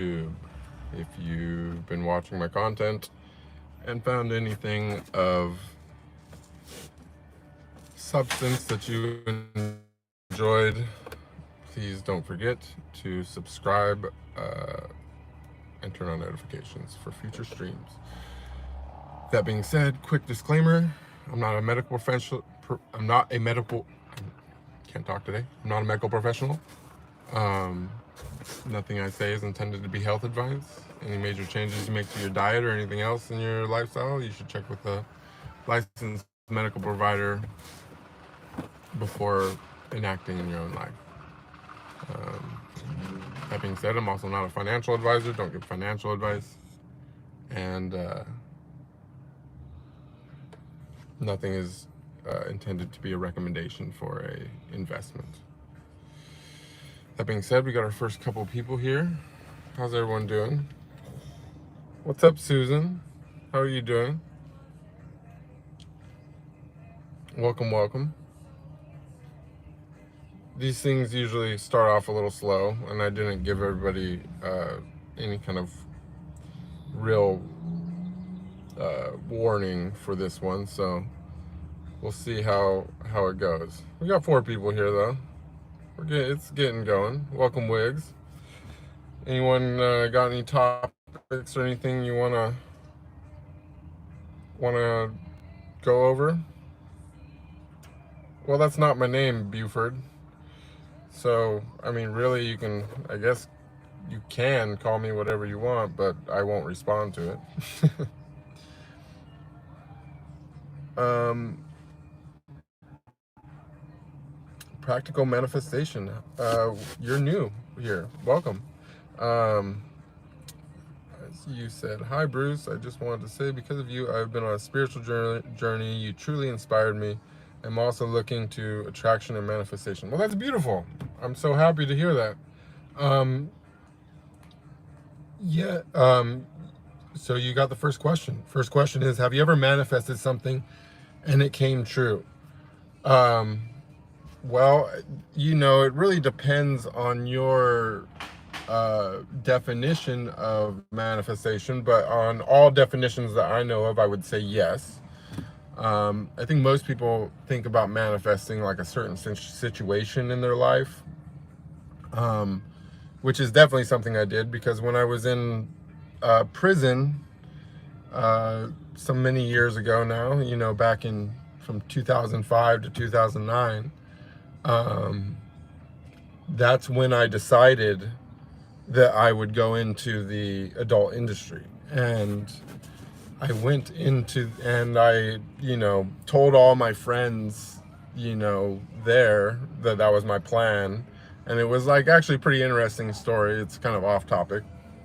If you've been watching my content and found anything of substance that you enjoyed, please don't forget to subscribe and turn on notifications for future streams. That being said, quick disclaimer: I'm not a medical professional. Can't talk today. I'm not a medical professional. Nothing I say is intended to be health advice. Any major changes you make to your diet or anything else in your lifestyle, you should check with a licensed medical provider before enacting in your own life. That being said, I'm also not a financial advisor. Don't give financial advice. And nothing is intended to be a recommendation for a investment. That being said, we got our first couple people here. How's everyone doing? What's up, Susan? How are you doing? Welcome, welcome. These things usually start off a little slow, and I didn't give everybody any kind of real warning for this one, so we'll see how it goes. We got 4 people here, though. It's getting going. Welcome, Wigs. Anyone got any topics or anything you wanna go over? Well, that's not my name, Buford. So, I mean, really, you can, I guess, you can call me whatever you want, but I won't respond to it. Practical manifestation. You're new here. Welcome. As you said, hi, Bruce. I just wanted to say, because of you, I've been on a spiritual journey. You truly inspired me. I'm also looking to attraction and manifestation. Well, that's beautiful. I'm so happy to hear that. So you got the first question. First question is, have you ever manifested something and it came true? Well, it really depends on your definition of manifestation, but on all definitions that I know of, I would say yes. I think most people think about manifesting like a certain situation in their life, which is definitely something I did, because when I was in prison some many years ago now, back in from 2005 to 2009, that's when I decided that I would go into the adult industry. And I went into, and I, told all my friends, there that was my plan. And it was like actually a pretty interesting story. It's kind of off topic,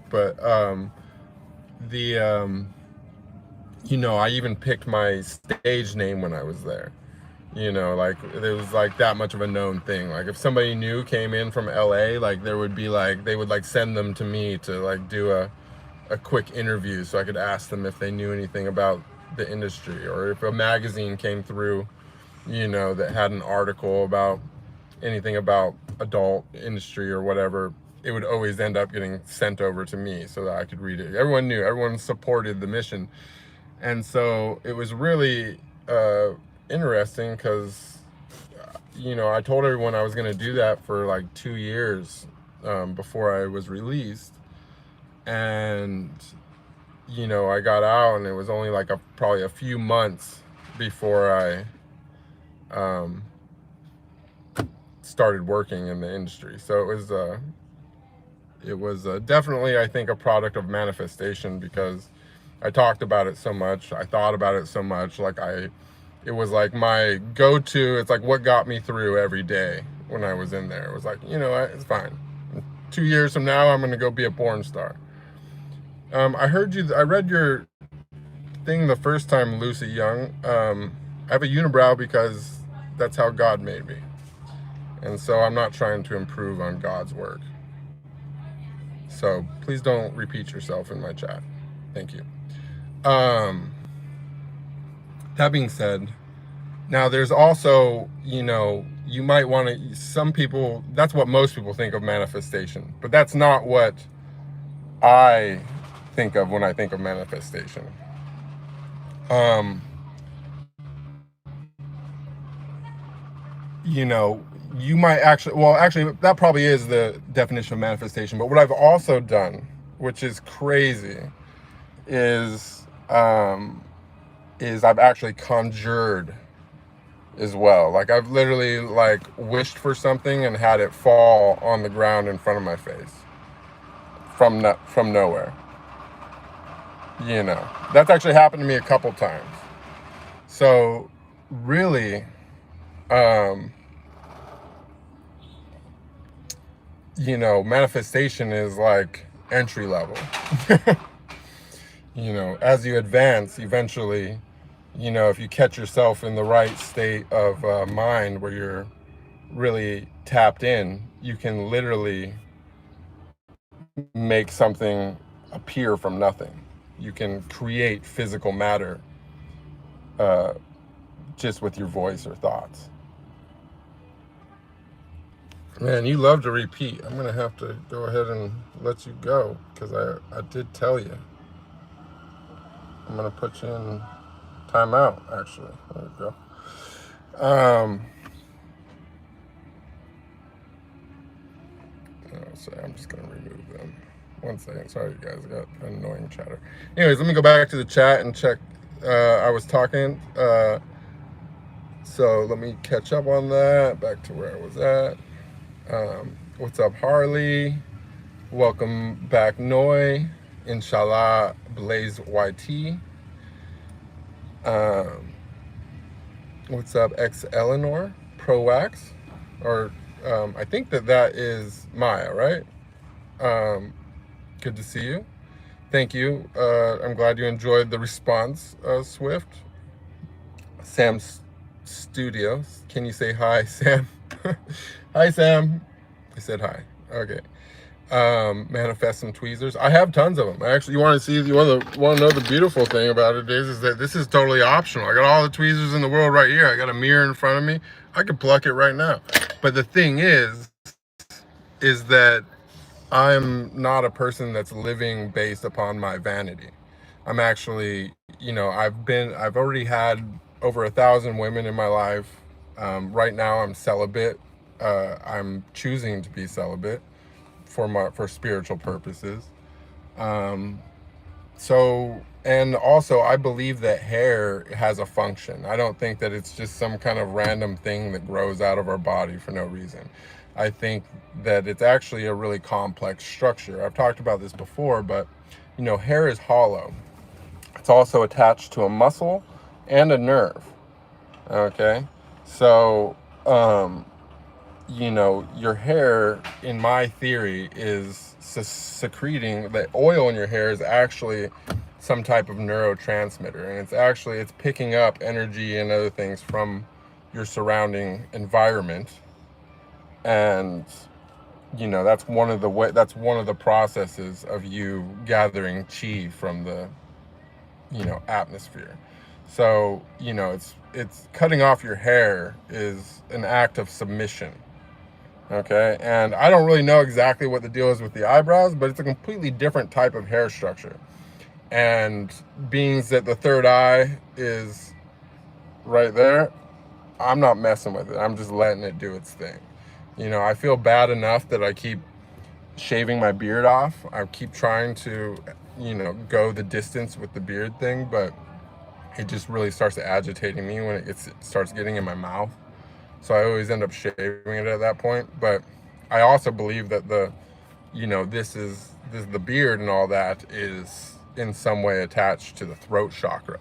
but I even picked my stage name when I was there. Like it was like that much of a known thing. Like if somebody new came in from LA, like there would be like, they would like send them to me to like do a quick interview so I could ask them if they knew anything about the industry, or if a magazine came through, that had an article about anything about adult industry or whatever, it would always end up getting sent over to me so that I could read it. Everyone supported the mission. And so it was really interesting because, I told everyone I was going to do that for like 2 years before I was released. And, I got out, and it was only like probably a few months before I started working in the industry. So it was definitely, I think, a product of manifestation, because I talked about it so much. I thought about it so much. It was like my go-to. It's like what got me through every day when I was in there. It was like, it's fine. 2 years from now, I'm going to go be a porn star. I read your thing the first time, Lucy Young. I have a unibrow because that's how God made me. And so I'm not trying to improve on God's work. So please don't repeat yourself in my chat. Thank you. That being said, now there's also, you might want to, some people, that's what most people think of manifestation, but that's not what I think of when I think of manifestation. You know, you might actually, well, actually, that probably is the definition of manifestation. But what I've also done, which is crazy, is I've actually conjured as well. Like I've literally like wished for something and had it fall on the ground in front of my face from nowhere. You know, that's actually happened to me a couple times. So really, you know, manifestation is like entry level. You know, as you advance, eventually, you know, if you catch yourself in the right state of mind where you're really tapped in, you can literally make something appear from nothing. You can create physical matter just with your voice or thoughts. Man, you love to repeat. I'm going to have to go ahead and let you go because I did tell you. I'm going to put you in timeout, actually. There we go. Sorry, I'm just going to remove them. 1 second. Sorry, you guys. I got an annoying chatter. Anyways, let me go back to the chat and check. I was talking. So let me catch up on that. Back to where I was at. What's up, Harley? Welcome back, Noi. Inshallah, Blaze YT. What's up, X Eleanor? Proax? Or I think that is Maya, right? Good to see you. Thank you. I'm glad you enjoyed the response, Swift. Sam's Studios. Can you say hi, Sam? Hi, Sam. I said hi. Okay. Manifest some tweezers. I have tons of them. Actually, you want to know the beautiful thing about it is that this is totally optional. I got all the tweezers in the world right here. I got a mirror in front of me. I could pluck it right now. But the thing is that I'm not a person that's living based upon my vanity. I'm actually, you know, I've already had over 1,000 women in my life. Right now I'm celibate. I'm choosing to be celibate for spiritual purposes. So, and also I believe that hair has a function. I don't think that it's just some kind of random thing that grows out of our body for no reason. I think that it's actually a really complex structure. I've talked about this before, but you know, hair is hollow. It's also attached to a muscle and a nerve. Okay. So, you know, your hair, in my theory, is secreting, the oil in your hair is actually some type of neurotransmitter, and it's picking up energy and other things from your surrounding environment. And you know, that's one of the processes of you gathering chi from the, you know, atmosphere. So, you know, it's cutting off your hair is an act of submission. Okay, and I don't really know exactly what the deal is with the eyebrows, but it's a completely different type of hair structure. And being that the third eye is right there, I'm not messing with it. I'm just letting it do its thing. You know, I feel bad enough that I keep shaving my beard off. I keep trying to, you know, go the distance with the beard thing, but it just really starts agitating me when it starts getting in my mouth. So I always end up shaving it at that point. But I also believe that the beard and all that is in some way attached to the throat chakra,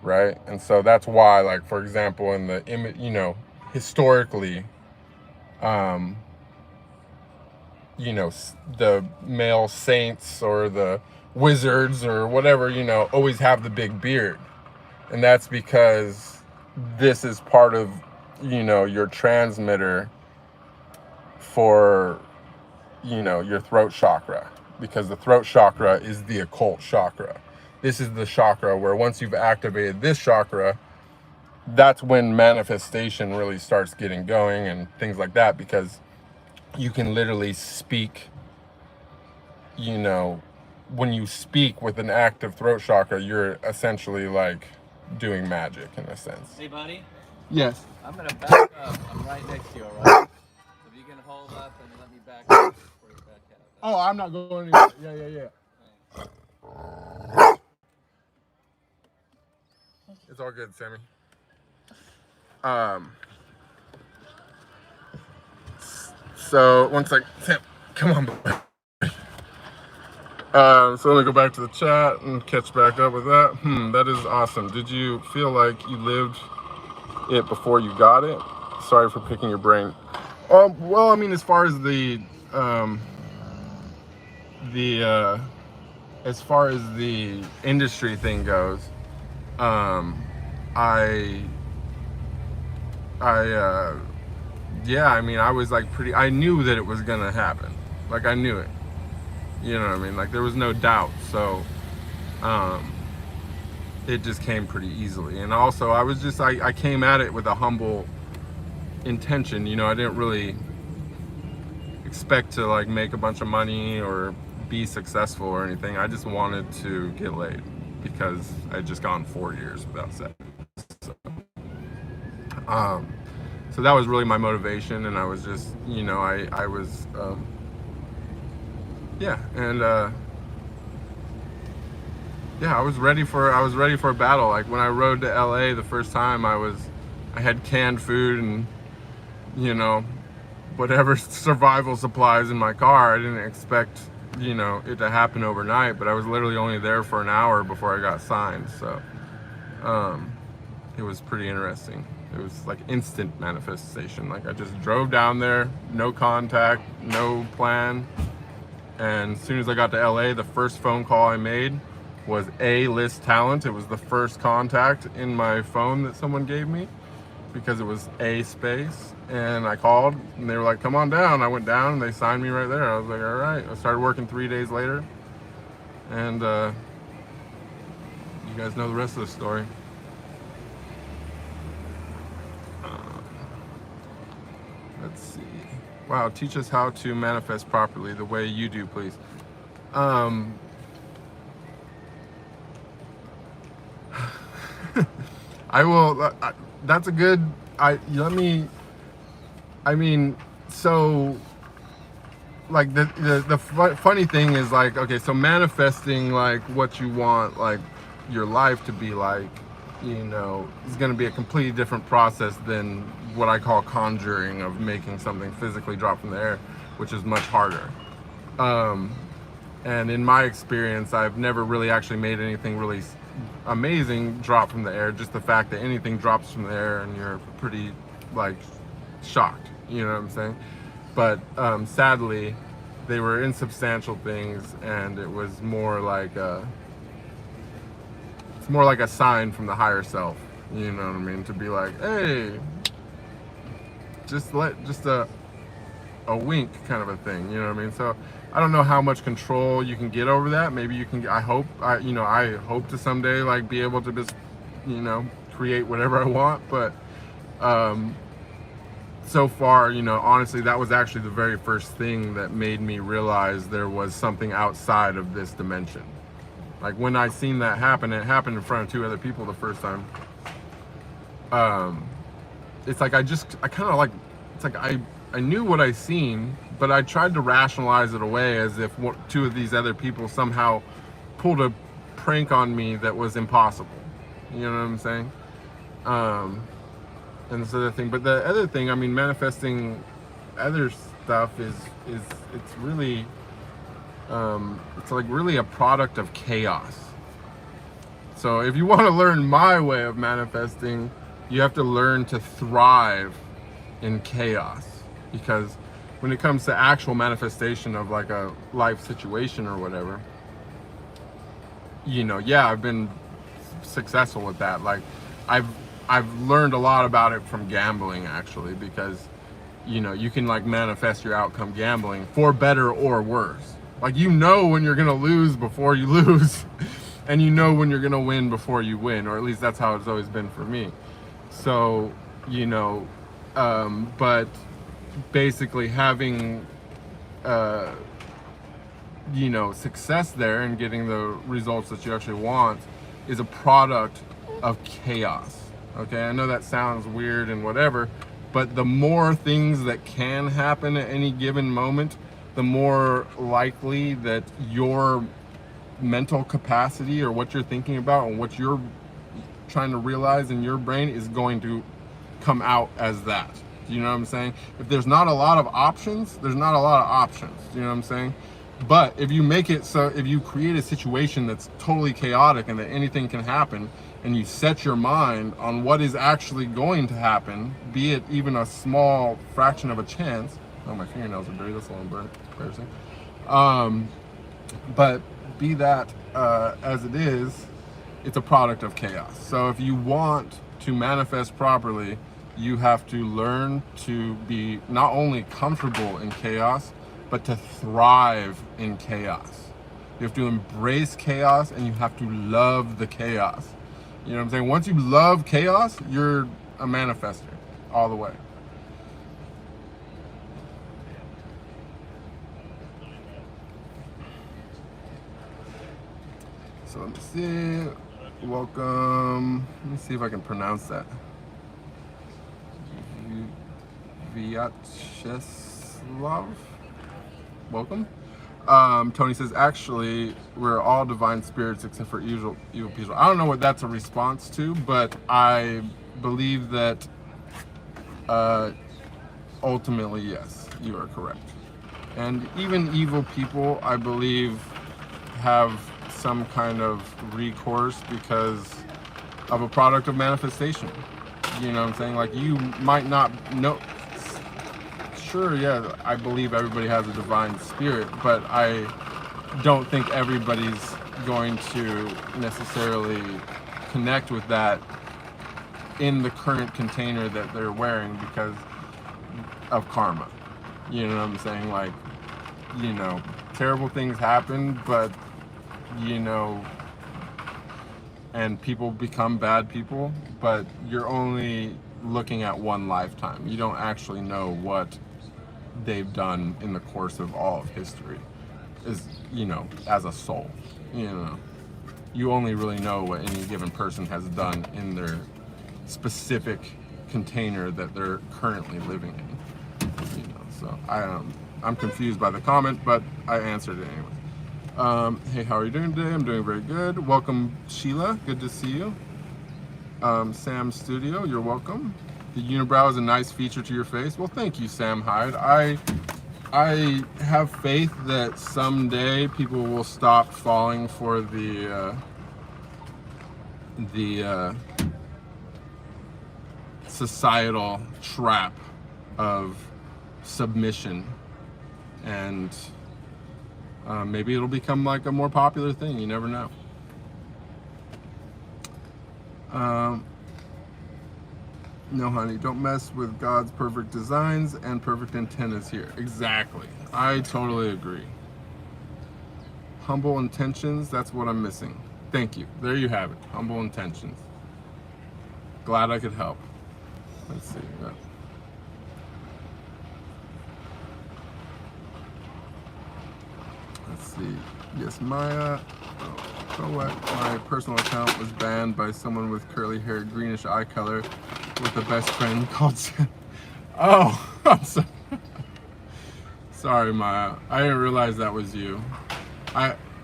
right? And so that's why, like, for example, in the image, you know, historically, you know, the male saints or the wizards or whatever, you know, always have the big beard. And that's because this is part of, you know, your transmitter for, you know, your throat chakra, because the throat chakra is the occult chakra. This is the chakra where once you've activated this chakra, that's when manifestation really starts getting going and things like that, because you can literally speak, you know, when you speak with an active throat chakra, you're essentially like doing magic in a sense. Hey, buddy. Yes. I'm gonna back up. I'm right next to you, all right? If you can hold up and let me back up before you back out. Oh, I'm not going anywhere. Yeah. It's all good, Sammy. So one sec, Sam, come on. So let me go back to the chat and catch back up with that. That is awesome. Did you feel like you lived it before you got it? Sorry for picking your brain. Well, I mean, as far as as far as the industry thing goes, yeah, I mean, I was like I knew that it was gonna happen. Like, I knew it. You know what I mean? Like, there was no doubt. So, it just came pretty easily. And also, I was just, I came at it with a humble intention. You know, I didn't really expect to like make a bunch of money or be successful or anything. I just wanted to get laid because I'd just gone 4 years without sex. So that was really my motivation, and I was just, you know, I was, yeah, and yeah, I was ready for a battle. Like, when I rode to LA the first time, I had canned food and, you know, whatever survival supplies in my car. I didn't expect, you know, it to happen overnight, but I was literally only there for an hour before I got signed. So it was pretty interesting. It was like instant manifestation. Like, I just drove down there, no contact, no plan. And as soon as I got to LA, the first phone call I made was A-list talent. It was the first contact in my phone that someone gave me, because it was A space. And I called and they were like, come on down. I went down and they signed me right there. I was like, all right. I started working 3 days later. And you guys know the rest of the story. Let's see. Wow, teach us how to manifest properly the way you do, please. I will. That's a good. I mean, so like the funny thing is, like, okay, so manifesting like what you want, like your life to be like, you know, is going to be a completely different process than what I call conjuring, of making something physically drop from the air, which is much harder. And in my experience, I've never really actually made anything really amazing drop from the air. Just the fact that anything drops from the air and you're pretty like shocked, you know what I'm saying? But sadly, they were insubstantial things, and it was more like a sign from the higher self, you know what I mean? To be like, hey, just a wink kind of a thing, you know what I mean? So I don't know how much control you can get over that. Maybe you can. I hope to someday like be able to just, you know, create whatever I want. But so far, you know, honestly, that was actually the very first thing that made me realize there was something outside of this dimension. Like, when I seen that happen, it happened in front of 2 other people the first time. It's like I knew what I seen, but I tried to rationalize it away as if 2 of these other people somehow pulled a prank on me that was impossible. You know what I'm saying? And this other thing, but the other thing, I mean, manifesting other stuff is it's really, it's like really a product of chaos. So if you want to learn my way of manifesting, you have to learn to thrive in chaos. Because when it comes to actual manifestation of like a life situation or whatever, you know, yeah, I've been successful with that. Like, I've learned a lot about it from gambling, actually, because, you know, you can like manifest your outcome gambling for better or worse. Like, you know when you're gonna lose before you lose, and you know when you're gonna win before you win, or at least that's how it's always been for me. So, you know, but basically having you know, success there and getting the results that you actually want is a product of chaos. Okay, I know that sounds weird and whatever, but the more things that can happen at any given moment, the more likely that your mental capacity or what you're thinking about and what you're trying to realize in your brain is going to come out as that. You know what I'm saying? If there's not a lot of options, there's not a lot of options. You know what I'm saying? But if you make it so, if you create a situation that's totally chaotic and that anything can happen, and you set your mind on what is actually going to happen, be it even a small fraction of a chance. Oh, my fingernails are dirty. That's a little embarrassing. But be that as it is, it's a product of chaos. So if you want to manifest properly, you have to learn to be not only comfortable in chaos, but to thrive in chaos. You have to embrace chaos and you have to love the chaos. You know what I'm saying? Once you love chaos, you're a manifester all the way. So let me see. Welcome. Let me see if I can pronounce that. Vyacheslav. Welcome. Tony says, actually, we're all divine spirits except for evil people. I don't know what that's a response to, but I believe that ultimately, yes, you are correct. And even evil people, I believe, have some kind of recourse because of a product of manifestation. You know what I'm saying? Like, you might not know. Sure, yeah, I believe everybody has a divine spirit, but I don't think everybody's going to necessarily connect with that in the current container that they're wearing because of karma. You know what I'm saying? Like, you know, terrible things happen, but, you know, and people become bad people, but you're only looking at one lifetime. You don't actually know what they've done in the course of all of history, is, you know, as a soul. You know, you only really know what any given person has done in their specific container that they're currently living in. You know, so I'm confused by the comment, but I answered it anyway. Hey, how are you doing today? I'm doing very good. Welcome, Sheila. Good to see you. Sam Studio, you're welcome. The unibrow is a nice feature to your face. Well, thank you, Sam Hyde. I have faith that someday people will stop falling for the societal trap of submission, and maybe it'll become like a more popular thing. You never know. No, honey, don't mess with God's perfect designs and perfect antennas here. Exactly. I totally agree. Humble intentions, that's what I'm missing. Thank you. There you have it. Humble intentions. Glad I could help. Let's see. Let's see. Yes, Maya. My personal account was banned by someone with curly hair, greenish eye color, with a best friend called Sam. Oh, I'm sorry. Sorry, Maya. I didn't realize that was you.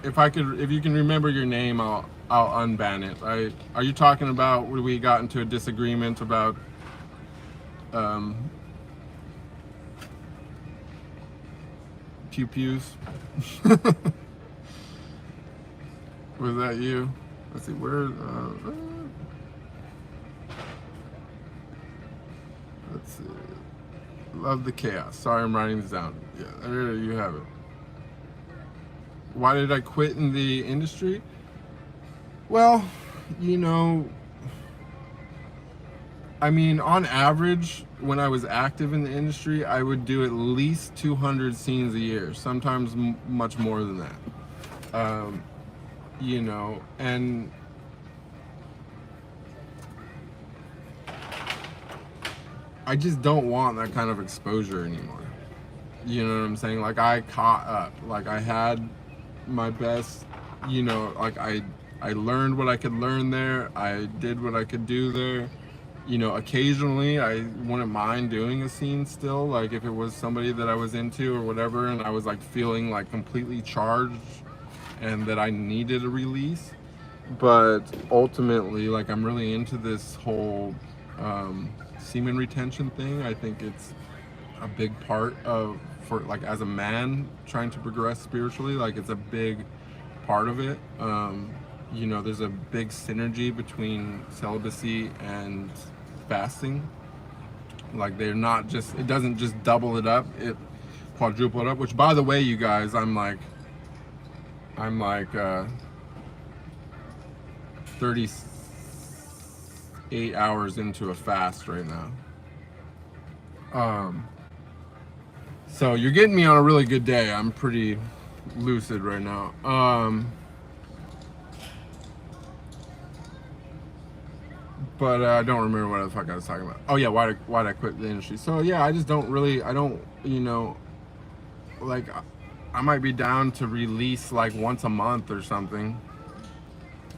If you can remember your name, I'll unban it. Are you talking about when we got into a disagreement about pew-pews? Was that you? Let's see, where, let's see. Love the chaos. Sorry, I'm writing this down. Yeah, there you have it. Why did I quit in the industry? Well, you know, I mean, on average, when I was active in the industry, I would do at least 200 scenes a year, sometimes much more than that. You know, and I just don't want that kind of exposure anymore. You know what I'm saying? Like, I caught up. Like, I had my best, you know, like I learned what I could learn there. I did what I could do there. You know, occasionally I wouldn't mind doing a scene still, like if it was somebody that I was into or whatever, and I was like feeling like completely charged and that I needed a release. But ultimately, like, I'm really into this whole semen retention thing. I think it's a big part of, for like as a man trying to progress spiritually, like it's a big part of it. You know, there's a big synergy between celibacy and fasting. Like they're not just, it doesn't just double it up, it quadruple it up. Which, by the way, you guys, I'm like 38 hours into a fast right now. So you're getting me on a really good day. I'm pretty lucid right now. But I don't remember what the fuck I was talking about. Oh yeah, why did I quit the industry? So yeah, I just don't really, you know, like I might be down to release like once a month or something.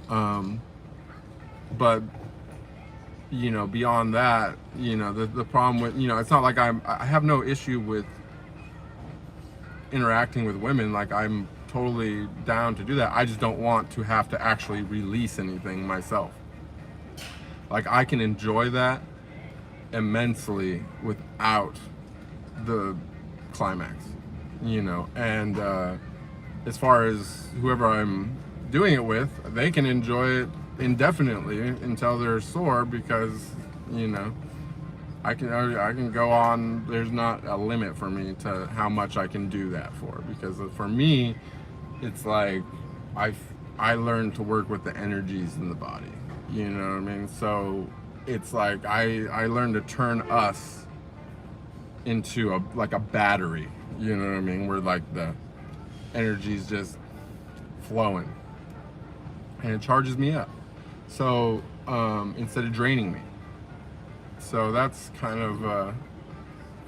But you know, beyond that, you know, the problem with, you know, it's not like I have no issue with interacting with women. Like I'm totally down to do that. I just don't want to have to actually release anything myself. Like I can enjoy that immensely without the climax, you know. And as far as whoever I'm doing it with, they can enjoy it indefinitely until they're sore, because, you know, I can go on. There's not a limit for me to how much I can do that for, because for me, it's like I learned to work with the energies in the body. You know what I mean? So it's like I learned to turn us into like a battery. You know what I mean? Where like the energy's just flowing, and it charges me up. So instead of draining me. So that's kind of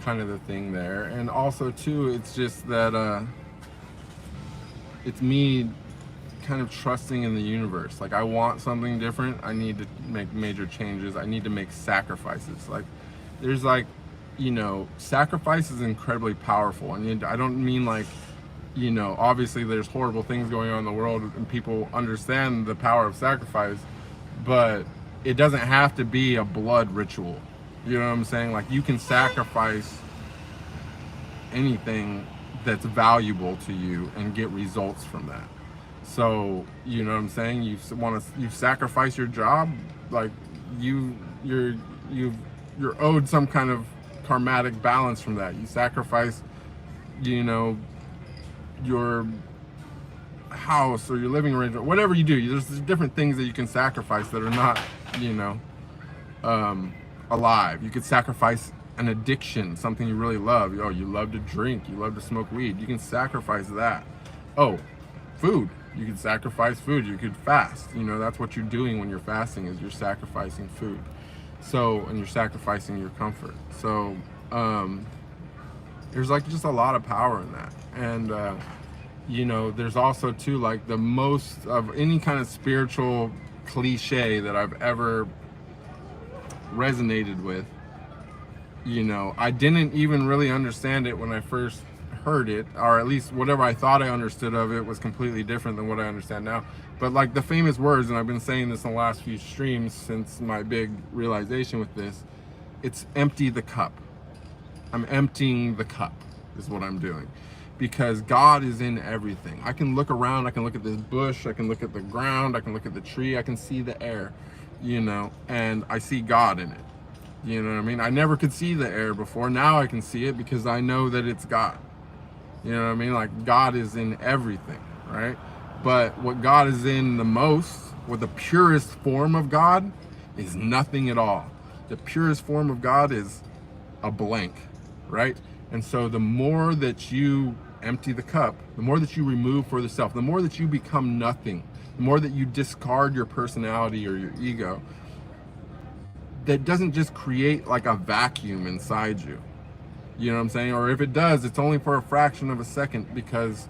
the thing there. And also too, it's just that it's me kind of trusting in the universe. Like I want something different, I need to make major changes, I need to make sacrifices. Like there's like, you know, sacrifice is incredibly powerful. And I don't mean like, you know, obviously there's horrible things going on in the world and people understand the power of sacrifice, but it doesn't have to be a blood ritual. You know what I'm saying? Like you can sacrifice anything that's valuable to you and get results from that. So, you know what I'm saying? You sacrifice your job, like you're owed some kind of karmatic balance from that. You sacrifice, you know, your house or your living arrangement, whatever you do. There's different things that you can sacrifice that are not, you know, alive. You could sacrifice an addiction, something you really love. Oh, you love to drink, you love to smoke weed. You can sacrifice that. Oh, food. You could sacrifice food. You could fast. You know, that's what you're doing when you're fasting, is you're sacrificing food. So, and you're sacrificing your comfort. So, there's like just a lot of power in that. And, you know, there's also too, like the most of any kind of spiritual cliche that I've ever resonated with, you know, I didn't even really understand it when I first heard it, or at least whatever I thought I understood of it was completely different than what I understand now. But like the famous words, and I've been saying this in the last few streams since my big realization with this, it's empty the cup. I'm emptying the cup is what I'm doing, because God is in everything. I can look around, I can look at this bush, I can look at the ground, I can look at the tree, I can see the air, you know, and I see God in it. You know what I mean? I never could see the air before. Now I can see it because I know that it's God. You know what I mean? Like God is in everything, right? But what God is in the most, what the purest form of God is nothing at all. The purest form of God is a blank, right? And so the more that you empty the cup, the more that you remove for the self, the more that you become nothing, the more that you discard your personality or your ego, that doesn't just create like a vacuum inside you. You know what I'm saying? Or if it does, it's only for a fraction of a second, because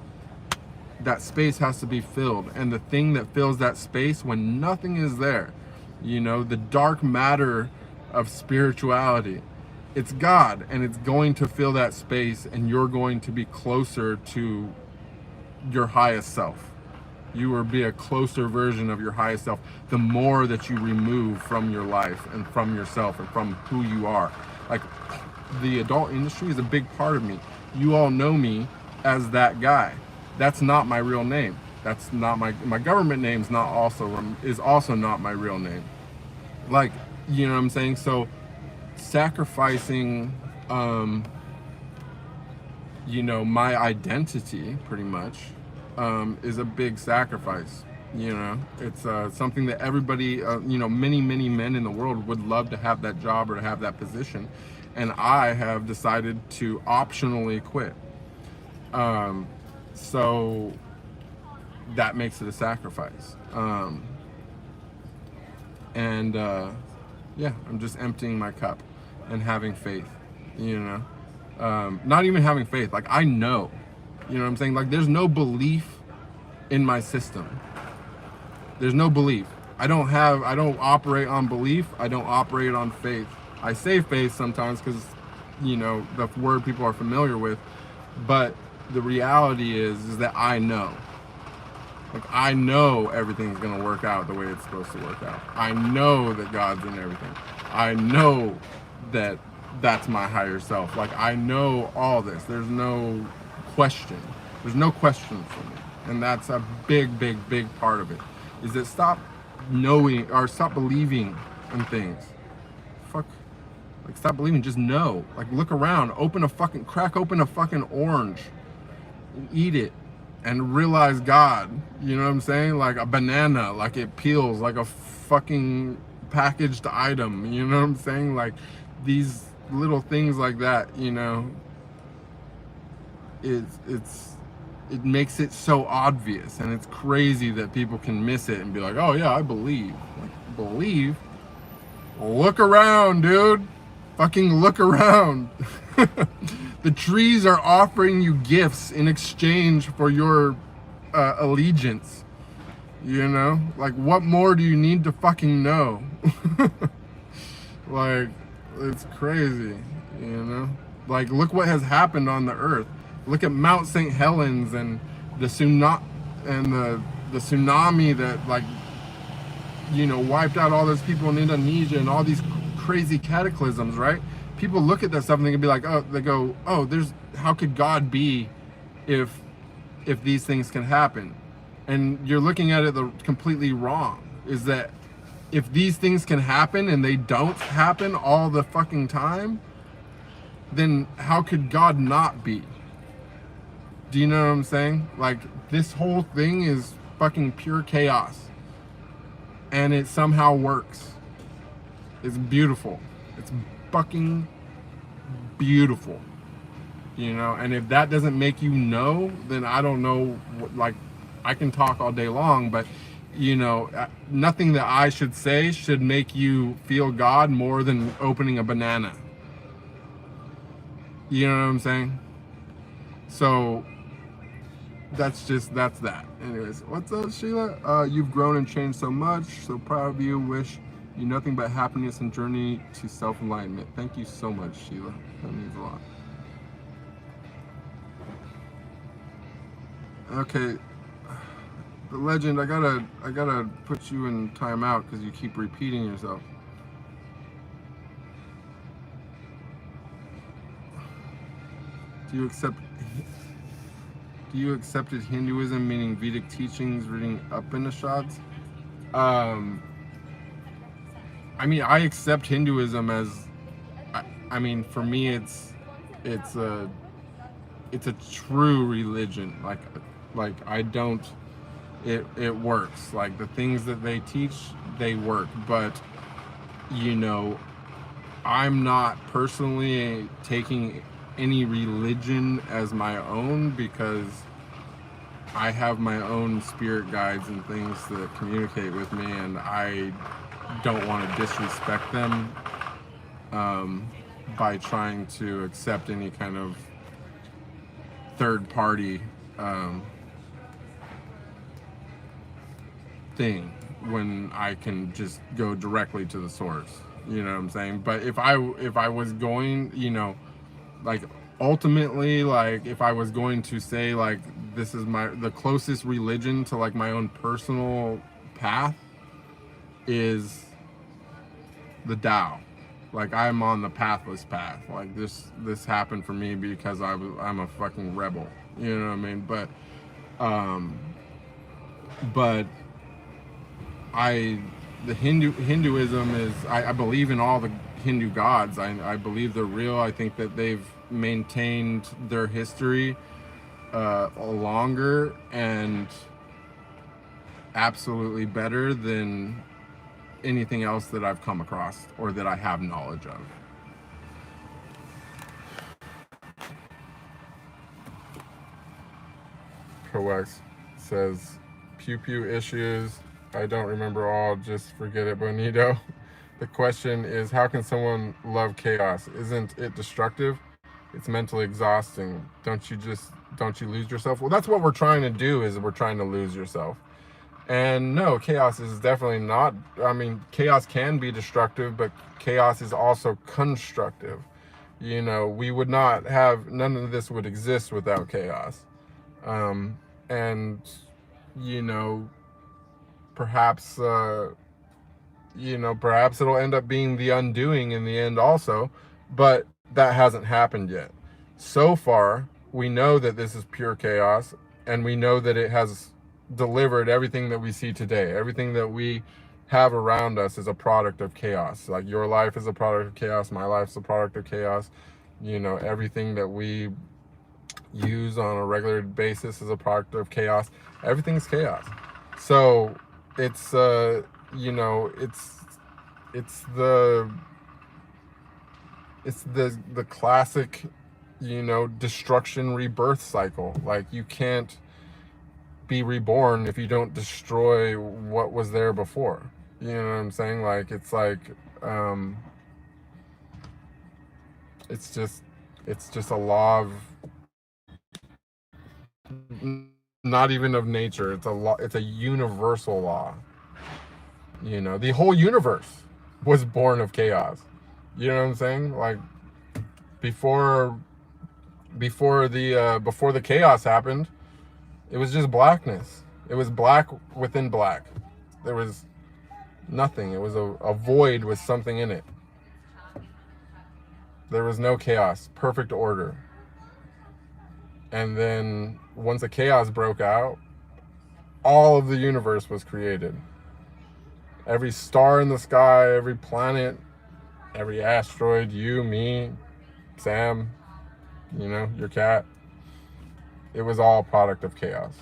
that space has to be filled. And the thing that fills that space when nothing is there, you know, the dark matter of spirituality, it's God, and it's going to fill that space, and you're going to be closer to your highest self. You will be a closer version of your highest self the more that you remove from your life and from yourself and from who you are. Like, the adult industry is a big part of me. You all know me as that guy. That's not my real name. That's not my government name's not is also not my real name. Like, you know what I'm saying? So sacrificing you know, my identity pretty much is a big sacrifice. You know, it's something that everybody, you know, many men in the world would love to have that job or to have that position, and I have decided to optionally quit. So that makes it a sacrifice. And yeah, I'm just emptying my cup and having faith, you know. Not even having faith, like, I know, you know what I'm saying? Like, there's no belief in my system. There's no belief. I don't operate on belief. I don't operate on faith. I say faith sometimes because, you know, the word people are familiar with, but the reality is that I know. Like, I know everything's gonna work out the way it's supposed to work out. I know that God's in everything. I know that that's my higher self. Like, I know all this. There's no question. There's no question for me. And that's a big part of it. Is that stop knowing or stop believing in things. Fuck. Like, stop believing, just know. Like, look around, crack open a fucking orange and eat it and realize God. You know what I'm saying? Like a banana, like it peels like a fucking packaged item. You know what I'm saying? Like, these little things like that, you know, it makes it so obvious, and it's crazy that people can miss it and be like, oh yeah, I believe. Like, believe? Look around, dude. Fucking look around. The trees are offering you gifts in exchange for your allegiance. You know? Like, what more do you need to fucking know? Like, it's crazy, you know? Like, look what has happened on the earth. Look at Mount St. Helens and the tsunami that, like, you know, wiped out all those people in Indonesia and all these crazy cataclysms, right? People look at that stuff and they can be like, oh, they go, oh, how could God be if these things can happen? And you're looking at it completely wrong. Is that if these things can happen and they don't happen all the fucking time, then how could God not be? Do you know what I'm saying? Like, this whole thing is fucking pure chaos. And it somehow works. It's beautiful. It's fucking beautiful. You know, and if that doesn't make you know, then I don't know. Like, I can talk all day long, but, you know, nothing that I should say should make you feel God more than opening a banana. You know what I'm saying? So that's that. Anyways, what's up, Sheila? You've grown and changed so much. So proud of you. Wish you nothing but happiness and journey to self-enlightenment. Thank you so much, Sheila. That means a lot. Okay, the legend. I gotta put you in timeout because you keep repeating yourself. Do you accepted Hinduism, meaning Vedic teachings, reading Upanishads? I mean, I accept Hinduism as, I mean, for me, it's a true religion. Like I don't, it works. Like, the things that they teach, they work. But, you know, I'm not personally taking any religion as my own because I have my own spirit guides and things that communicate with me, and I don't want to disrespect them by trying to accept any kind of third party thing when I can just go directly to the source. You know what I'm saying? But if I was going, you know, like ultimately, like if I was going to say like this is the closest religion to like my own personal path is the Tao. Like I'm on the pathless path. Like this happened for me because I'm a fucking rebel. You know what I mean? But the Hinduism is, I believe in all the Hindu gods. I believe they're real. I think that they've maintained their history longer and absolutely better than anything else that I've come across or that I have knowledge of. Proex says, pew pew issues. I don't remember all, just forget it, Bonito. The question is, how can someone love chaos? Isn't it destructive? It's mentally exhausting. Don't you lose yourself? Well, that's what we're trying to do, is we're trying to lose yourself. And no, chaos is definitely not, I mean, chaos can be destructive, but chaos is also constructive. You know, we would not have, none of this would exist without chaos. And, you know, perhaps, perhaps it'll end up being the undoing in the end also, but that hasn't happened yet. So far, we know that this is pure chaos, and we know that it has delivered everything that we see today. Everything that we have around us is a product of chaos. Like your life is a product of chaos, my life's a product of chaos. You know, everything that we use on a regular basis is a product of chaos. Everything's chaos. So it's you know, it's the classic, you know, destruction rebirth cycle. Like you can't be reborn if you don't destroy what was there before. You know what I'm saying? Like it's just a law of, not even of nature. It's a law. It's a universal law. You know, the whole universe was born of chaos. You know what I'm saying? Like before the chaos happened, it was just blackness. It was black within black. There was nothing. It was a void with something in it. There was no chaos, perfect order. And then once the chaos broke out, all of the universe was created. Every star in the sky, every planet, every asteroid, you, me, Sam, you know, your cat. It was all a product of chaos.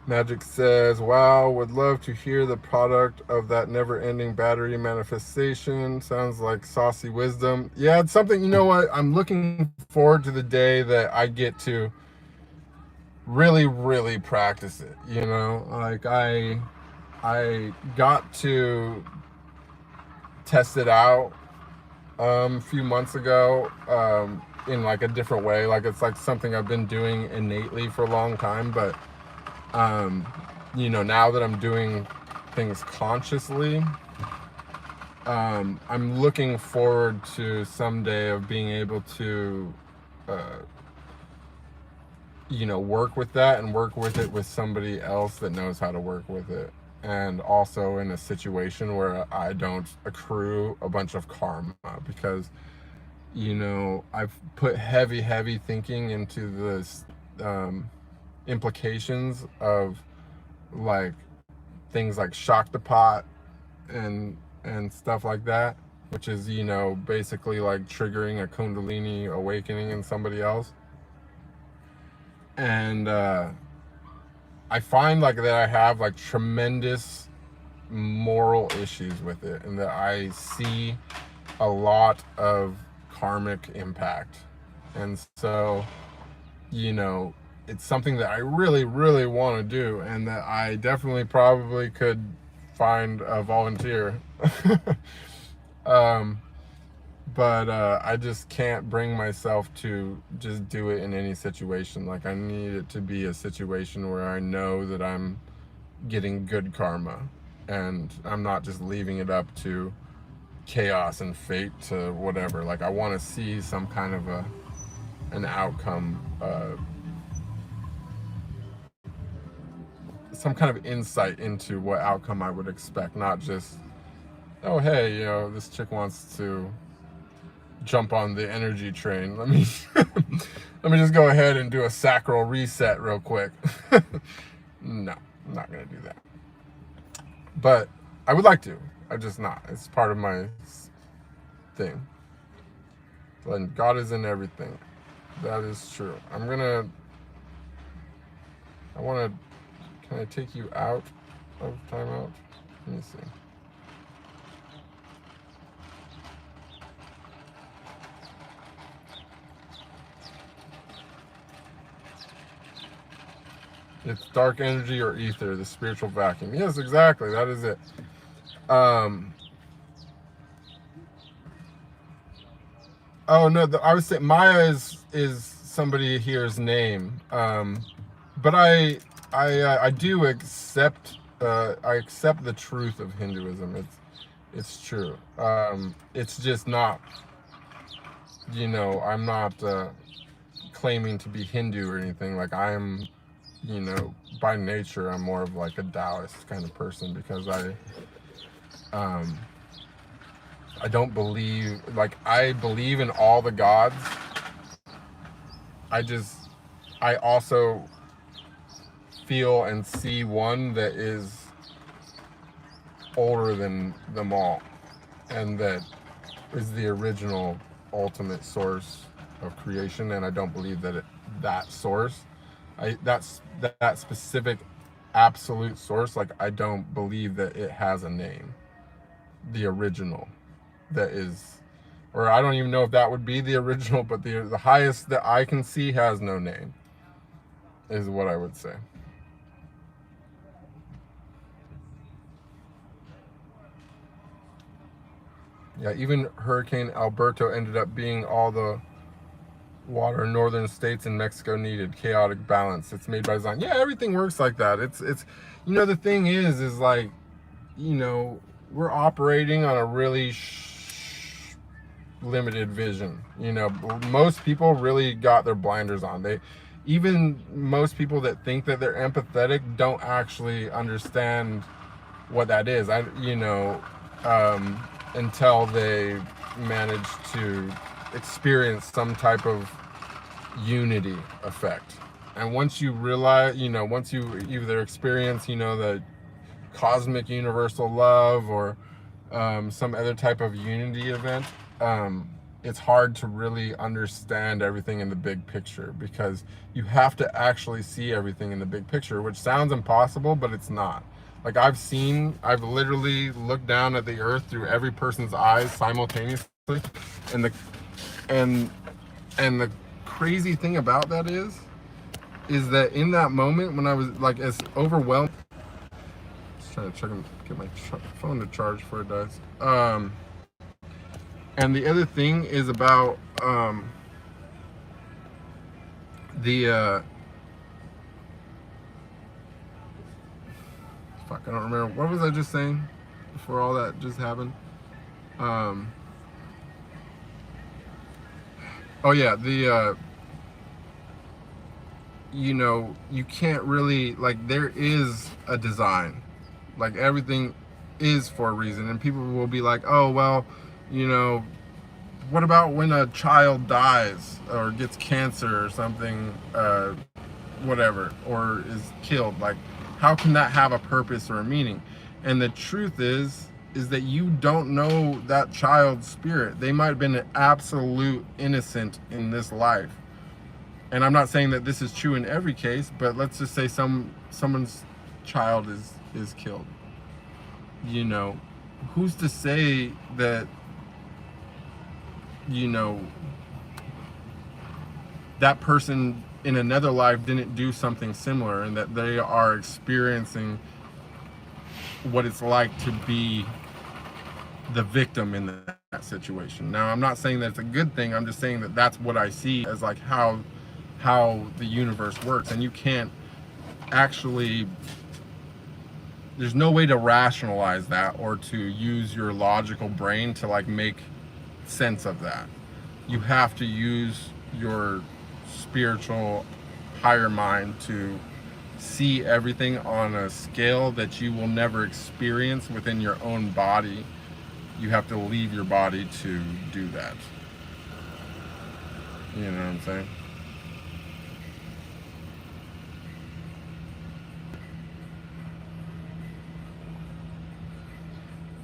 Magic says, wow, would love to hear the product of that never-ending battery manifestation. Sounds like saucy wisdom. Yeah, it's something, you know what? I'm looking forward to the day that I get to really, really practice it. You know, like I got to test it out a few months ago in like a different way. Like it's like something I've been doing innately for a long time, but you know, now that I'm doing things consciously, I'm looking forward to someday of being able to you know, work with that and work with it with somebody else that knows how to work with it, and also in a situation where I don't accrue a bunch of karma, because, you know, I've put heavy thinking into this implications of like things like Shaktipat and stuff like that, which is, you know, basically like triggering a Kundalini awakening in somebody else. And I find like that I have like tremendous moral issues with it, and that I see a lot of karmic impact. And so, you know, it's something that I really want to do, and that I definitely probably could find a volunteer. but I just can't bring myself to just do it in any situation. Like, I need it to be a situation where I know that I'm getting good karma, and I'm not just leaving it up to chaos and fate to whatever. Like, I want to see some kind of an outcome, some kind of insight into what outcome I would expect, not just, oh hey, you know, this chick wants to jump on the energy train. Let me let me just go ahead and do a sacral reset real quick. No, I'm not gonna do that. But I would like to. I'm just not. It's part of my thing. And God is in everything. That is true. I wanna, can I take you out of timeout? Let me see. It's dark energy or ether, the spiritual vacuum. Yes, exactly. That is it. Oh no, I was saying Maya is somebody here's name. But I do accept I accept the truth of Hinduism. It's true. It's just not, you know, I'm not claiming to be Hindu or anything. Like, I am, you know, by nature I'm more of like a Taoist kind of person, because I don't believe, like, I believe in all the gods. I also feel and see one that is older than them all, and that is the original ultimate source of creation. And I don't believe that that source, that specific absolute source, like, I don't believe that it has a name. The original, that is, or I don't even know if that would be the original, but the highest that I can see has no name, is what I would say. Yeah, even Hurricane Alberto ended up being all the water northern states in Mexico needed. Chaotic balance. It's made by design. Yeah, everything works like that. It's you know, the thing is like, you know, we're operating on a really limited vision. You know, most people really got their blinders on. Even most people that think that they're empathetic don't actually understand what that is. Until they manage to experience some type of unity effect. And once you realize, you know, once you either experience, you know, the cosmic universal love, or some other type of unity event, it's hard to really understand everything in the big picture, because you have to actually see everything in the big picture, which sounds impossible, but it's not. Like, I've literally looked down at the earth through every person's eyes simultaneously, and the crazy thing about that is that in that moment, when I was like as overwhelmed, just trying to check and get my phone to charge before it dies. And the other thing is about fuck, I don't remember. What was I just saying before all that just happened? Oh yeah, you know, you can't really, like, there is a design. Like, everything is for a reason. And people will be like, oh, well, you know, what about when a child dies or gets cancer or something, whatever, or is killed? Like, how can that have a purpose or a meaning? And the truth is that you don't know that child's spirit. They might have been an absolute innocent in this life. And I'm not saying that this is true in every case, but let's just say someone's child is killed. You know, who's to say that, you know, that person in another life didn't do something similar, and that they are experiencing what it's like to be the victim in that situation. Now, I'm not saying that it's a good thing. I'm just saying that that's what I see as like how the universe works. And you can't actually, there's no way to rationalize that or to use your logical brain to like make sense of that. You have to use your spiritual higher mind to see everything on a scale that you will never experience within your own body. You have to leave your body to do that. You know what I'm saying?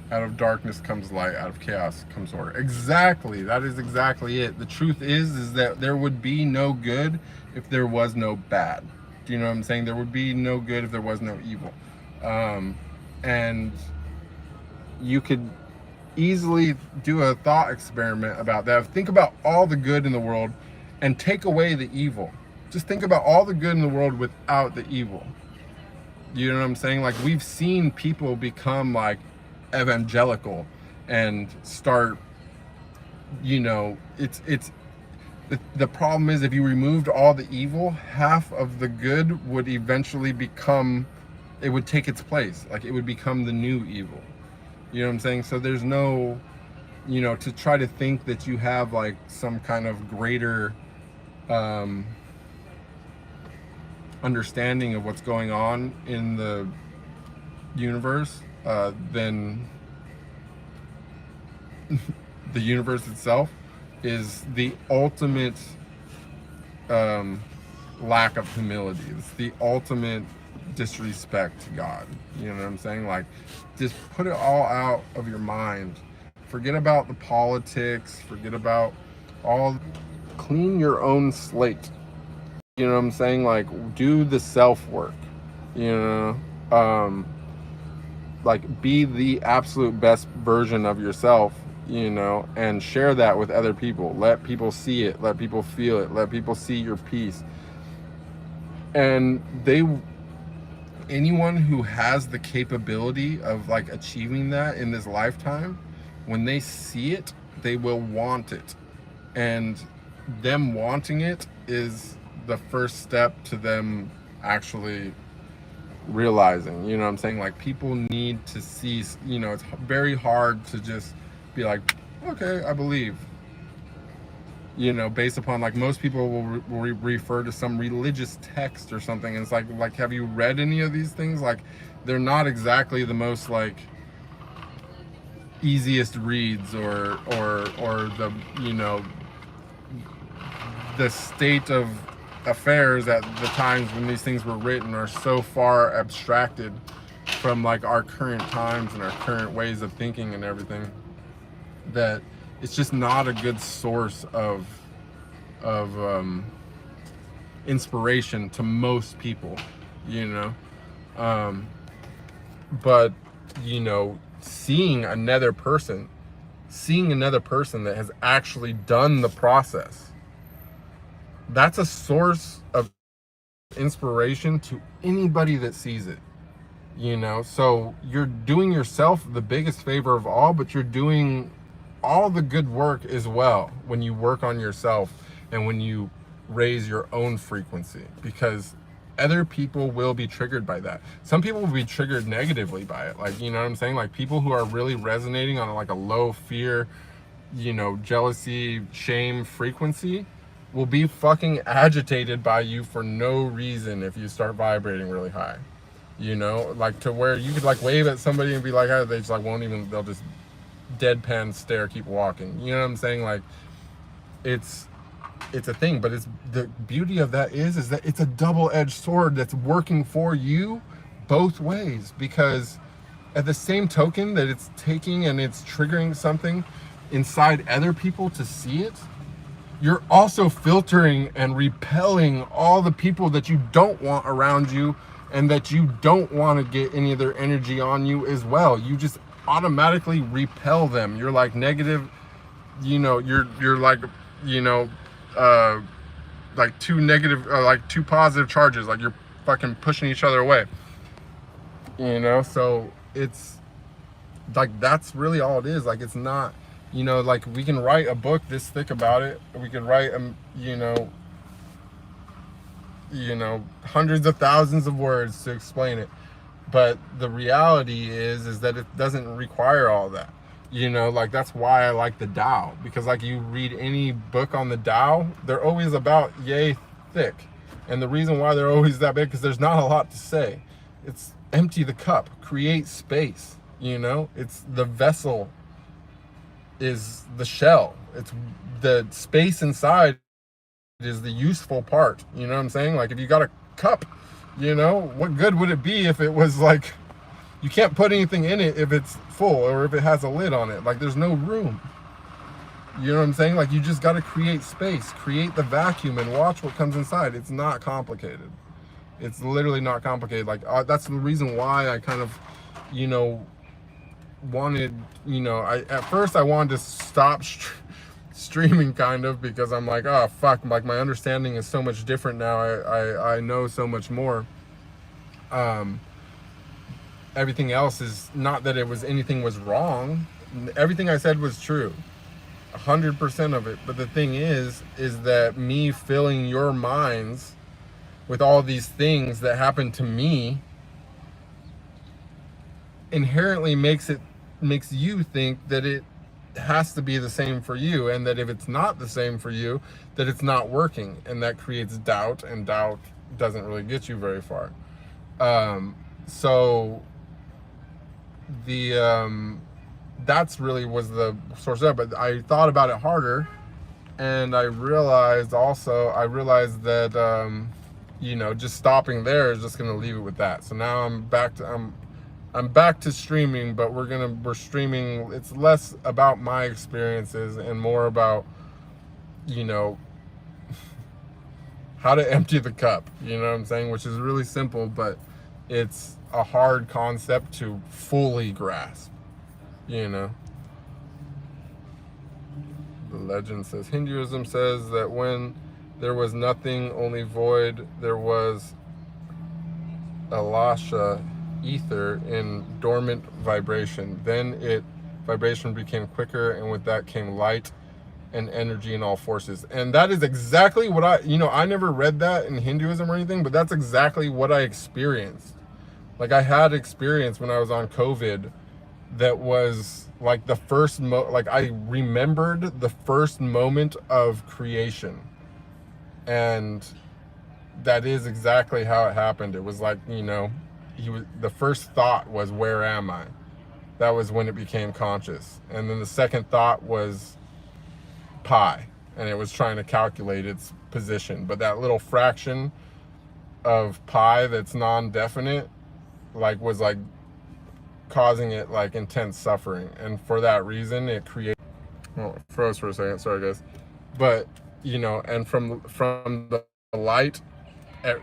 Out of darkness comes light, out of chaos comes order. Exactly. That is exactly it. The truth is that there would be no good if there was no bad. Do you know what I'm saying? There would be no good if there was no evil. And you could easily do a thought experiment about that. Think about all the good in the world and take away the evil. Just think about all the good in the world without the evil. You know what I'm saying? Like, we've seen people become like evangelical and start, you know, it's the problem is if you removed all the evil, half of the good would eventually become, it would take its place. Like, it would become the new evil. You know what I'm saying? So there's no, you know, to try to think that you have like some kind of greater understanding of what's going on in the universe than the universe itself is the ultimate lack of humility. It's the ultimate disrespect to God. You know what I'm saying? Like, just put it all out of your mind. Forget about the politics. Forget about all. Clean your own slate. You know what I'm saying? Like, do the self work. You know, like, be the absolute best version of yourself. You know, and share that with other people. Let people see it. Let people feel it. Let people see your peace. And anyone who has the capability of like achieving that in this lifetime, when they see it, they will want it. And them wanting it is the first step to them actually realizing, you know what I'm saying? Like, people need to see, you know, it's very hard to just be like, okay, I believe, you know, based upon like most people will refer to some religious text or something, and it's like, have you read any of these things? Like, they're not exactly the most like easiest reads, or the, you know, the state of affairs at the times when these things were written are so far abstracted from like our current times and our current ways of thinking and everything, that it's just not a good source of inspiration to most people, you know. But, you know, seeing another person that has actually done the process, that's a source of inspiration to anybody that sees it, you know. So you're doing yourself the biggest favor of all, but you're doing all the good work as well when you work on yourself and when you raise your own frequency, because other people will be triggered by that. Some people will be triggered negatively by it, like, you know what I'm saying? Like, people who are really resonating on like a low fear, you know, jealousy, shame frequency will be fucking agitated by you for no reason if you start vibrating really high, you know, like to where you could like wave at somebody and be like, oh, they just like won't even, they'll just deadpan stare, keep walking. You know what I'm saying? Like, it's a thing, but it's the beauty of that is that it's a double-edged sword that's working for you both ways, because at the same token that it's taking and it's triggering something inside other people to see it, you're also filtering and repelling all the people that you don't want around you and that you don't want to get any of their energy on you as well. You just automatically repel them. You're like negative, you know, you're like, you know, like two negative, like two positive charges, like you're fucking pushing each other away, you know. So it's like that's really all it is. Like it's not, you know, like we can write a book this thick about it. We can write, you know, hundreds of thousands of words to explain it. But the reality is that it doesn't require all that. You know, like that's why I like the Tao, because like you read any book on the Tao, they're always about yay thick. And the reason why they're always that big, because there's not a lot to say. It's empty the cup, create space, you know? It's the vessel is the shell. It's the space inside is the useful part. You know what I'm saying? Like if you got a cup, you know, what good would it be if it was like, you can't put anything in it if it's full or if it has a lid on it. Like there's no room. You know what I'm saying? Like you just got to create space, create the vacuum and watch what comes inside. It's not complicated. It's literally not complicated. Like that's the reason why I kind of, you know, wanted, you know, at first I wanted to stop streaming kind of, because I'm like, oh fuck, like my understanding is so much different now. I know so much more. Everything else is not that it was anything was wrong. Everything I said was true, 100% of it. But the thing is that me filling your minds with all these things that happen to me inherently makes you think that it has to be the same for you, and that if it's not the same for you, that it's not working, and that creates doubt, and doubt doesn't really get you very far. So the that's really was the source of it. But I thought about it harder, and I realized that you know, just stopping there is just gonna leave it with that. So now I'm back to streaming, but we're streaming. It's less about my experiences and more about, you know, how to empty the cup, you know what I'm saying? Which is really simple, but it's a hard concept to fully grasp, you know. The legend says, Hinduism says that when there was nothing, only void, there was alasha, ether, in dormant vibration. Then vibration became quicker, and with that came light and energy in all forces. And that is exactly what I never read that in Hinduism or anything, but that's exactly what I experienced. Like I had experience when I was on COVID that was like the first like I remembered the first moment of creation, and that is exactly how it happened. It was like, you know, the first thought was, where am I? That was when it became conscious. And then the second thought was pi, and it was trying to calculate its position. But that little fraction of pi that's non-definite, like, was like causing it like intense suffering. And for that reason, it created, oh, it froze for a second, sorry guys. But, you know, and from the light,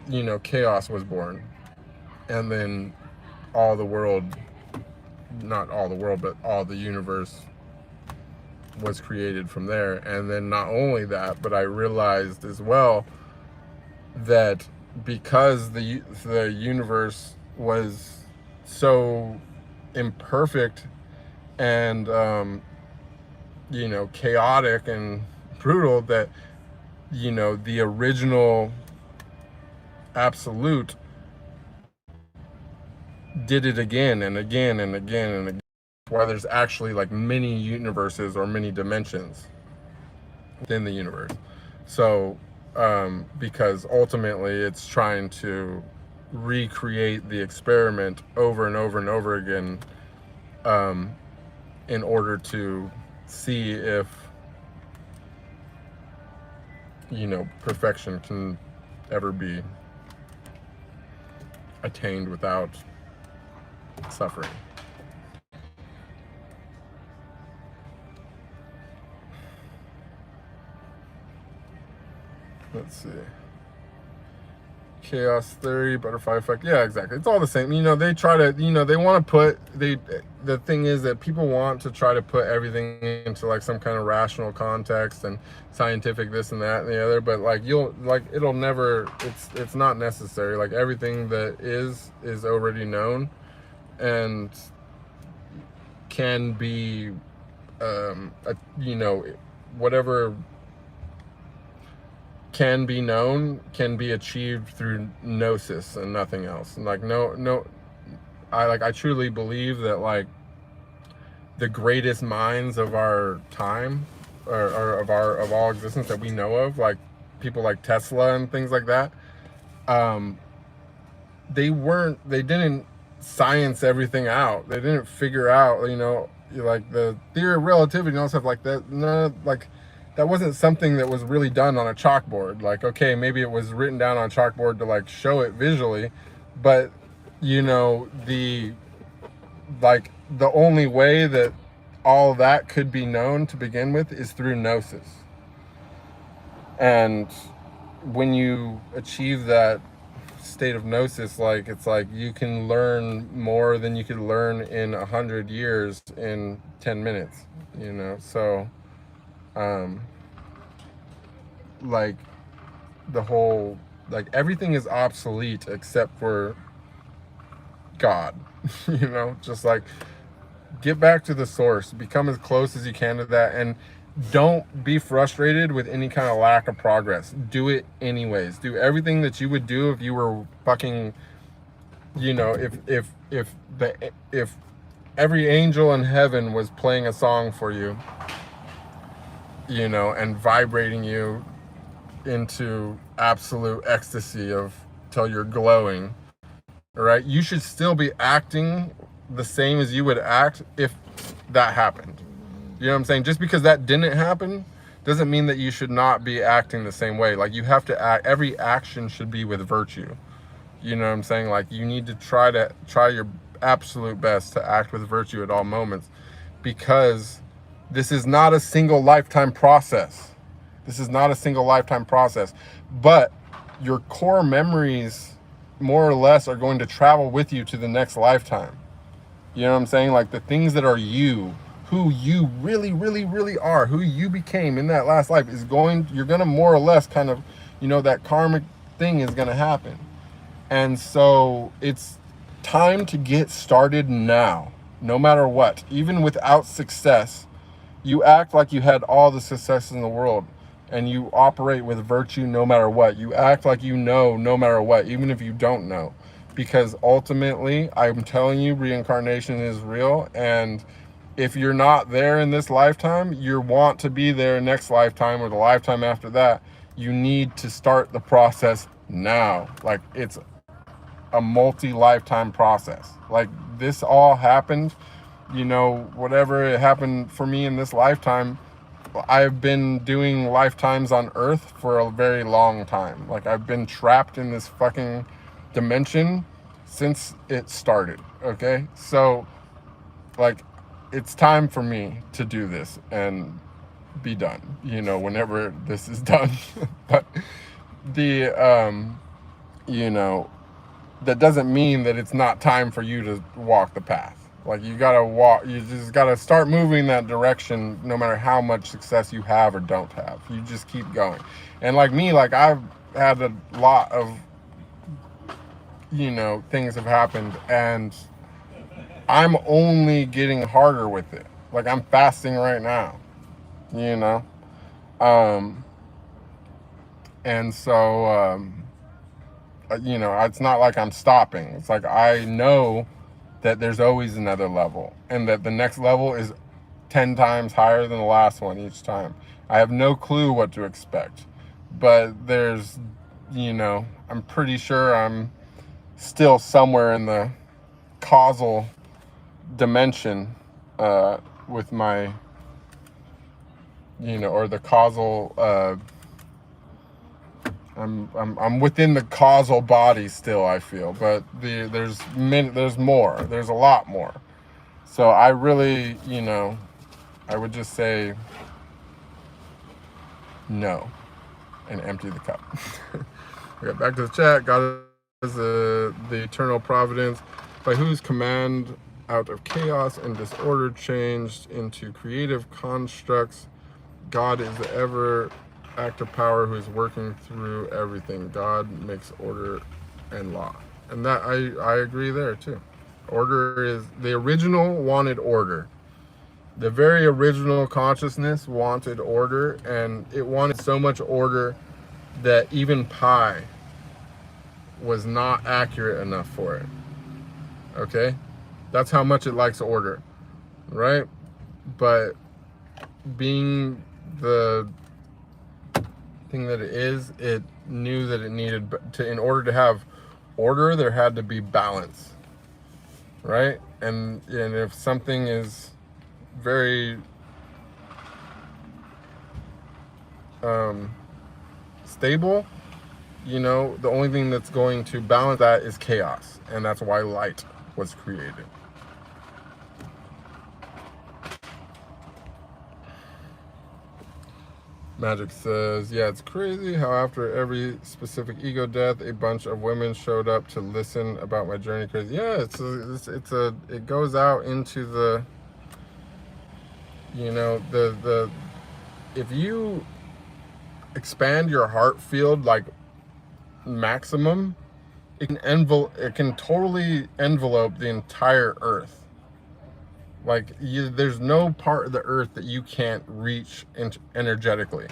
you know, chaos was born. And then all the world, not all the world, but all the universe was created from there. And then not only that, but I realized as well that because the universe was so imperfect and you know, chaotic and brutal, that, you know, the original absolute did it again and again and again and again. Why there's actually like many universes or many dimensions within the universe. So because ultimately it's trying to recreate the experiment over and over and over again, in order to see if, you know, perfection can ever be attained without suffering. Let's see. Chaos theory, butterfly effect. Yeah, exactly. It's all the same. You know, they try to, you know, they want to put, the thing is that people want to try to put everything into like some kind of rational context and scientific this and that and the other, but like it'll never, it's not necessary. Like everything that is already known, and can be, you know, whatever can be known can be achieved through gnosis and nothing else. And like, I truly believe that like the greatest minds of our time, or of all existence that we know of, like people like Tesla and things like that, they didn't science everything out. They didn't figure out, you know, like the theory of relativity and all stuff like that. No, like that wasn't something that was really done on a chalkboard. Like, okay, maybe it was written down on a chalkboard to like show it visually, but you know, the only way that all that could be known to begin with is through gnosis. And when you achieve that state of gnosis, like it's like you can learn more than you could learn in 100 years in 10 minutes, you know. So like the whole, like everything is obsolete except for God. You know, just like get back to the source, become as close as you can to that, and don't be frustrated with any kind of lack of progress. Do it anyways. Do everything that you would do if you were fucking, you know, if every angel in heaven was playing a song for you, you know, and vibrating you into absolute ecstasy of till you're glowing, right? You should still be acting the same as you would act if that happened. You know what I'm saying? Just because that didn't happen doesn't mean that you should not be acting the same way. Like you have to act, every action should be with virtue. You know what I'm saying? Like you need to try your absolute best to act with virtue at all moments, because this is not a single lifetime process. This is not a single lifetime process, but your core memories more or less are going to travel with you to the next lifetime. You know what I'm saying? Like the things that are you, who you really, really, really are, who you became in that last life you're going to more or less kind of, you know, that karmic thing is going to happen. And so it's time to get started now, no matter what. Even without success, you act like you had all the success in the world, and you operate with virtue no matter what. You act like you know no matter what, even if you don't know. Because ultimately, I'm telling you, reincarnation is real, and if you're not there in this lifetime, you want to be there next lifetime or the lifetime after that. You need to start the process now. Like it's a multi-lifetime process. Like this all happened, you know, whatever it happened for me in this lifetime, I've been doing lifetimes on Earth for a very long time. Like I've been trapped in this fucking dimension since it started. Okay, so like it's time for me to do this and be done, you know, whenever this is done. But the you know, that doesn't mean that it's not time for you to walk the path. Like you just gotta start moving that direction, no matter how much success you have or don't have. You just keep going. And like me, like I've had a lot of, you know, things have happened, and I'm only getting harder with it. Like I'm fasting right now, you know? And so, you know, it's not like I'm stopping. It's like I know that there's always another level, and that the next level is 10 times higher than the last one each time. I have no clue what to expect, but there's, you know, I'm pretty sure I'm still somewhere in the causal dimension with my, you know, or the causal I'm within the causal body still, I feel, but there's more. There's a lot more. So I really, you know, I would just say no and empty the cup. We got back to the chat. God is the eternal providence, by whose command out of chaos and disorder changed into creative constructs. God is the ever active power who is working through everything. God makes order and law. And that I agree there too. Order is, the original wanted order. The very original consciousness wanted order, and it wanted so much order that even pi was not accurate enough for it. Okay? That's how much it likes order, right? But being the thing that it is, it knew that it needed to, in order to have order, there had to be balance, right? And if something is very stable, you know, the only thing that's going to balance that is chaos, and that's why light was created. Magic says, yeah, it's crazy how after every specific ego death, a bunch of women showed up to listen about my journey. Crazy. Yeah, it goes out into the, you know, if you expand your heart field like maximum, it can totally envelope the entire earth. Like, there's no part of the earth that you can't reach energetically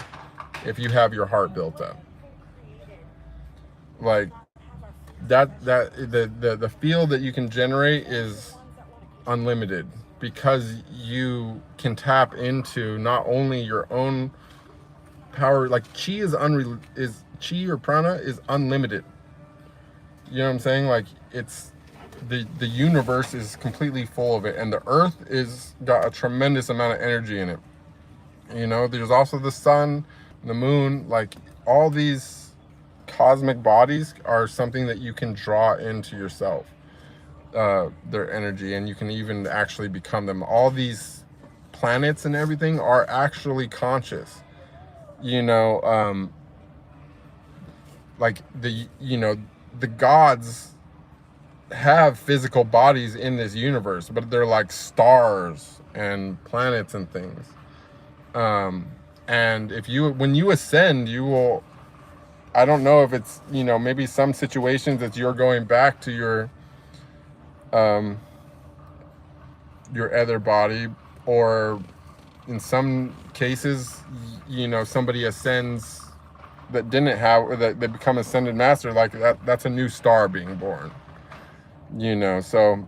if you have your heart built up. Like the field that you can generate is unlimited, because you can tap into not only your own power. Like, chi chi or prana is unlimited. You know what I'm saying? Like, it's the universe is completely full of it, and the earth is got a tremendous amount of energy in it. You know, there's also the sun, the moon, like all these cosmic bodies are something that you can draw into yourself, their energy, and you can even actually become them. All these planets and everything are actually conscious, you know. Like the gods have physical bodies in this universe, but they're like stars and planets and things. And when you ascend, you will, I don't know if it's, you know, maybe some situations that you're going back to your other body, or in some cases, you know, somebody ascends that didn't have, or that they become ascended master, like that's a new star being born. You know, so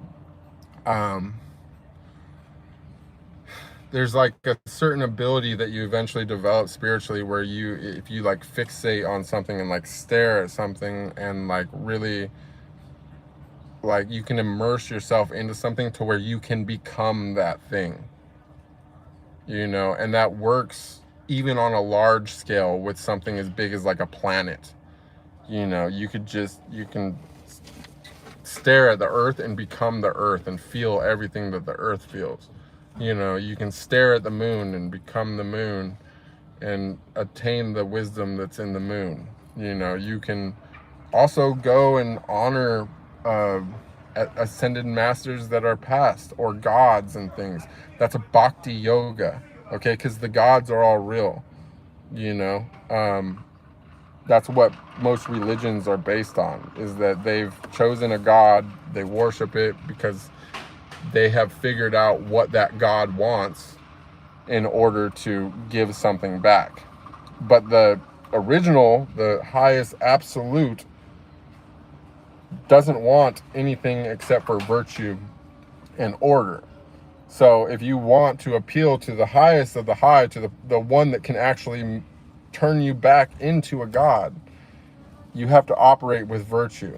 there's like a certain ability that you eventually develop spiritually, where if you like fixate on something and like stare at something and like really, like, you can immerse yourself into something to where you can become that thing, you know. And that works even on a large scale with something as big as like a planet. You know, you can stare at the earth and become the earth and feel everything that the earth feels. You know, you can stare at the moon and become the moon and attain the wisdom that's in the moon. You know, you can also go and honor ascended masters that are past, or gods and things. That's a bhakti yoga, okay? Because the gods are all real, you know. That's what most religions are based on, is that they've chosen a god, they worship it because they have figured out what that god wants in order to give something back. But the original, the highest absolute, doesn't want anything except for virtue and order. So if you want to appeal to the highest of the high, to the one that can actually turn you back into a god, you have to operate with virtue,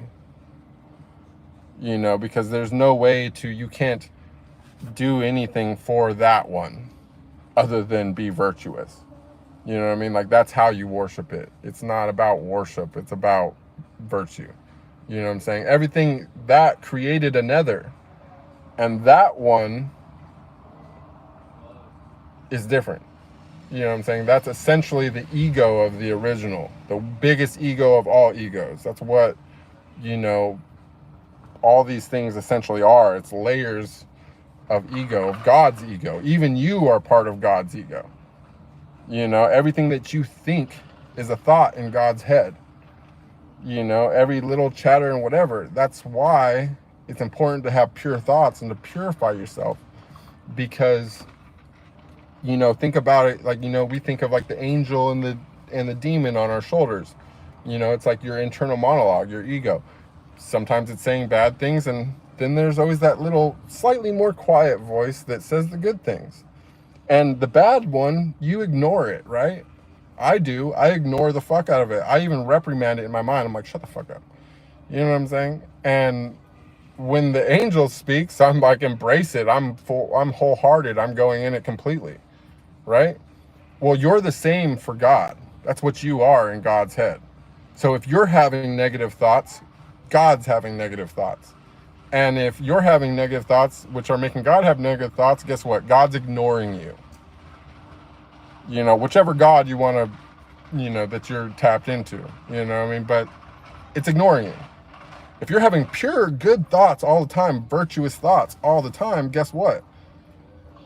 you know, because there's no way you can't do anything for that one other than be virtuous. You know what I mean? Like, that's how you worship it. It's not about worship, it's about virtue. You know what I'm saying? Everything that created another, and that one is different. You know what I'm saying? That's essentially the ego of the original, the biggest ego of all egos. That's what, you know, all these things essentially are. It's layers of ego, of God's ego. Even you are part of God's ego. You know, everything that you think is a thought in God's head. You know, every little chatter and whatever. That's why it's important to have pure thoughts and to purify yourself, because You know, think about it like, you know, we think of like the angel and the demon on our shoulders. You know, it's like your internal monologue, your ego. Sometimes it's saying bad things, and then there's always that little slightly more quiet voice that says the good things. And the bad one, you ignore it, right? I do. I ignore the fuck out of it. I even reprimand it in my mind. I'm like, shut the fuck up. You know what I'm saying? And when the angel speaks, I'm like, embrace it. I'm wholehearted. I'm going in it completely, right? Well, you're the same for God. That's what you are in God's head. So if you're having negative thoughts, God's having negative thoughts. And if you're having negative thoughts, which are making God have negative thoughts, guess what? God's ignoring you. You know, whichever God you want to, you know, that you're tapped into, you know what I mean? But it's ignoring you. If you're having pure good thoughts all the time, virtuous thoughts all the time, guess what?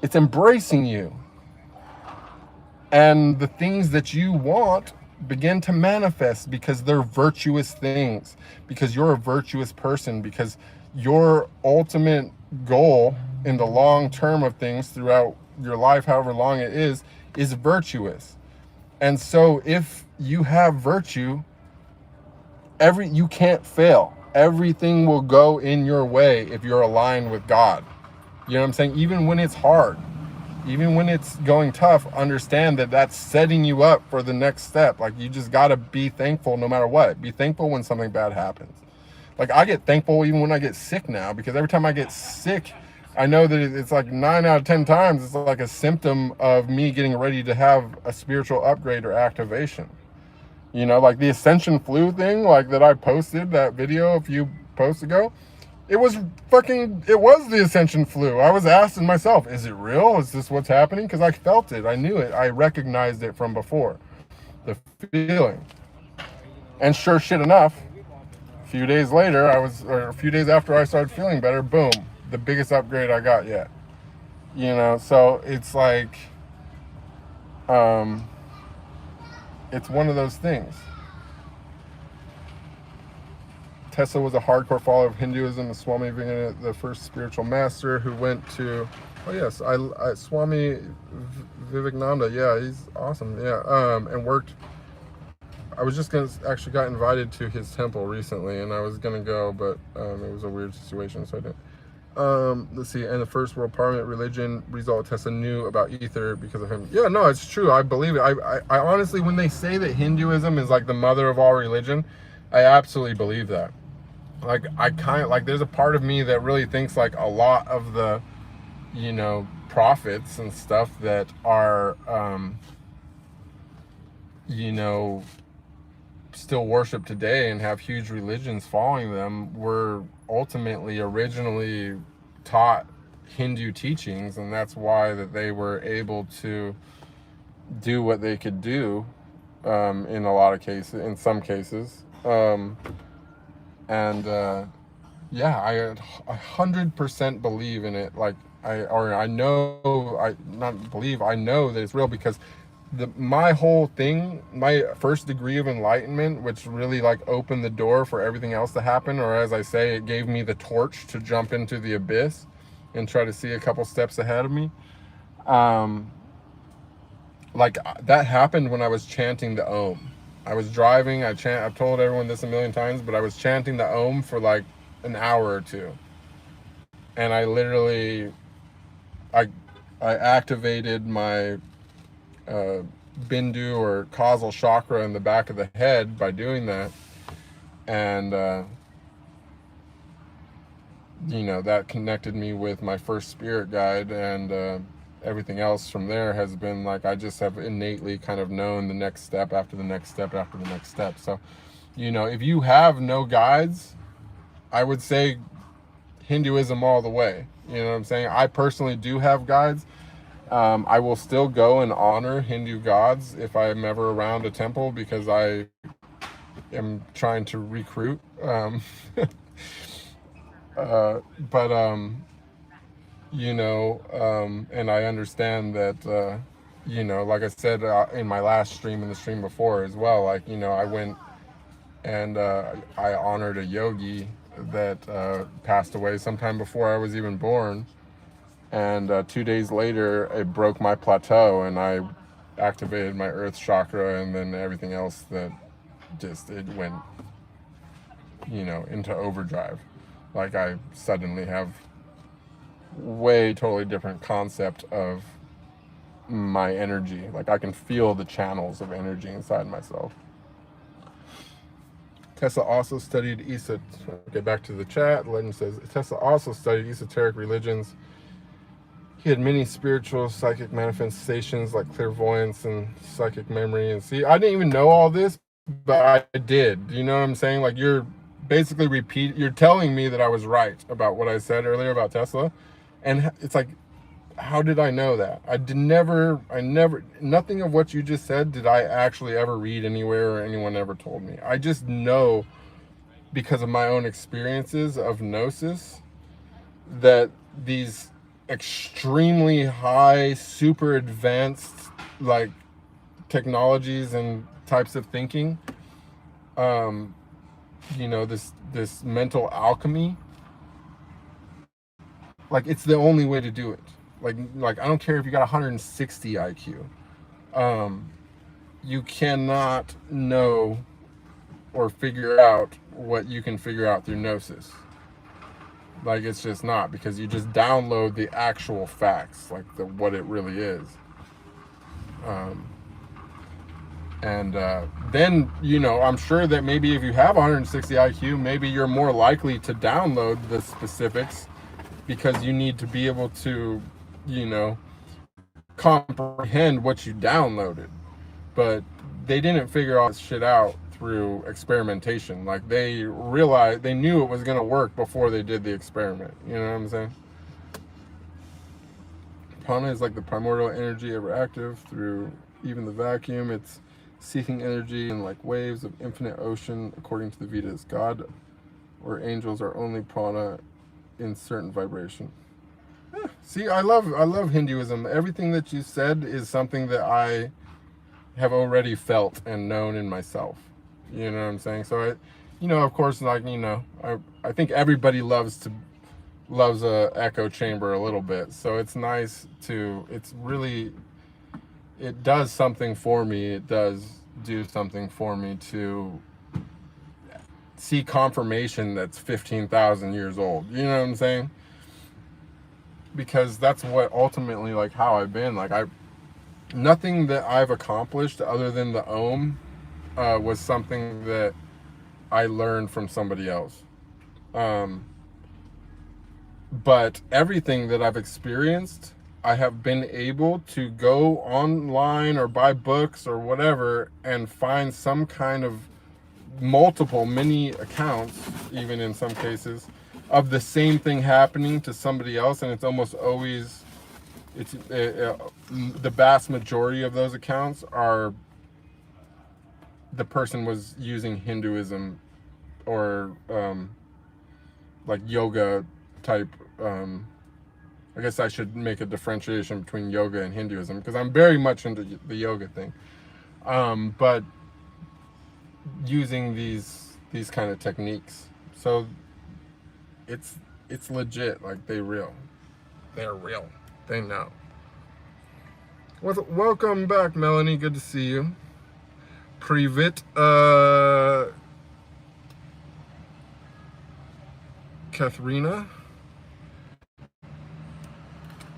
It's embracing you. And the things that you want begin to manifest because they're virtuous things, because you're a virtuous person, because your ultimate goal in the long term of things throughout your life, however long it is virtuous. And so if you have virtue, you can't fail. Everything will go in your way if you're aligned with God. You know what I'm saying? Even when it's hard, even when it's going tough, understand that that's setting you up for the next step. Like, you just got to be thankful no matter what. Be thankful when something bad happens. Like, I get thankful even when I get sick now, because every time I get sick, I know that it's like 9 out of 10 times, it's like a symptom of me getting ready to have a spiritual upgrade or activation. You know, like the Ascension flu thing, like that I posted that video a few posts ago. It was the Ascension flu. I was asking myself, is it real? Is this what's happening? Because I felt it. I knew it. I recognized it from before. The feeling. And sure shit enough, a few days later, or a few days after I started feeling better, boom, the biggest upgrade I got yet. You know, so it's like, it's one of those things. Tesla was a hardcore follower of Hinduism, the Swami Vivekananda, the first spiritual master who went to, oh yes, Swami Vivekananda, yeah, he's awesome, yeah, and worked, I was just actually got invited to his temple recently, and I was gonna go, but it was a weird situation, so I didn't. Let's see, and the first world parliament religion result Tesla knew about ether because of him. Yeah, no, it's true, I believe it. I honestly, when they say that Hinduism is like the mother of all religion, I absolutely believe that. Like, I kind of, like, there's a part of me that really thinks like a lot of the, you know, prophets and stuff that are, you know, still worship today and have huge religions following them were ultimately originally taught Hindu teachings, and that's why that they were able to do what they could do, in a lot of cases, in some cases. Yeah, I 100% believe in it. Like, I know, I know that it's real, because my whole thing, my first degree of enlightenment, which really like opened the door for everything else to happen, or as I say, it gave me the torch to jump into the abyss and try to see a couple steps ahead of me. Like, that happened when I was chanting the Om. I was driving, I've told everyone this a million times, but I was chanting the Om for like an hour or two. And I literally, I activated my Bindu or causal chakra in the back of the head by doing that. And, you know, that connected me with my first spirit guide, and everything else from there has been like, I just have innately kind of known the next step after the next step after the next step. So, you know, if you have no guides, I would say Hinduism all the way. You know what I'm saying? I personally do have guides. I will still go and honor Hindu gods if I'm ever around a temple, because I am trying to recruit. You know, and I understand that, you know, like I said in my last stream and the stream before as well, like, you know, I went and I honored a yogi that passed away sometime before I was even born. And 2 days later, it broke my plateau, and I activated my earth chakra, and then everything else that just, it went, into overdrive. Like, I suddenly have way totally different concept of my energy. Like, I can feel the channels of energy inside myself. Tesla also studied okay, back to the chat. Legend says Tesla also studied esoteric religions. He had many spiritual psychic manifestations like clairvoyance and psychic memory. And see, I didn't even know all this, but I did. You know what I'm saying? Like, you're basically you're telling me that I was right about what I said earlier about Tesla. And it's like, how did I know that? Nothing of what you just said did I actually ever read anywhere or anyone ever told me. I just know because of my own experiences of gnosis that these extremely high, super advanced, like, technologies and types of thinking, this mental alchemy, like, it's the only way to do it. Like I don't care if you got 160 IQ. You cannot know or figure out what you can figure out through gnosis. Like, it's just not, because you just download the actual facts, like what it really is. And then, I'm sure that maybe if you have 160 IQ, maybe you're more likely to download the specifics, because you need to be able to, comprehend what you downloaded. But they didn't figure all this shit out through experimentation. Like, they knew it was going to work before they did the experiment. You know what I'm saying? Prana is like the primordial energy ever active through even the vacuum. It's seeking energy in like waves of infinite ocean, according to the Vedas. God or angels are only prana in certain vibration. See, I love Hinduism. Everything that you said is something that I have already felt and known in myself. You know what I'm saying? So of course, like, I think everybody loves a echo chamber a little bit. So it's nice it does something for me. It does do something for me to see confirmation that's 15,000 years old. You know what I'm saying? Because that's what ultimately, like, how I've been. Like, nothing that I've accomplished other than the Om was something that I learned from somebody else. But everything that I've experienced, I have been able to go online or buy books or whatever and find some kind of many accounts, even in some cases, of the same thing happening to somebody else. And it's almost always, the vast majority of those accounts are the person was using Hinduism or like yoga type. I guess I should make a differentiation between yoga and Hinduism, because I'm very much into the yoga thing. But using these kind of techniques, so it's legit. Like, they're real. They know. Welcome back, Melanie. Good to see you. Privit, Katharina.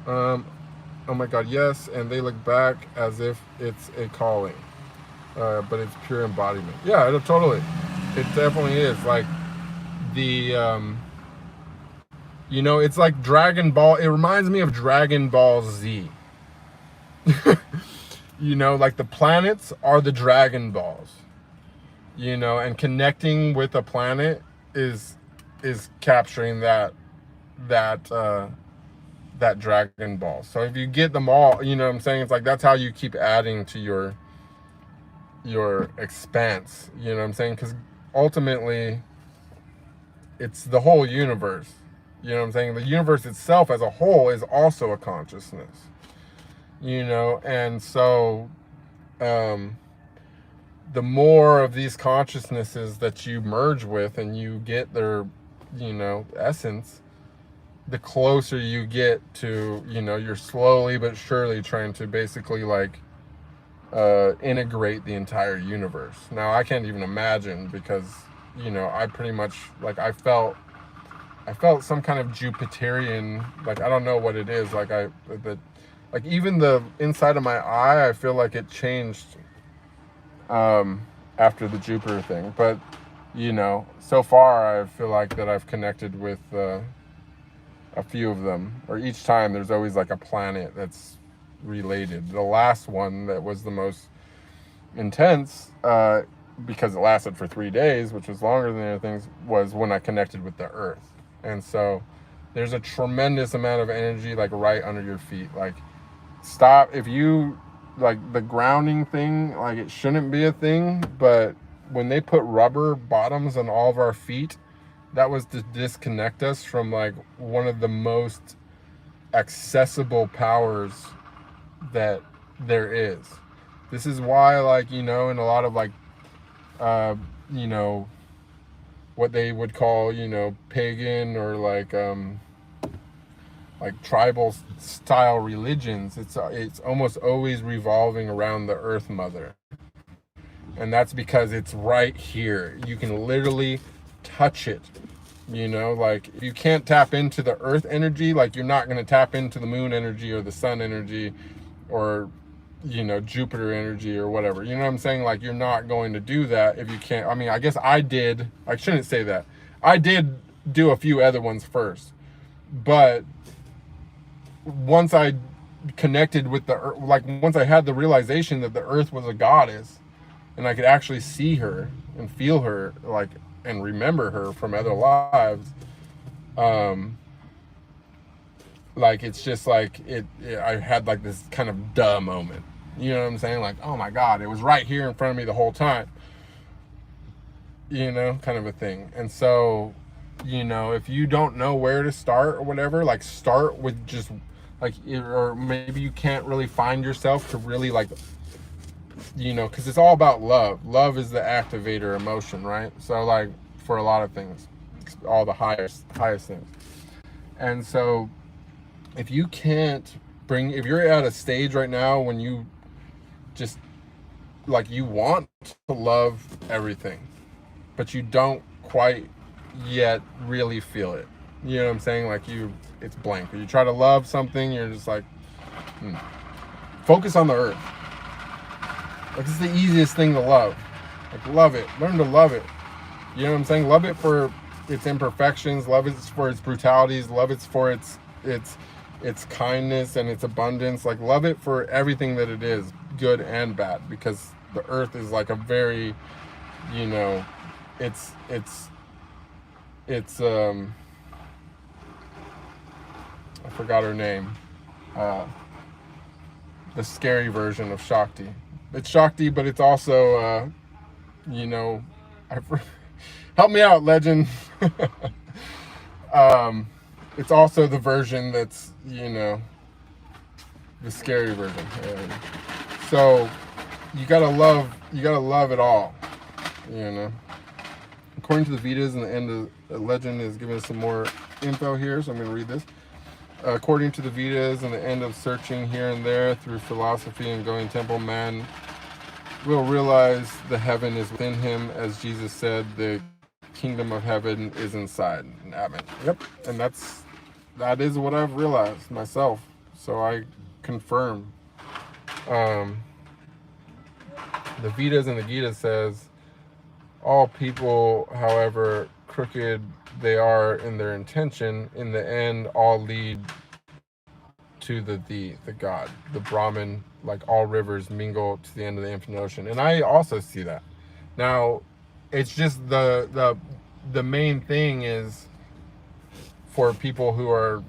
Oh my God, yes. And they look back as if it's a calling, but it's pure embodiment. Yeah, totally. It definitely is. Like, it's like Dragon Ball. It reminds me of Dragon Ball Z. Like, the planets are the Dragon Balls, and connecting with a planet is capturing that Dragon Ball. So if you get them all, you know what I'm saying? It's like, that's how you keep adding to your expanse, you know what I'm saying? Because ultimately, it's the whole universe. You know what I'm saying? The universe itself as a whole is also a consciousness. And so the more of these consciousnesses that you merge with and you get their, essence, the closer you get to, you know, you're slowly but surely trying to basically like integrate the entire universe. Now I can't even imagine, because, you know, I pretty much like I felt some kind of Jupiterian, like I don't know what it is, like like even the inside of my eye, I feel like it changed after the Jupiter thing. But, you know, so far I feel like that I've connected with a few of them, or each time there's always like a planet that's related. The last one that was the most intense, because it lasted for 3 days, which was longer than the other things, was when I connected with the earth. And so there's a tremendous amount of energy like right under your feet. Like, stop, if you like the grounding thing, like it shouldn't be a thing, but when they put rubber bottoms on all of our feet, that was to disconnect us from like one of the most accessible powers that there is. This is why, like, you know, in a lot of like you know, what they would call, you know, pagan or like tribal style religions, it's almost always revolving around the earth mother. And that's because it's right here. You can literally touch it. You know, like if you can't tap into the earth energy, like you're not going to tap into the moon energy or the sun energy or, you know, Jupiter energy or whatever. You know what I'm saying? Like, you're not going to do that if you can't. I mean, I guess I did. I shouldn't say that. I did do a few other ones first. But once I connected with the earth, like once I had the realization that the earth was a goddess and I could actually see her and feel her, like, and remember her from other lives, like it's just like I had like this kind of duh moment. You know what I'm saying? Like, oh my God, it was right here in front of me the whole time. You know, kind of a thing. And so, you know, if you don't know where to start or whatever, like start with just like, or maybe you can't really find yourself to really like, you know, because it's all about love. Love is the activator emotion, right? So like for a lot of things, all the highest things. And so if you can't if you're at a stage right now when you just like, you want to love everything, but you don't quite yet really feel it. You know what I'm saying? Like it's blank. You try to love something, you're just like, focus on the earth. Like, it's the easiest thing to love. Like, love it. Learn to love it. You know what I'm saying? Love it for its imperfections. Love it for its brutalities. Love it for its kindness and its abundance. Like, love it for everything that it is, good and bad. Because the earth is like a very, you know, it's I forgot her name. The scary version of Shakti. It's Shakti, but it's also, you know, help me out, legend. It's also the version that's, you know, the scary version. So you gotta love it all, you know. According to the Vedas, and the end of the legend is giving us some more info here, so I'm going to read this. According to the Vedas, and the end of searching here and there through philosophy and going temple, man will realize the heaven is within him, as Jesus said, the kingdom of heaven is inside. Amen. Yep, and that is what I've realized myself. So I confirm. The Vedas and the Gita says, all people, however crooked they are in their intention, in the end all lead to the God, the Brahman. Like, all rivers mingle to the end of the infinite ocean. And I also see that. Now, it's just the main thing is, for people who are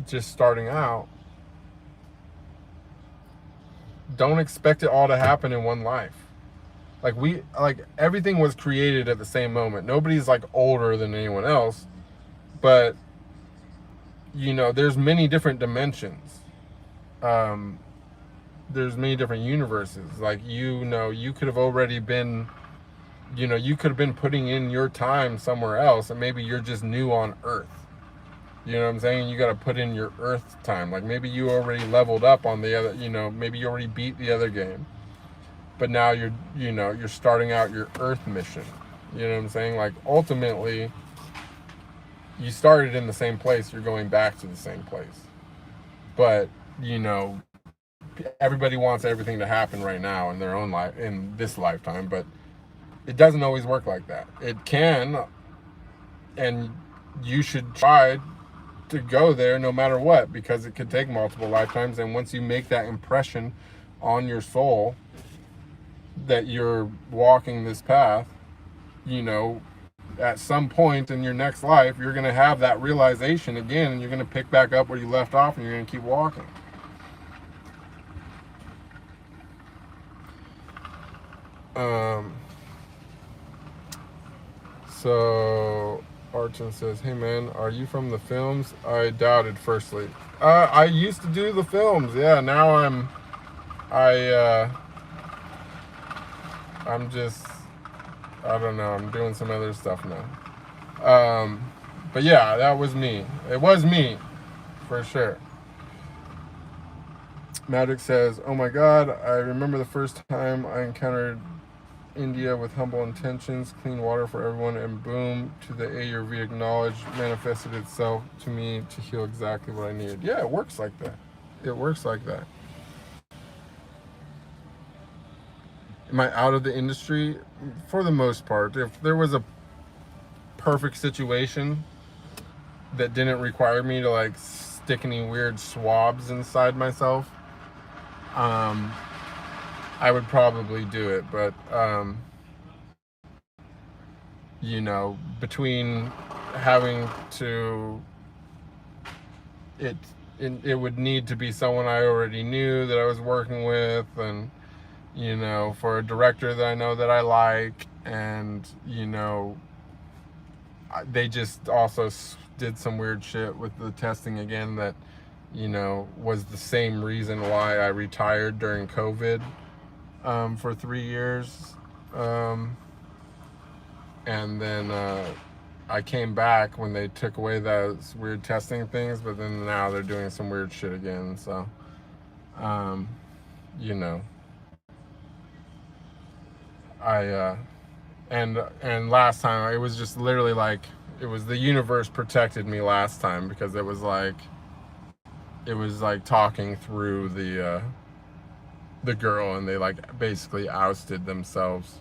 just starting out, don't expect it all to happen in one life. Like everything was created at the same moment. Nobody's like older than anyone else, but you know, there's many different dimensions. There's many different universes. Like, you know, you could have already been, you could have been putting in your time somewhere else, and maybe you're just new on Earth. You know what I'm saying? You got to put in your earth time. Like maybe you already leveled up on the other, you know, maybe you already beat the other game. But now you're, you know, you're starting out your earth mission. You know what I'm saying? Like ultimately, you started in the same place, you're going back to the same place. But, you know, everybody wants everything to happen right now in their own life, in this lifetime, but it doesn't always work like that. It can, and you should try to go there no matter what, because it could take multiple lifetimes. And once you make that impression on your soul that you're walking this path, you know, at some point in your next life, you're going to have that realization again, and you're going to pick back up where you left off, and you're going to keep walking. So Archon says, hey man, are you from the films? I doubted firstly. I used to do the films, yeah. Now I'm just, I don't know, I'm doing some other stuff now. But yeah, that was me. It was me, for sure. Magic says, oh my god, I remember the first time I encountered India with humble intentions, clean water for everyone, and boom, to the Ayurvedic knowledge manifested itself to me to heal exactly what I needed. Yeah, it works like that. It works like that. Am I out of the industry? For the most part. If there was a perfect situation that didn't require me to like stick any weird swabs inside myself, I would probably do it. But you know, between having to, it would need to be someone I already knew that I was working with, and you know, for a director that I know that I like, and you know, they just also did some weird shit with the testing again that, you know, was the same reason why I retired during COVID for 3 years. And then I came back when they took away those weird testing things, but then now they're doing some weird shit again. So, you know, and last time it was just literally like, it was the universe protected me last time, because it was like talking through the girl, and they like basically ousted themselves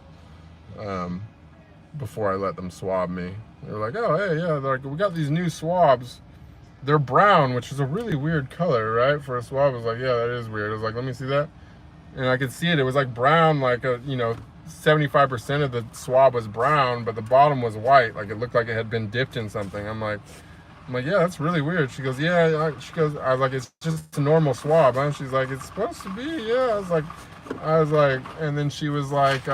before I let them swab me. They were like, oh hey, yeah, they're like, we got these new swabs, they're brown, which is a really weird color, right, for a swab. I was like, yeah, that is weird. I was like, let me see that. And I could see it was like brown, like a, you know, 75% of the swab was brown, but the bottom was white. Like it looked like it had been dipped in something. I'm like, yeah, that's really weird. She goes, yeah. She goes, I was like, it's just a normal swab, huh? She's like, it's supposed to be, yeah. I was like, and then she was like,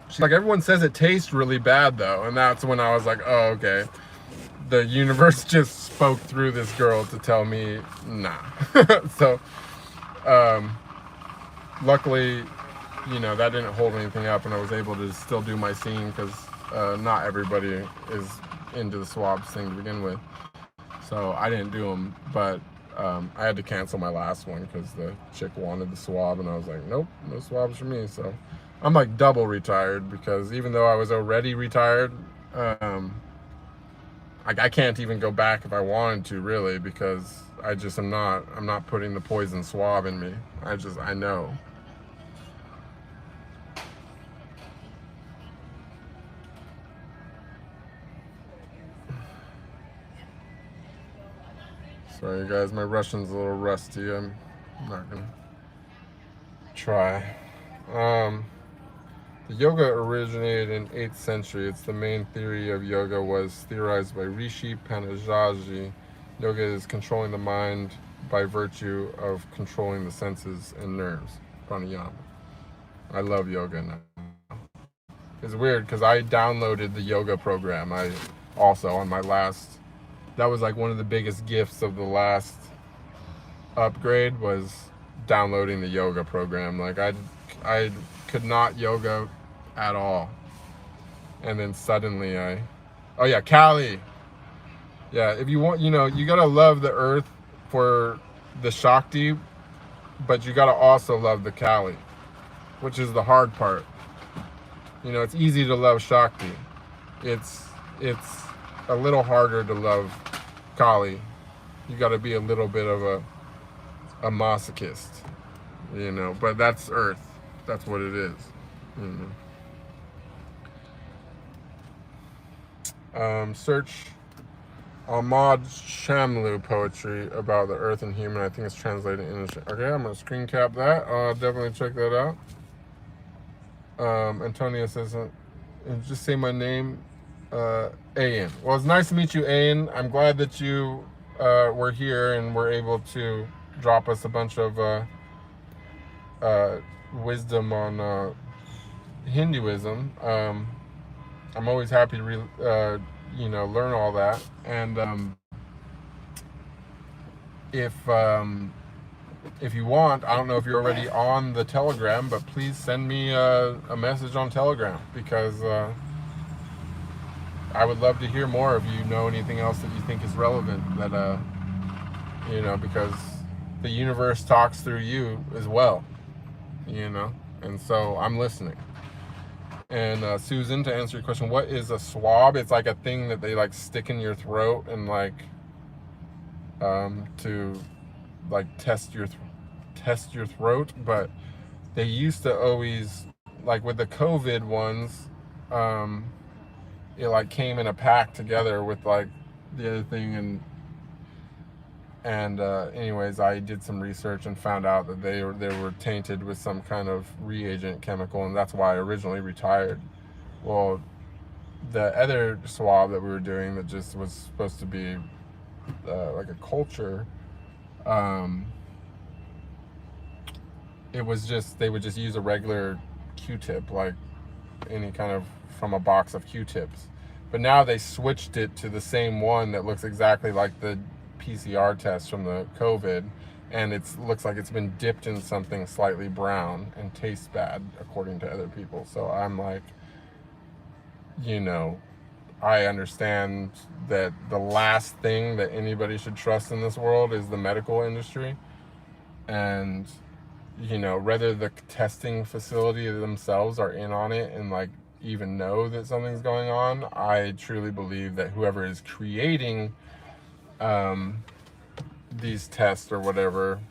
she's like, everyone says it tastes really bad though. And that's when I was like, oh, okay. The universe just spoke through this girl to tell me, nah. So, luckily, you know, that didn't hold anything up, and I was able to still do my scene, because not everybody is into the swabs thing to begin with. So I didn't do them, but I had to cancel my last one because the chick wanted the swab, and I was like, nope, no swabs for me. So I'm like double retired, because even though I was already retired, I can't even go back if I wanted to, really, because I'm not putting the poison swab in me. I know. Sorry guys, my Russian's a little rusty. I'm not gonna try. The yoga originated in 8th century. It's the main theory of yoga was theorized by Rishi Panajaji. Yoga is controlling the mind by virtue of controlling the senses and nerves. Pranayama. I love yoga now. It's weird because I downloaded the yoga program. I also on my last, that was like one of the biggest gifts of the last upgrade, was downloading the yoga program. Like I could not yoga at all, and then suddenly oh yeah, Callie, Yeah, if you want, you gotta love the earth for the Shakti, but you gotta also love the Kali, which is the hard part. It's easy to love Shakti. It's a little harder to love Kali. You gotta be a little bit of a masochist, but that's earth. That's what it is. Search Ahmad Shamlu poetry about the earth and human. I think it's translated in English. Okay, I'm gonna screen cap that. I'll definitely check that out. Antonia says, just say my name, Ayan. Well, it's nice to meet you, Ayan. I'm glad that you were here and were able to drop us a bunch of wisdom on Hinduism. I'm always happy to learn all that. And if you want, I don't know if you're already on the Telegram, but please send me a message on Telegram, because I would love to hear more if you know anything else that you think is relevant, that because the universe talks through you as well, and so I'm listening. And Susan, to answer your question, what is a swab? It's like a thing that they like stick in your throat and to like test your throat. But they used to always, like with the COVID ones, it like came in a pack together with like the other thing, and anyways, I did some research and found out that they were tainted with some kind of reagent chemical, and that's why I originally retired. Well, the other swab that we were doing that just was supposed to be like a culture, it was just, they would just use a regular Q-tip, like any kind of, from a box of Q-tips. But now they switched it to the same one that looks exactly like the PCR test from the COVID, and it looks like it's been dipped in something slightly brown and tastes bad, according to other people. So I'm like, I understand that the last thing that anybody should trust in this world is the medical industry. And, whether the testing facility themselves are in on it and like even know that something's going on, I truly believe that whoever is creating these tests or whatever,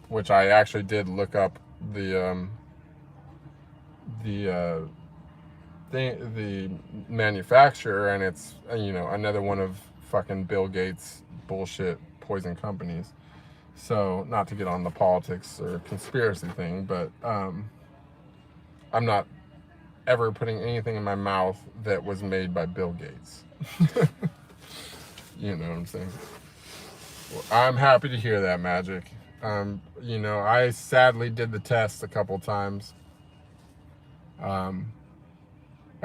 which I actually did look up the manufacturer, and it's another one of fucking Bill Gates bullshit poison companies. So not to get on the politics or conspiracy thing, but I'm not ever putting anything in my mouth that was made by Bill Gates. You know what I'm saying? Well, I'm happy to hear that, Magic. I sadly did the test a couple times. I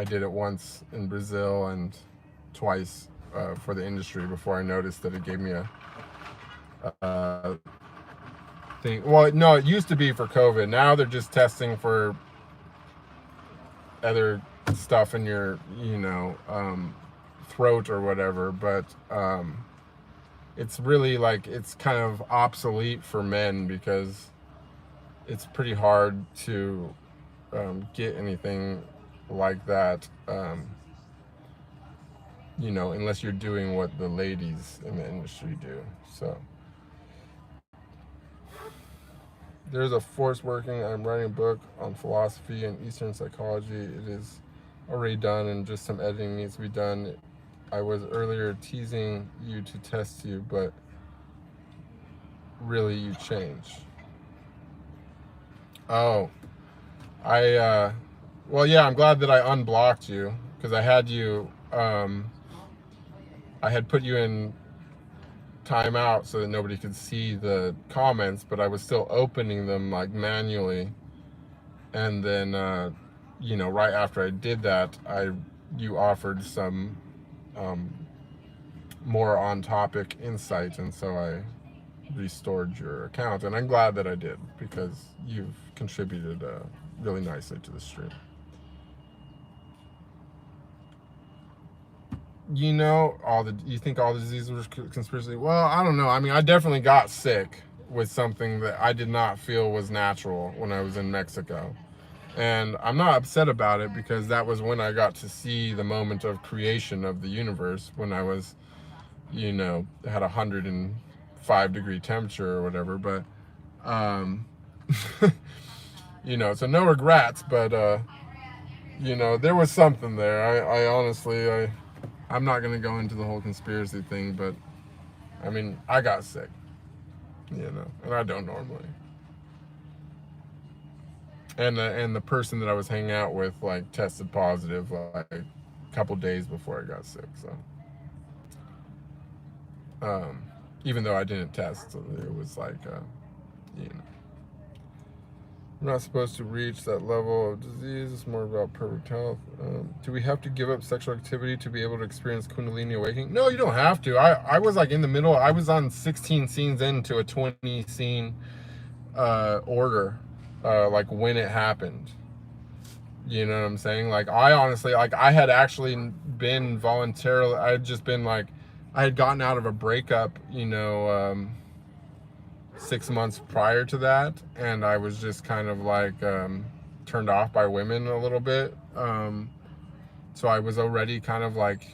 did it once in Brazil and twice for the industry before I noticed that it gave me a thing. Well, no, it used to be for COVID. Now they're just testing for other stuff in your, throat or whatever. But it's really like, it's kind of obsolete for men, because it's pretty hard to get anything like that, unless you're doing what the ladies in the industry do. So there's a force working. I'm writing a book on philosophy and Eastern psychology. It is already done, and just some editing needs to be done. I was earlier teasing you to test you, but really you changed. Oh, well, yeah, I'm glad that I unblocked you, because I had you, I had put you in timeout so that nobody could see the comments, but I was still opening them like manually. And then, right after I did that, you offered some more on-topic insight, and so I restored your account, and I'm glad that I did, because you've contributed really nicely to the stream. You know, you think all the diseases were conspiracy? Well, I don't know. I mean, I definitely got sick with something that I did not feel was natural when I was in Mexico. And I'm not upset about it because that was when I got to see the moment of creation of the universe, when I was, you know, had 105-degree temperature or whatever. But, you know, so no regrets, but, you know, there was something there. I honestly, I'm not going to go into the whole conspiracy thing, but I mean, I got sick, you know, and I don't normally. And the person that I was hanging out with, like, tested positive, like, a couple days before I got sick, so. Even though I didn't test, so it was like, you know. We're not supposed to reach that level of disease. It's more about perfect health. Do we have to give up sexual activity to be able to experience Kundalini awakening? No, you don't have to. I was like in the middle. I was on 16 scenes into a 20 scene order, like when it happened. You know what I'm saying? Like, I honestly, like, I had actually been voluntarily, I had just been like, I had gotten out of a breakup, you know, 6 months prior to that, and I was just kind of like turned off by women a little bit. So I was already kind of like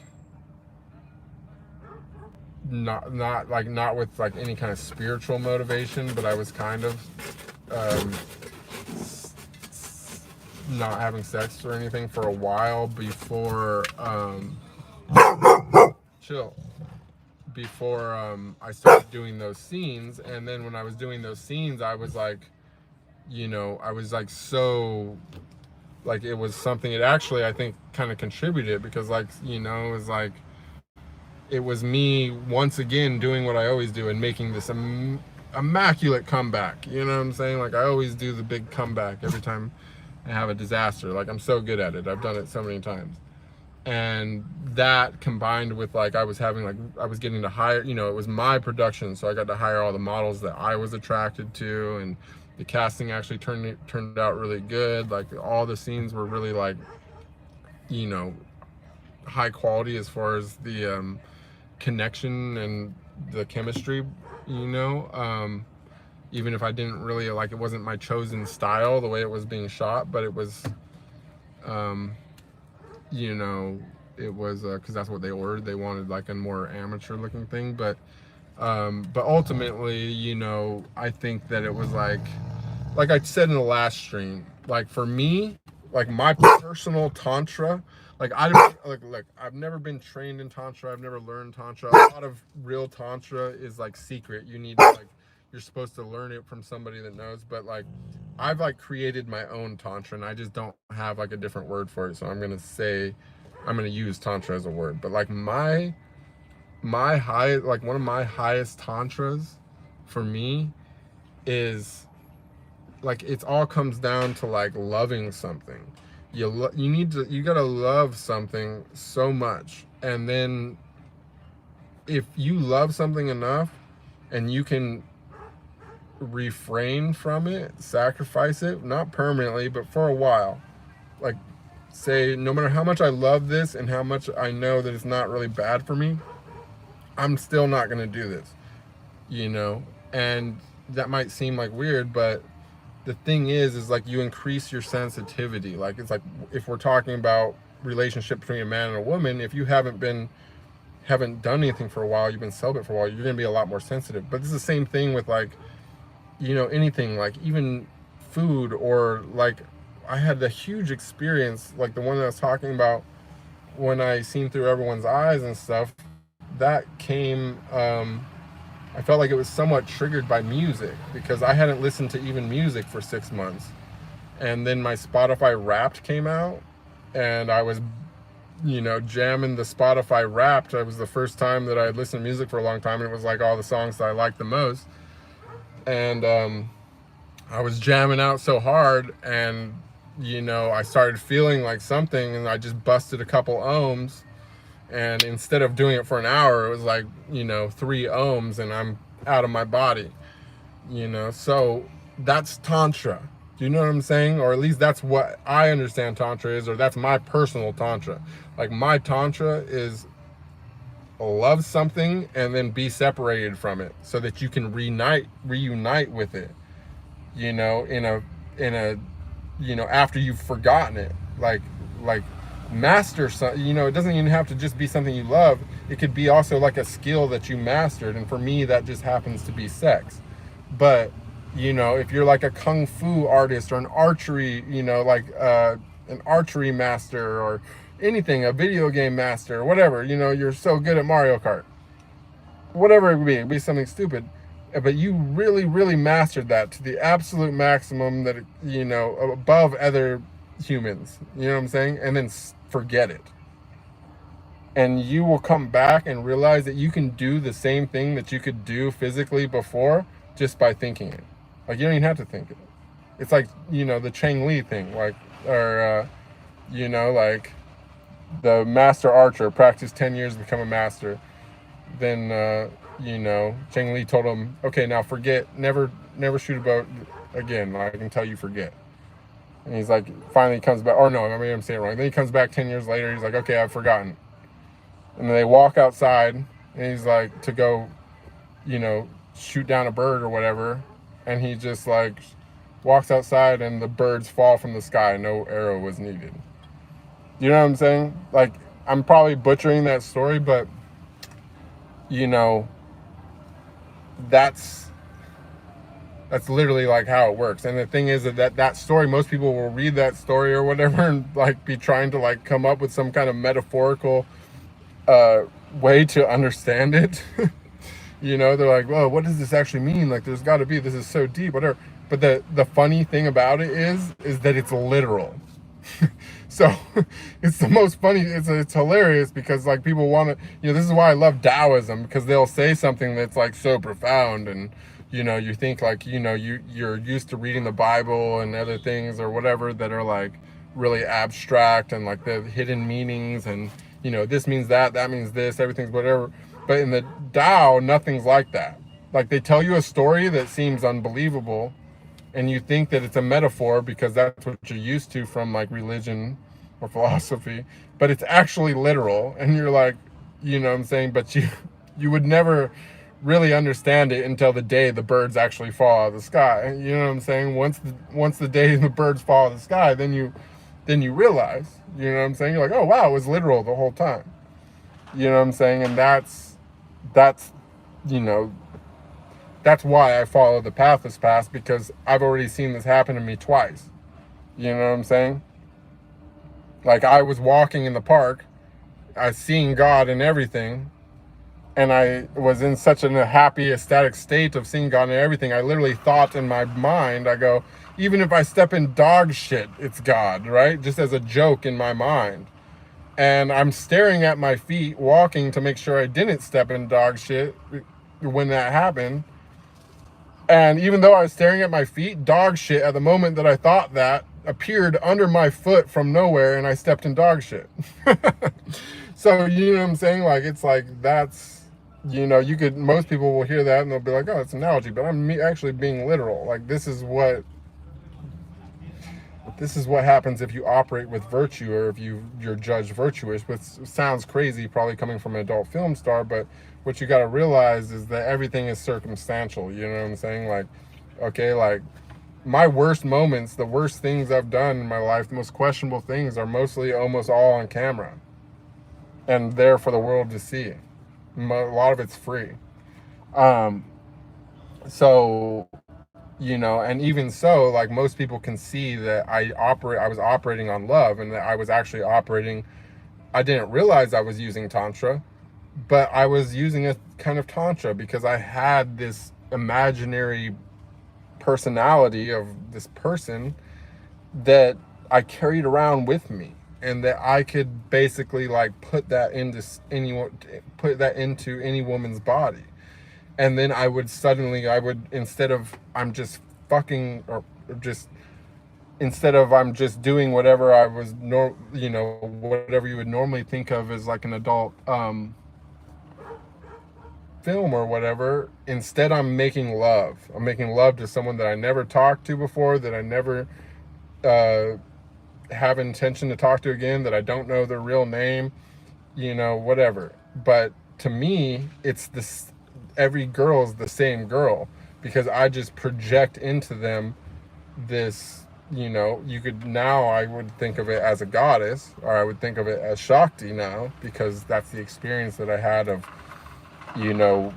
not with like any kind of spiritual motivation, but I was kind of not having sex or anything for a while before chill before I started doing those scenes. And then when I was doing those scenes, I was like, you know, I was like, so like, it was something, it actually, I think, kind of contributed, because, like, you know, it was like, it was me once again doing what I always do and making this immaculate comeback. You know what I'm saying? Like, I always do the big comeback every time I have a disaster. Like, I'm so good at it. I've done it so many times. And that combined with, like, I was getting to hire, you know, it was my production, so I got to hire all the models that I was attracted to, and the casting actually turned out really good. Like, all the scenes were really, like, you know, high quality as far as the connection and the chemistry, you know. Even if I didn't really, like, it wasn't my chosen style the way it was being shot, but it was, you know, it was because that's what they ordered. They wanted like a more amateur looking thing, but ultimately, you know, I think that it was like I said in the last stream, like, for me, like, my personal tantra, like, look, I've never been trained in tantra. I've never learned tantra. A lot of real tantra is like secret. You need to, like, you're supposed to learn it from somebody that knows, but like, I've like created my own tantra, and I just don't have like a different word for it, so I'm gonna use tantra as a word. But like, my high, like, one of my highest tantras for me is like, it all comes down to like loving something. You gotta love something so much, and then if you love something enough and you can refrain from it, sacrifice it, not permanently, but for a while, like, say, no matter how much I love this and how much I know that it's not really bad for me, I'm still not going to do this, you know. And that might seem like weird, but the thing is like, you increase your sensitivity. Like, it's like, if we're talking about relationship between a man and a woman, if you haven't done anything for a while, you've been celibate for a while, you're going to be a lot more sensitive. But it's the same thing with, like, you know, anything, like even food, or like, I had a huge experience, like the one that I was talking about, when I seen through everyone's eyes and stuff. That came, I felt like it was somewhat triggered by music, because I hadn't listened to even music for 6 months. And then my Spotify Wrapped came out, and I was, you know, jamming the Spotify Wrapped. It was the first time that I had listened to music for a long time, and it was like all the songs that I liked the most. And I was jamming out so hard, and, you know, I started feeling like something, and I just busted a couple ohms, and instead of doing it for an hour, it was like, you know, 3 ohms, and I'm out of my body, you know. So that's tantra. Do you know what I'm saying? Or at least that's what I understand tantra is, or that's my personal tantra. Like, my tantra is love something and then be separated from it so that you can reunite with it, you know, in a you know, after you've forgotten it. Like master some, you know, it doesn't even have to just be something you love. It could be also like a skill that you mastered, and for me that just happens to be sex. But you know, if you're like a kung fu artist or an archery, you know, like an archery master or anything, a video game master or whatever, you know, you're so good at Mario Kart, whatever it'd be something stupid, but you really, really mastered that to the absolute maximum that, you know, above other humans, you know what I'm saying? And then forget it. And you will come back and realize that you can do the same thing that you could do physically before just by thinking it. Like, you don't even have to think it. It's like, you know, the Chang Li thing, like, or, you know, like the master archer practiced 10 years to become a master. Then, you know, Chang Li told him, okay, now forget, never shoot a boat again. I can tell you forget. And he's like, finally comes back, or no, I mean, I'm saying it wrong. Then he comes back 10 years later. He's like, okay, I've forgotten. And then they walk outside, and he's like, to go, you know, shoot down a bird or whatever. And he just like walks outside, and the birds fall from the sky. No arrow was needed. You know what I'm saying? Like, I'm probably butchering that story, but, you know, that's literally like how it works. And the thing is that story, most people will read that story or whatever and like be trying to like come up with some kind of metaphorical way to understand it. You know, they're like, well, what does this actually mean? Like, there's got to be, this is so deep, whatever. But the funny thing about it is that it's literal. So it's the most funny, it's hilarious because like people want to, you know, this is why I love Daoism, because they'll say something that's like so profound, and you know, you think like, you know, you're used to reading the Bible and other things or whatever that are like really abstract and like the hidden meanings, and you know, this means that means this, everything's whatever. But in the Tao, nothing's like that. Like, they tell you a story that seems unbelievable, and you think that it's a metaphor because that's what you're used to from like religion or philosophy, but it's actually literal. And you're like, you know what I'm saying? But you would never really understand it until the day the birds actually fall out of the sky. You know what I'm saying? Once the day the birds fall out of the sky, then you realize, you know what I'm saying? You're like, oh wow, it was literal the whole time. You know what I'm saying? And that's, you know, that's why I follow the pathless path, because I've already seen this happen to me twice. You know what I'm saying? Like, I was walking in the park, I seen God and everything, and I was in such a happy, ecstatic state of seeing God and everything. I literally thought in my mind, I go, even if I step in dog shit, it's God, right? Just as a joke in my mind. And I'm staring at my feet, walking to make sure I didn't step in dog shit when that happened. And even though I was staring at my feet, dog shit at the moment that I thought that appeared under my foot from nowhere, and I stepped in dog shit. So, you know what I'm saying? Like, it's like, that's, you know, most people will hear that and they'll be like, oh, it's an analogy, but I'm actually being literal. Like, this is what happens if you operate with virtue, or if you're judged virtuous, which sounds crazy probably coming from an adult film star, but what you got to realize is that everything is circumstantial. You know what I'm saying? Like, okay, like my worst moments, the worst things I've done in my life, the most questionable things, are mostly almost all on camera and there for the world to see. A lot of it's free. So, you know, and even so, like, most people can see that I was operating on love, and that I was actually operating, I didn't realize I was using Tantra, but I was using a kind of Tantra because I had this imaginary personality of this person that I carried around with me, and that I could basically like put that into any woman's body. And then I would instead of I'm just doing whatever I was, you know, whatever you would normally think of as like an adult film or whatever, instead I'm making love. I'm making love to someone that I never talked to before, that I never have intention to talk to again, that I don't know their real name, you know, whatever. But to me, it's this, every girl is the same girl, because I just project into them this, you know, you could, now I would think of it as a goddess, or I would think of it as Shakti now, because that's the experience that I had of, you know,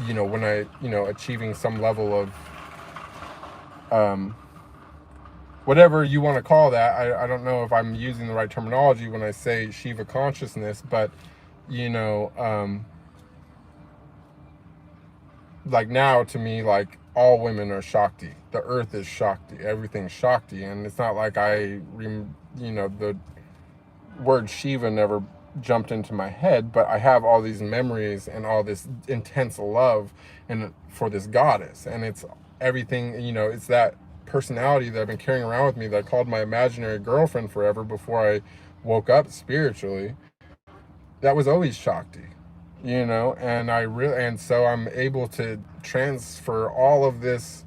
when I, achieving some level of, whatever you want to call that. I don't know if I'm using the right terminology when I say Shiva consciousness, but, like now to me, like all women are Shakti. The earth is Shakti. Everything's Shakti. And it's not like the word Shiva never jumped into my head, but I have all these memories and all this intense love and for this goddess. And it's everything, it's that personality that I've been carrying around with me that I called my imaginary girlfriend forever before I woke up spiritually. That was always Shakti. And so I'm able to transfer all of this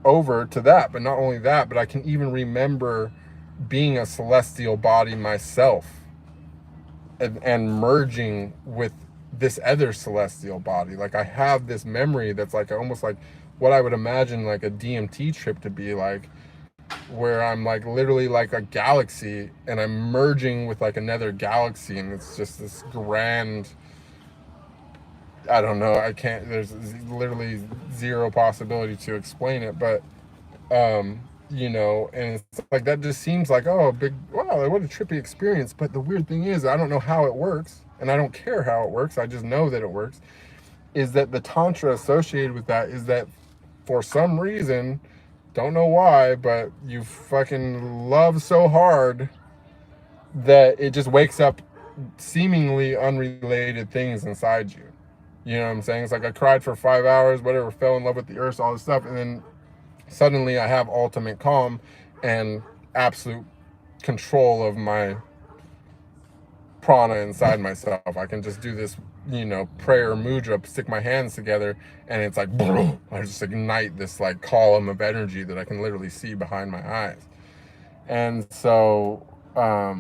over to that. But not only that, but I can even remember being a celestial body myself, and merging with this other celestial body. Like I have this memory that's like almost like what I would imagine like a DMT trip to be like, where I'm like literally like a galaxy and I'm merging with like another galaxy, and it's just this grand, I don't know, there's literally zero possibility to explain it, but and it's like, that just seems like, oh, wow, what a trippy experience. But the weird thing is, I don't know how it works, and I don't care how it works, I just know that it works, is that the Tantra associated with that is that for some reason, don't know why, but you fucking love so hard that it just wakes up seemingly unrelated things inside you. You know what I'm saying? It's like I cried for 5 hours, whatever, fell in love with the earth, all this stuff, and then suddenly I have ultimate calm and absolute control of my prana inside myself. I can just do this, prayer mudra, stick my hands together, and it's like, boom, I just ignite this like column of energy that I can literally see behind my eyes. And so, I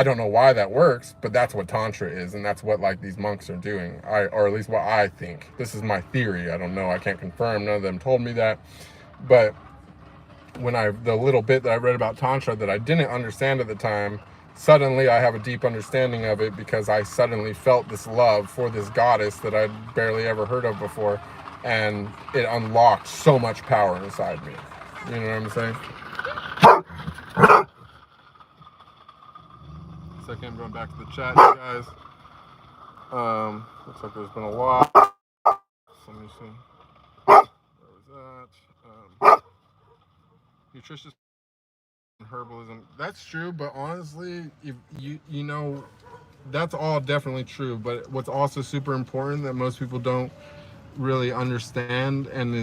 don't know why that works, but that's what Tantra is, and that's what like these monks are doing. Or at least what I think. This is my theory. I don't know. I can't confirm. None of them told me that. But the little bit that I read about Tantra that I didn't understand at the time, suddenly I have a deep understanding of it, because I suddenly felt this love for this goddess that I'd barely ever heard of before, and it unlocked so much power inside me. You know what I'm saying? Second, going back to the chat, you guys. Looks like there's been a lot. Let me see. Where was that? Nutritious herbalism. That's true, but honestly, if you that's all definitely true. But what's also super important that most people don't really understand, and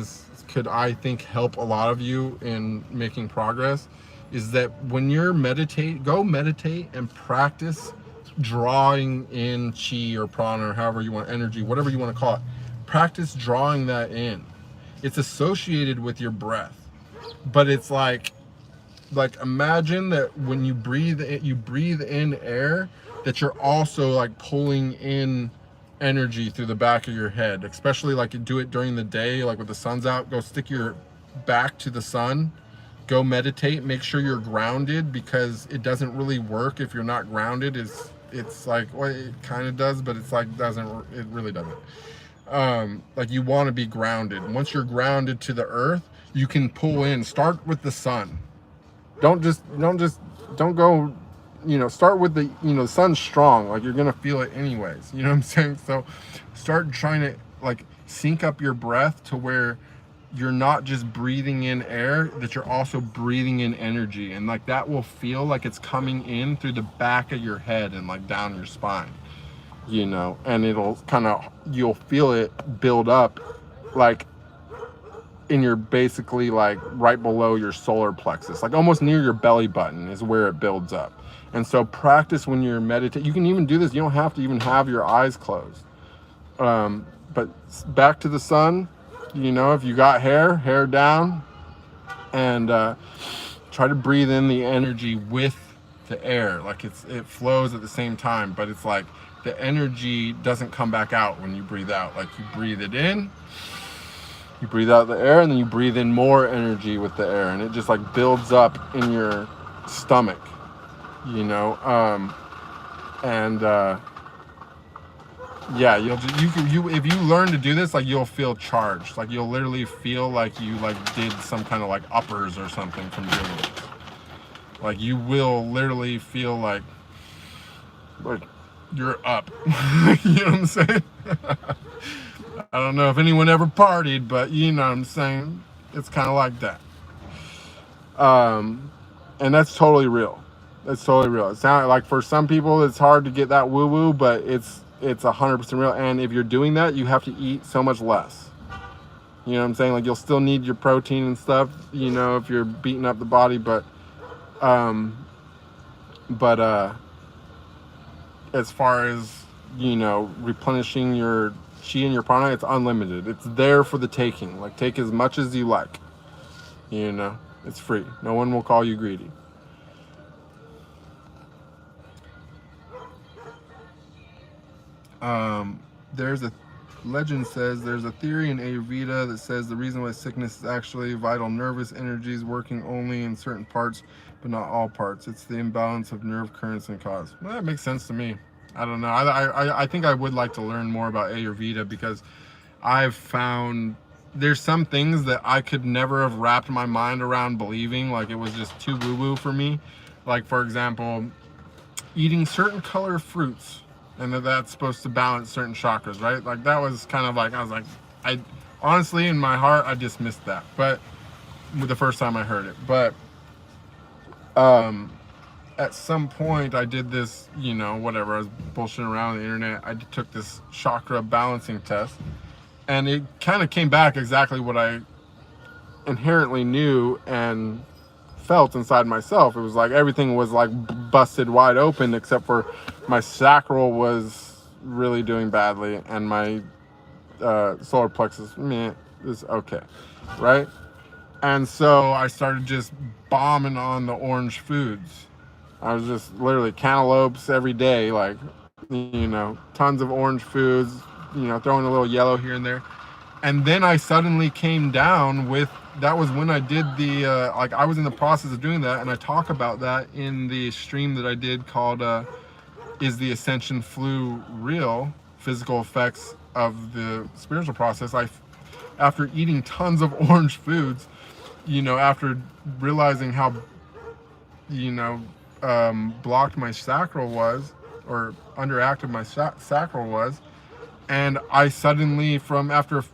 could, I think, help a lot of you in making progress, is that when you're go meditate and practice drawing in chi or prana, or however you want, energy, whatever you want to call it. Practice drawing that in. It's associated with your breath, but it's like imagine that when you breathe in air, that you're also like pulling in energy through the back of your head, especially like you do it during the day, like when the sun's out. Go stick your back to the sun, go meditate, make sure you're grounded, because it doesn't really work if you're not grounded. It's like, well, it kind of does, but it's like it really doesn't. Like you want to be grounded. Once you're grounded to the earth, you can pull in. Start with the sun. Don't go, start with the sun's strong, like you're gonna feel it anyways, you know what I'm saying? So start trying to like sync up your breath to where you're not just breathing in air, that you're also breathing in energy, and like that will feel like it's coming in through the back of your head and like down your spine, and you'll feel it build up like in your, basically like right below your solar plexus, like almost near your belly button is where it builds up. And so practice when you're meditating. You can even do this, you don't have to even have your eyes closed, but back to the sun, if you got hair down, and try to breathe in the energy with to air. Like it flows at the same time, but it's like the energy doesn't come back out when you breathe out. Like you breathe it in, you breathe out the air, and then you breathe in more energy with the air, and it just like builds up in your stomach, you know. Yeah, if you learn to do this, like you'll feel charged. Like you'll literally feel like you like did some kind of like uppers or something from doing this. Like you will literally feel like you're up. You know what I'm saying? I don't know if anyone ever partied, but you know what I'm saying? It's kind of like that. And that's totally real. It's totally real. It sounds like for some people it's hard to get that woo-woo, but it's 100% real. And if you're doing that, you have to eat so much less. You know what I'm saying? Like you'll still need your protein and stuff, you know, if you're beating up the body, but as far as, you know, replenishing your chi and your prana, it's unlimited. It's there for the taking. Like take as much as you like. You know, it's free. No one will call you greedy. There's a legend says there's a theory in Ayurveda that says the reason why sickness is actually vital nervous energies working only in certain parts but not all parts. It's the imbalance of nerve currents and cause. Well, that makes sense to me. I don't know. I think I would like to learn more about Ayurveda, because I've found there's some things that I could never have wrapped my mind around believing. Like it was just too woo-woo for me. Like for example, eating certain color fruits, and that's supposed to balance certain chakras, right? Like that was kind of like, I was like, I honestly in my heart I dismissed that, but the first time I heard it. But at some point I did this, you know, whatever, I was bullshitting around on the internet. I took this chakra balancing test, and it kind of came back exactly what I inherently knew and felt inside myself. It was like everything was like busted wide open, except for my sacral was really doing badly, and my solar plexus, meh, is okay, right? And so I started just bombing on the orange foods. I was just literally cantaloupes every day, like, you know, tons of orange foods, you know, throwing a little yellow here and there. And then I suddenly came down with, that was when I did the, like I was in the process of doing that, and I talk about that in the stream that I did called, Is the Ascension Flu Real? Physical Effects of the Spiritual Process. After eating tons of orange foods, you know, after realizing how, you know, blocked my sacral was, or underactive my sacral was, and I suddenly, from after,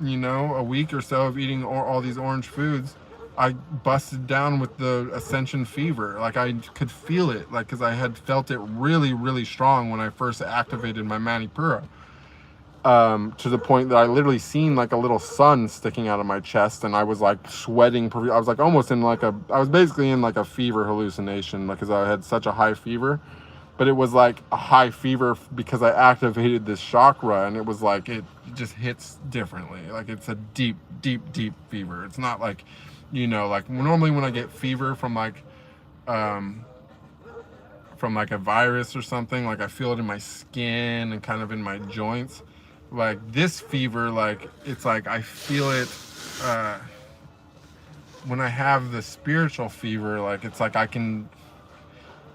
you know, a week or so of eating all these orange foods, I busted down with the ascension fever. Like I could feel it, like, because I had felt it really, really strong when I first activated my Manipura. To the point that I literally seen like a little sun sticking out of my chest, and I was like sweating. I was like almost in like I was basically in like a fever hallucination, like, because I had such a high fever. But it was like a high fever because I activated this chakra, and it was like it just hits differently. Like it's a deep, deep, deep fever. It's not like, you know, like normally when I get fever from like a virus or something, like I feel it in my skin and kind of in my joints. Like this fever, like it's like I feel it when I have the spiritual fever. Like it's like I can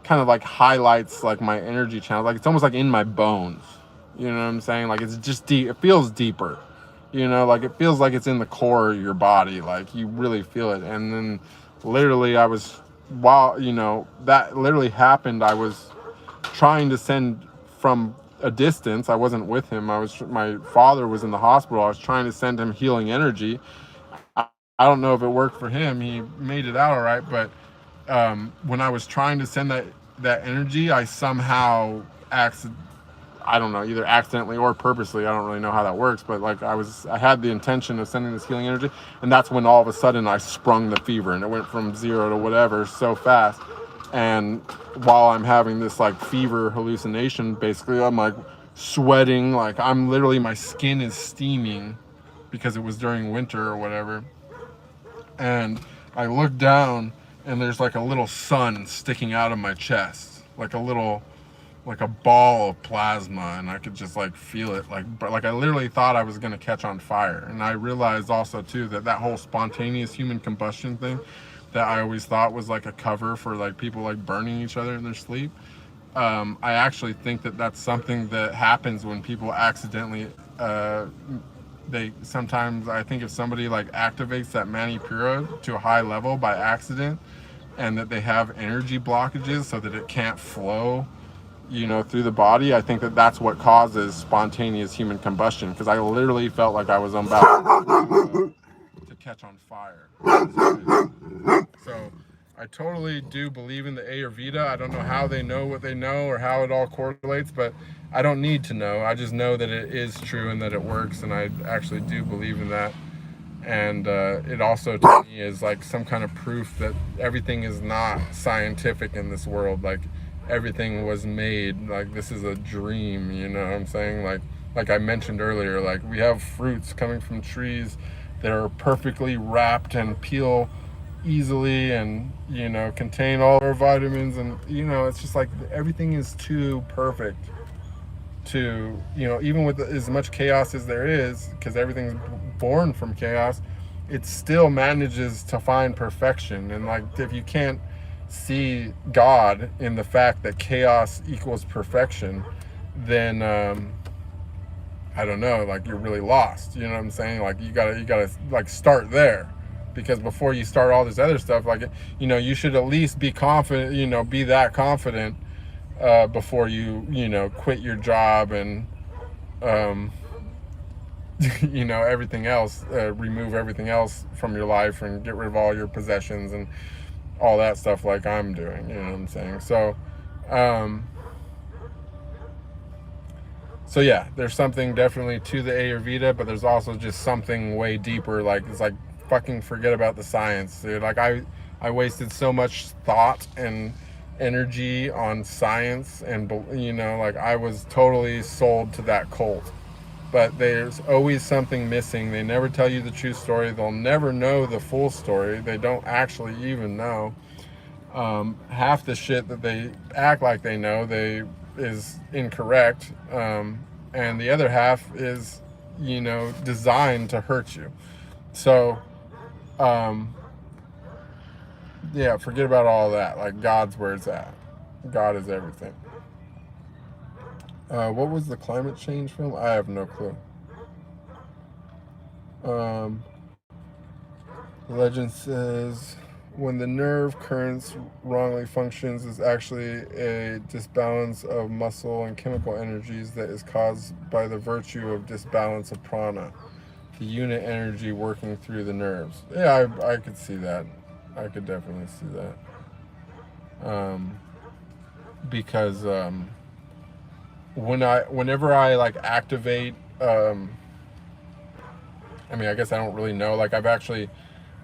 kind of like highlights like my energy channel, like it's almost like in my bones, you know what I'm saying? Like it's just deep, it feels deeper, you know, like it feels like it's in the core of your body, like you really feel it. And then literally I was, while, you know, that literally happened, I was trying to send from a distance. I wasn't with him. My father was in the hospital. I was trying to send him healing energy. I don't know if it worked for him. He made it out all right, but when I was trying to send that energy, I somehow I don't know, either accidentally or purposely, I don't really know how that works, but like I had the intention of sending this healing energy, and that's when all of a sudden I sprung the fever, and it went from 0 to whatever so fast. And while I'm having this like fever hallucination, basically I'm like sweating, like I'm literally, my skin is steaming because it was during winter or whatever. And I look down, and there's like a little sun sticking out of my chest, like a ball of plasma, and I could just like feel it, like I literally thought I was gonna catch on fire. And I realized also too that that whole spontaneous human combustion thing that I always thought was like a cover for like people like burning each other in their sleep. I actually think that that's something that happens when people accidentally, they sometimes, I think if somebody like activates that Manipura to a high level by accident, and that they have energy blockages so that it can't flow, you know, through the body, I think that that's what causes spontaneous human combustion, because I literally felt like I was about to catch on fire. So I totally do believe in the Ayurveda. I don't know how they know what they know or how it all correlates, but I don't need to know. I just know that it is true and that it works, and I actually do believe in that. And it also to me is like some kind of proof that everything is not scientific in this world. Like everything was made, like this is a dream, you know what I'm saying? Like I mentioned earlier, like we have fruits coming from trees that are perfectly wrapped and peel easily, and you know, contain all our vitamins, and you know, it's just like everything is too perfect to, you know, even with as much chaos as there is, because everything's born from chaos, it still manages to find perfection. And like if you can't see God in the fact that chaos equals perfection, then I don't know, like you're really lost, you know what I'm saying? Like you gotta like start there, because before you start all this other stuff, like, you know, you should at least be confident, you know, be that confident before you know, quit your job and you know, everything else, remove everything else from your life and get rid of all your possessions and all that stuff, like I'm doing, you know what I'm saying? So yeah, there's something definitely to the Ayurveda, but there's also just something way deeper. Like it's like, fucking forget about the science, dude. Like I wasted so much thought and energy on science, and you know, like I was totally sold to that cult. But there's always something missing. They never tell you the true story. They'll never know the full story. They don't actually even know. Half the shit that they act like they know is incorrect, and the other half is, you know, designed to hurt you. So yeah, forget about all that. Like God's where it's at. God is everything. What was the climate change film? I have no clue. The legend says when the nerve currents wrongly functions is actually a disbalance of muscle and chemical energies that is caused by the virtue of disbalance of prana, the unit energy working through the nerves. Yeah, I could see that. I could definitely see that. Because whenever I like activate, I mean, I guess I don't really know. Like I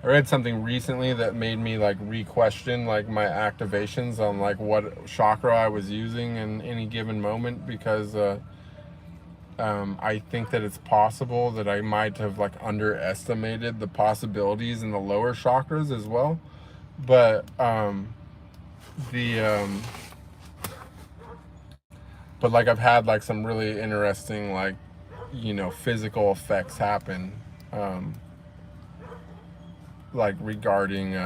read something recently that made me like re-question like my activations on like what chakra I was using in any given moment, because I think that it's possible that I might have like underestimated the possibilities in the lower chakras as well. But the but like I've had like some really interesting, like, you know, physical effects happen, like regarding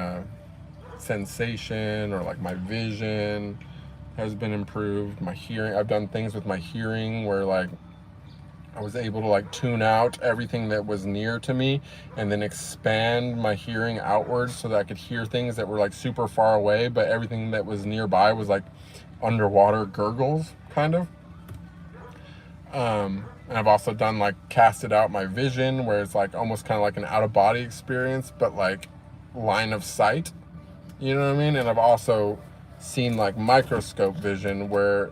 sensation, or like my vision has been improved, my hearing. I've done things with my hearing where like I was able to like tune out everything that was near to me and then expand my hearing outwards so that I could hear things that were like super far away, but everything that was nearby was like underwater gurgles, kind of. And I've also done like casted out my vision, where it's like almost kind of like an out of body experience, but like line of sight, you know what I mean? And I've also seen like microscope vision, where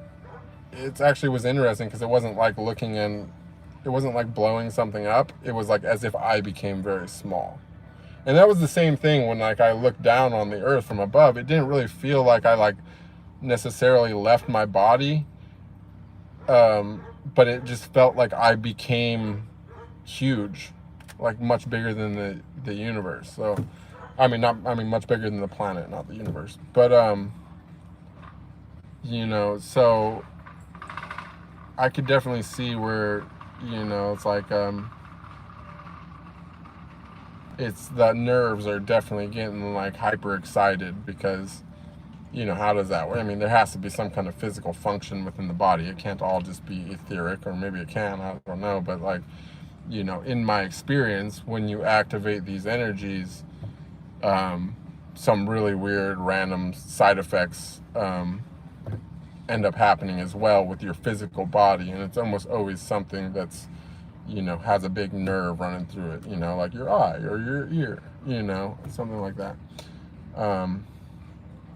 it actually was interesting because it wasn't like looking in, it wasn't like blowing something up. It was like as if I became very small. And that was the same thing when like I looked down on the earth from above. It didn't really feel like I like necessarily left my body. But it just felt like I became huge, like much bigger than the universe. So I mean, much bigger than the planet, not the universe. But, you know, so I could definitely see where, you know, it's like, it's the nerves are definitely getting like hyper excited because, you know, how does that work? I mean, there has to be some kind of physical function within the body. It can't all just be etheric, or maybe it can, I don't know. But like, you know, in my experience, when you activate these energies, some really weird random side effects end up happening as well with your physical body. And it's almost always something that's, you know, has a big nerve running through it, you know, like your eye or your ear, you know, something like that.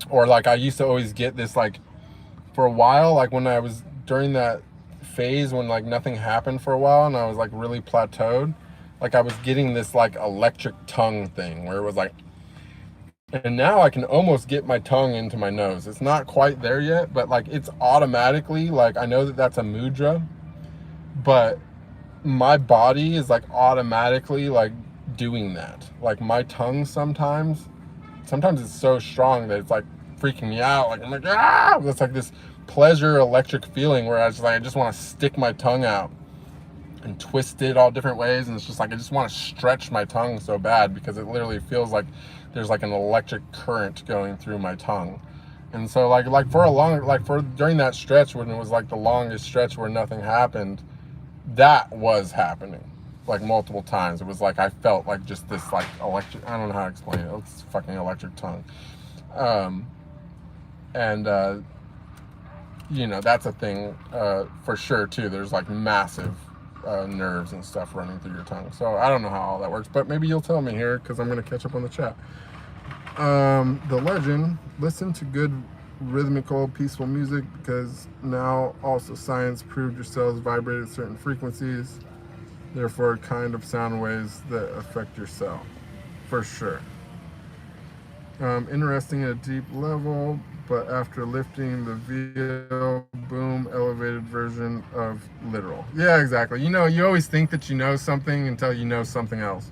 Or like I used to always get this, like, for a while, like when I was during that phase when like nothing happened for a while and I was like really plateaued, like I was getting this like electric tongue thing where it was like, and now I can almost get my tongue into my nose. It's not quite there yet, but like it's automatically, like I know that that's a mudra, but my body is like automatically like doing that. Like my tongue sometimes it's so strong that it's like freaking me out. Like I'm like, ah! It's like this pleasure electric feeling where I just want to stick my tongue out and twist it all different ways, and it's just like I just want to stretch my tongue so bad because it literally feels like there's like an electric current going through my tongue. And so like for during that stretch when it was like the longest stretch where nothing happened, that was happening like multiple times. It was like I felt like just this like electric, I don't know how to explain it, it's fucking electric tongue. You know, that's a thing for sure too. There's like massive nerves and stuff running through your tongue. So I don't know how all that works, but maybe you'll tell me here because I'm going to catch up on the chat. The legend, listen to good rhythmical, peaceful music because now also science proved your cells vibrate at certain frequencies, therefore kind of sound waves that affect your cell. For sure. Interesting at a deep level, but after lifting the veil, boom, elevated version of literal. Yeah, exactly. You know, you always think that you know something until you know something else.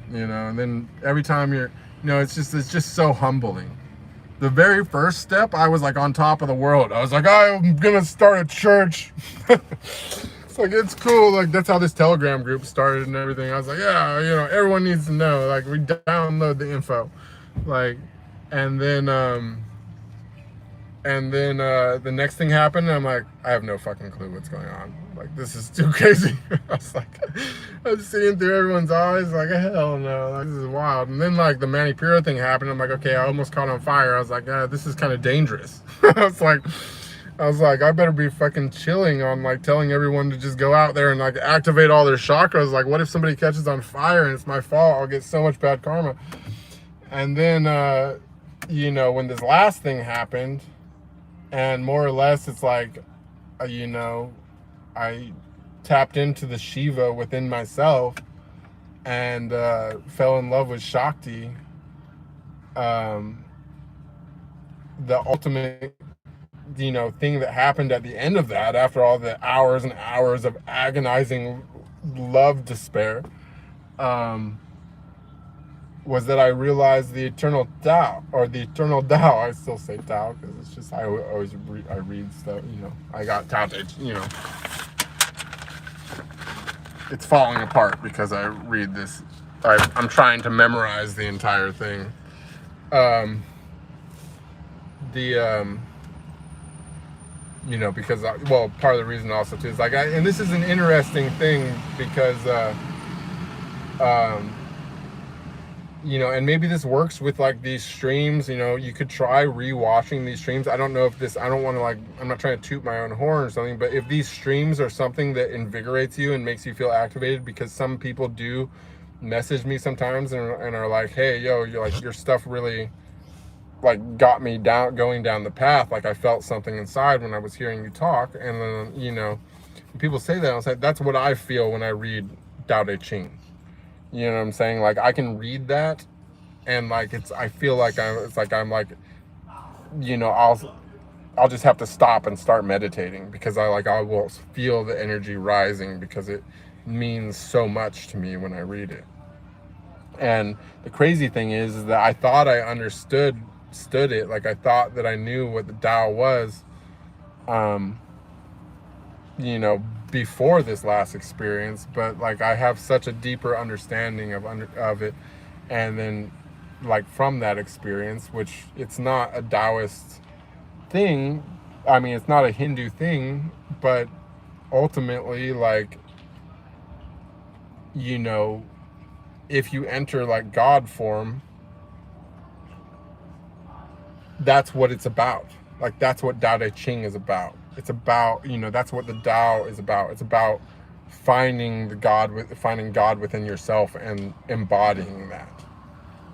You know, and then every time you're, you know, it's just so humbling. The very first step, I was like on top of the world. I was like, I'm gonna start a church. It's like, it's cool. Like, that's how this Telegram group started and everything. I was like, yeah, you know, everyone needs to know. Like, we download the info. Like, and then the next thing happened, and I'm like, I have no fucking clue what's going on. Like, this is too crazy. I was like, I was seeing through everyone's eyes, like, hell no, like, this is wild. And then, like, the Manipura thing happened. I'm like, okay, I almost caught on fire. I was like, this is kind of dangerous. I was like, I better be fucking chilling on, like, telling everyone to just go out there and, like, activate all their chakras. Like, what if somebody catches on fire and it's my fault? I'll get so much bad karma. And then, you know, when this last thing happened, and more or less it's like, you know, I tapped into the Shiva within myself and fell in love with Shakti. The ultimate, you know, thing that happened at the end of that, after all the hours and hours of agonizing love despair, was that I realized the eternal Tao, or the eternal Tao. I still say Tao because it's just, I always read stuff, you know. I got Tao, you know. It's falling apart because I read this. I'm trying to memorize the entire thing. You know, because, well, part of the reason also too is like, and this is an interesting thing because, you know, and maybe this works with like these streams, you know, you could try rewatching these streams. I don't know if this, I don't want to, like, I'm not trying to toot my own horn or something, but if these streams are something that invigorates you and makes you feel activated, because some people do message me sometimes and are like, hey, yo, you're like, your stuff really like got me going down the path. Like I felt something inside when I was hearing you talk. And then, you know, people say that, I was like, that's what I feel when I read Daodejing. You know what I'm saying? Like I can read that and like I feel like I'm like, you know, I'll just have to stop and start meditating because I will feel the energy rising because it means so much to me when I read it. And the crazy thing is that I thought I understood it. Like I thought that I knew what the Tao was, you know, before this last experience. But like I have such a deeper understanding of it, and then like from that experience, which it's not a Taoist thing. I mean, it's not a Hindu thing, but ultimately, like, you know, if you enter like God form, that's what it's about. Like that's what Daodejing is about. It's about, you know, that's what the Tao is about. It's about finding God within yourself and embodying that,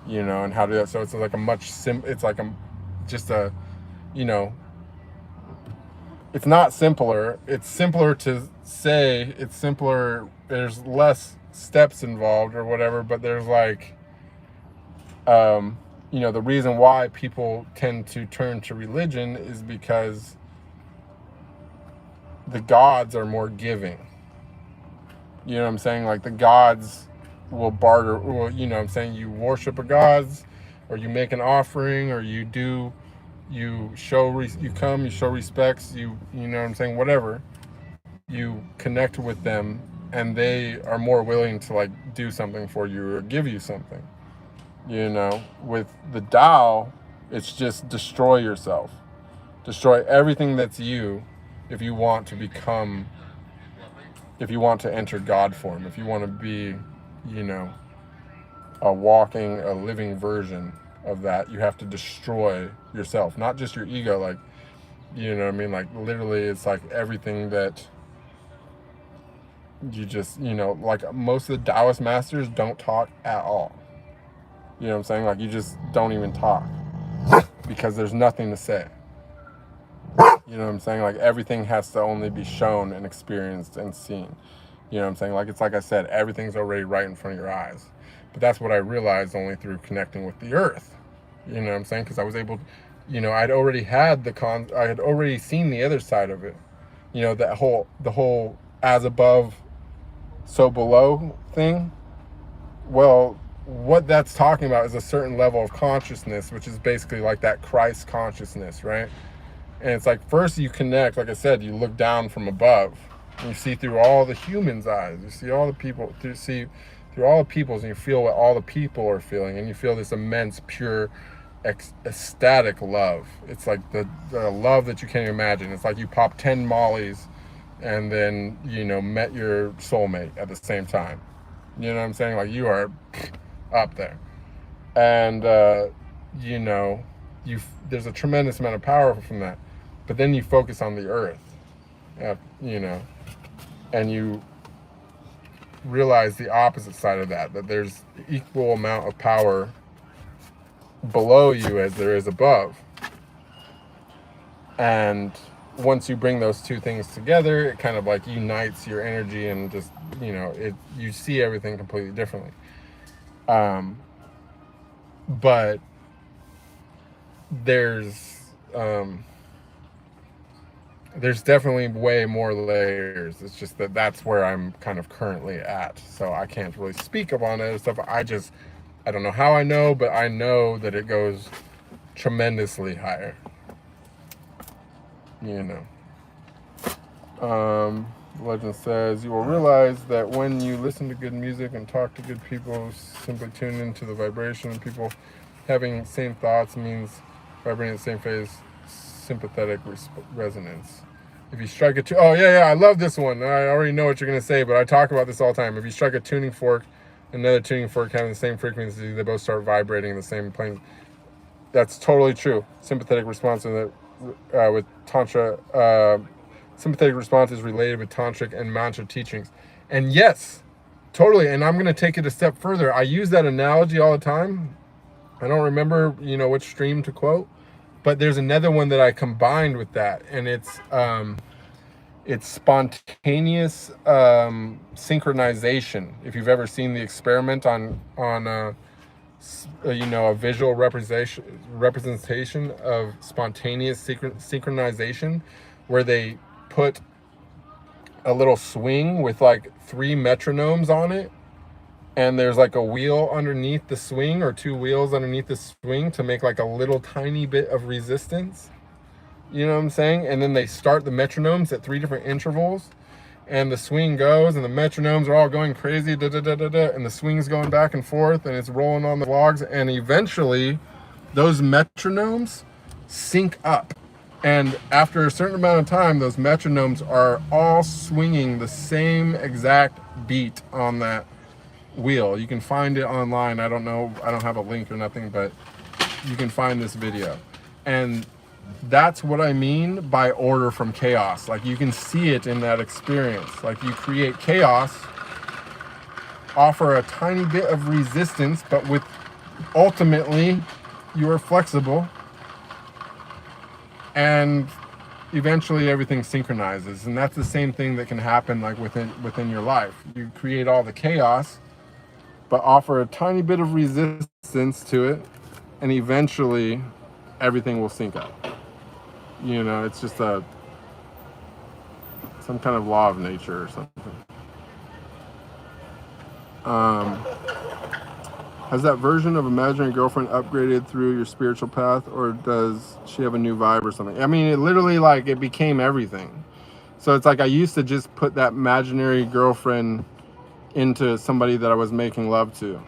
you know, and how to do that. So it's like a much it's like just a, you know, it's not simpler. It's simpler to say. It's simpler. There's less steps involved or whatever, but there's like, you know, the reason why people tend to turn to religion is because the gods are more giving. You know what I'm saying? Like the gods will barter, or, you know what I'm saying? You worship a gods, or you make an offering, or you show respects, you know what I'm saying? Whatever. You connect with them, and they are more willing to like do something for you or give you something. You know, with the Tao, it's just destroy yourself. Destroy everything that's you if you want to enter God form, if you want to be, you know, a living version of that, you have to destroy yourself, not just your ego. Like, you know what I mean? Like literally it's like everything that you just, you know, like most of the Taoist masters don't talk at all. You know what I'm saying? Like you just don't even talk because there's nothing to say. You know what I'm saying? Like everything has to only be shown and experienced and seen. You know what I'm saying? Like it's like I said, everything's already right in front of your eyes. But that's what I realized only through connecting with the earth. You know what I'm saying? Because I was able, you know, I'd already had I had already seen the other side of it. You know, the whole as above, so below thing. Well, what that's talking about is a certain level of consciousness, which is basically like that Christ consciousness, right? And it's like first you connect, like I said, you look down from above, and you see through all the humans' eyes. You see all the people, through all the peoples, and you feel what all the people are feeling, and you feel this immense, pure, ecstatic love. It's like the love that you can't imagine. It's like you pop 10 mollies, and then, you know, met your soulmate at the same time. You know what I'm saying? Like you are up there, and you know, there's a tremendous amount of power from that. But then you focus on the earth, you know, and you realize the opposite side of that there's equal amount of power below you as there is above. And once you bring those two things together, it kind of like unites your energy, and just, you know, you see everything completely differently. But there's definitely way more layers. It's just that's where I'm kind of currently at. So I can't really speak upon it and stuff. I don't know how I know, but I know that it goes tremendously higher. You know. Legend says, you will realize that when you listen to good music and talk to good people, simply tune into the vibration, and people having the same thoughts means vibrating the same phase, sympathetic resonance. If you strike I love this one. I already know what you're going to say, but I talk about this all the time. If you strike a tuning fork, another tuning fork having the same frequency, they both start vibrating in the same plane. That's totally true. Sympathetic response with Tantra, sympathetic response is related with tantric and mantra teachings. And yes, totally. And I'm going to take it a step further. I use that analogy all the time. I don't remember, you know, which stream to quote, but there's another one that I combined with that, and it's spontaneous synchronization. If you've ever seen the experiment on you know, a visual representation of spontaneous synchronization, where they put a little swing with like 3 metronomes on it, and there's like a wheel underneath the swing, or two wheels underneath the swing to make like a little tiny bit of resistance. You know what I'm saying? And then they start the metronomes at 3 different intervals, and the swing goes, and the metronomes are all going crazy, da, da, da, da, da, and the swing's going back and forth, and it's rolling on the logs, and eventually those metronomes sync up. And after a certain amount of time, those metronomes are all swinging the same exact beat on that wheel. You can find it online. I don't know, I don't have a link or nothing, but you can find this video. And that's what I mean by order from chaos. Like, you can see it in that experience. Like, you create chaos, offer a tiny bit of resistance, but with ultimately you are flexible, and eventually everything synchronizes. And that's the same thing that can happen like within your life. You create all the chaos, but offer a tiny bit of resistance to it, and eventually everything will sync up. You know, it's just some kind of law of nature or something. Has that version of imaginary girlfriend upgraded through your spiritual path, or does she have a new vibe or something? I mean, it literally, like, it became everything. So it's like I used to just put that imaginary girlfriend into somebody that I was making love to.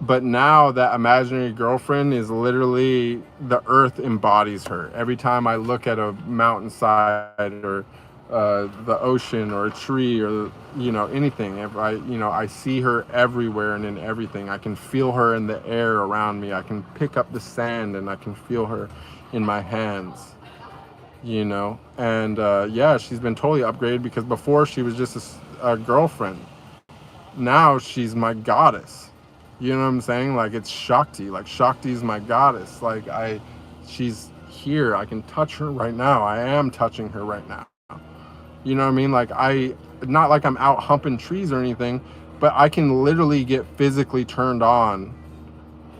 But now that imaginary girlfriend is literally, the earth embodies her. Every time I look at a mountainside, or the ocean, or a tree, or, you know, anything, if I see her everywhere and in everything. I can feel her in the air around me. I can pick up the sand and I can feel her in my hands, you know. And yeah, she's been totally upgraded, because before she was just a girlfriend. Now she's my goddess. You know what I'm saying? Like, it's Shakti. Like, Shakti is my goddess. Like, she's here. I can touch her right now. I am touching her right now. You know what I mean? Like, not like I'm out humping trees or anything, but I can literally get physically turned on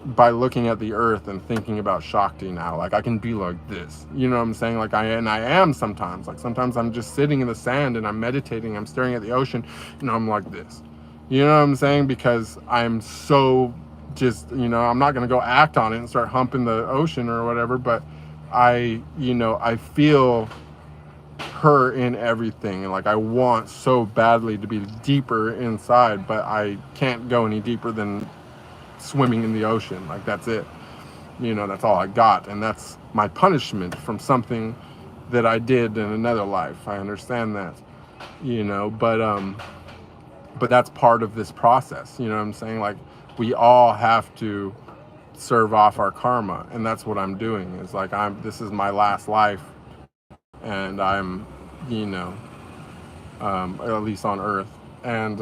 by looking at the earth and thinking about Shakti now. Like, I can be like this. You know what I'm saying? Like, I am sometimes. Like, sometimes I'm just sitting in the sand and I'm meditating. I'm staring at the ocean, and I'm like this. You know what I'm saying? Because I'm so just, you know, I'm not going to go act on it and start humping the ocean or whatever, but I feel her in everything. And like, I want so badly to be deeper inside, but I can't go any deeper than swimming in the ocean. Like, that's it. You know, that's all I got. And that's my punishment from something that I did in another life. I understand that, you know, but that's part of this process. You know what I'm saying? Like, we all have to serve off our karma, and that's what I'm doing. Is like, this is my last life, and I'm, you know, at least on earth, and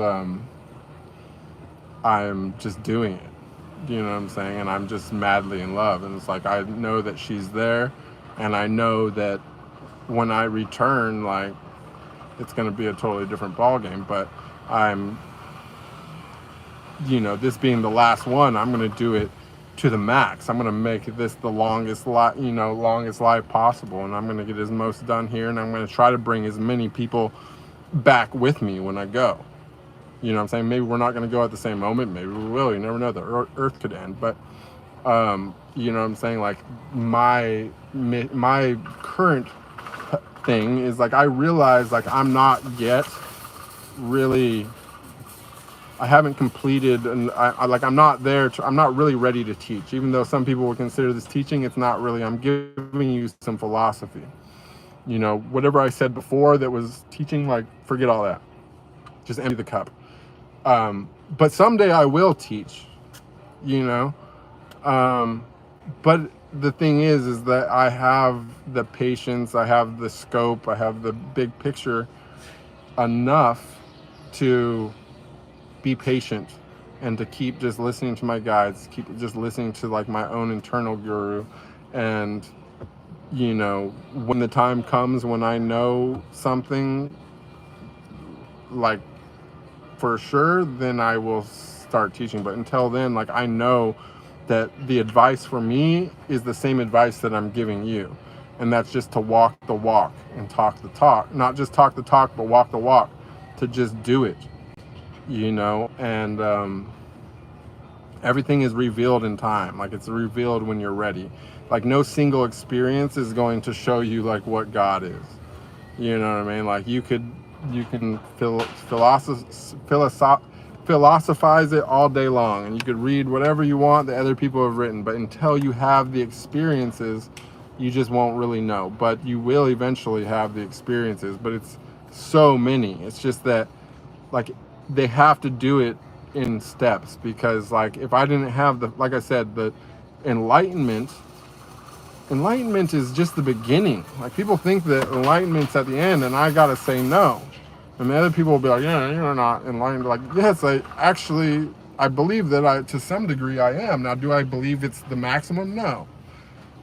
I'm just doing it. You know what I'm saying? And I'm just madly in love, and it's like, I know that she's there, and I know that when I return, like, it's going to be a totally different ballgame. But I'm, you know, this being the last one, I'm going to do it to the max. I'm going to make this the longest life possible, and I'm going to get as most done here, and I'm going to try to bring as many people back with me when I go. You know what I'm saying? Maybe we're not going to go at the same moment. Maybe we will. You never know. The earth could end. But, you know what I'm saying? Like, my current thing is, like, I realize, like, I'm not yet really, I haven't completed, and I'm not there I'm not really ready to teach. Even though some people would consider this teaching, it's not really. I'm giving you some philosophy. You know, whatever I said before that was teaching, like, forget all that. Just empty the cup. But someday I will teach, you know. But the thing is that I have the patience, I have the scope, I have the big picture enough to be patient, and to keep just listening to my guides, keep just listening to, like, my own internal guru. And, you know, when the time comes when I know something, like, for sure, then I will start teaching. But until then, like, I know that the advice for me is the same advice that I'm giving you, and that's just to walk the walk and talk the talk. Not just talk the talk, but walk the walk. To just do it, you know. And Everything is revealed in time. Like, it's revealed when you're ready. Like, no single experience is going to show you like what God is. You know what I mean? Like, you can philosophize it all day long, and you could read whatever you want that other people have written, but until you have the experiences, you just won't really know. But you will eventually have the experiences, but it's so many. It's just that, like, they have to do it in steps, because, like, if I didn't have the, like I said, the enlightenment is just the beginning. Like, people think that enlightenment's at the end, and I gotta say no. And the other people will be like, yeah, you're not enlightened. Like, yes, I believe that to some degree I am. Now, do I believe it's the maximum? No.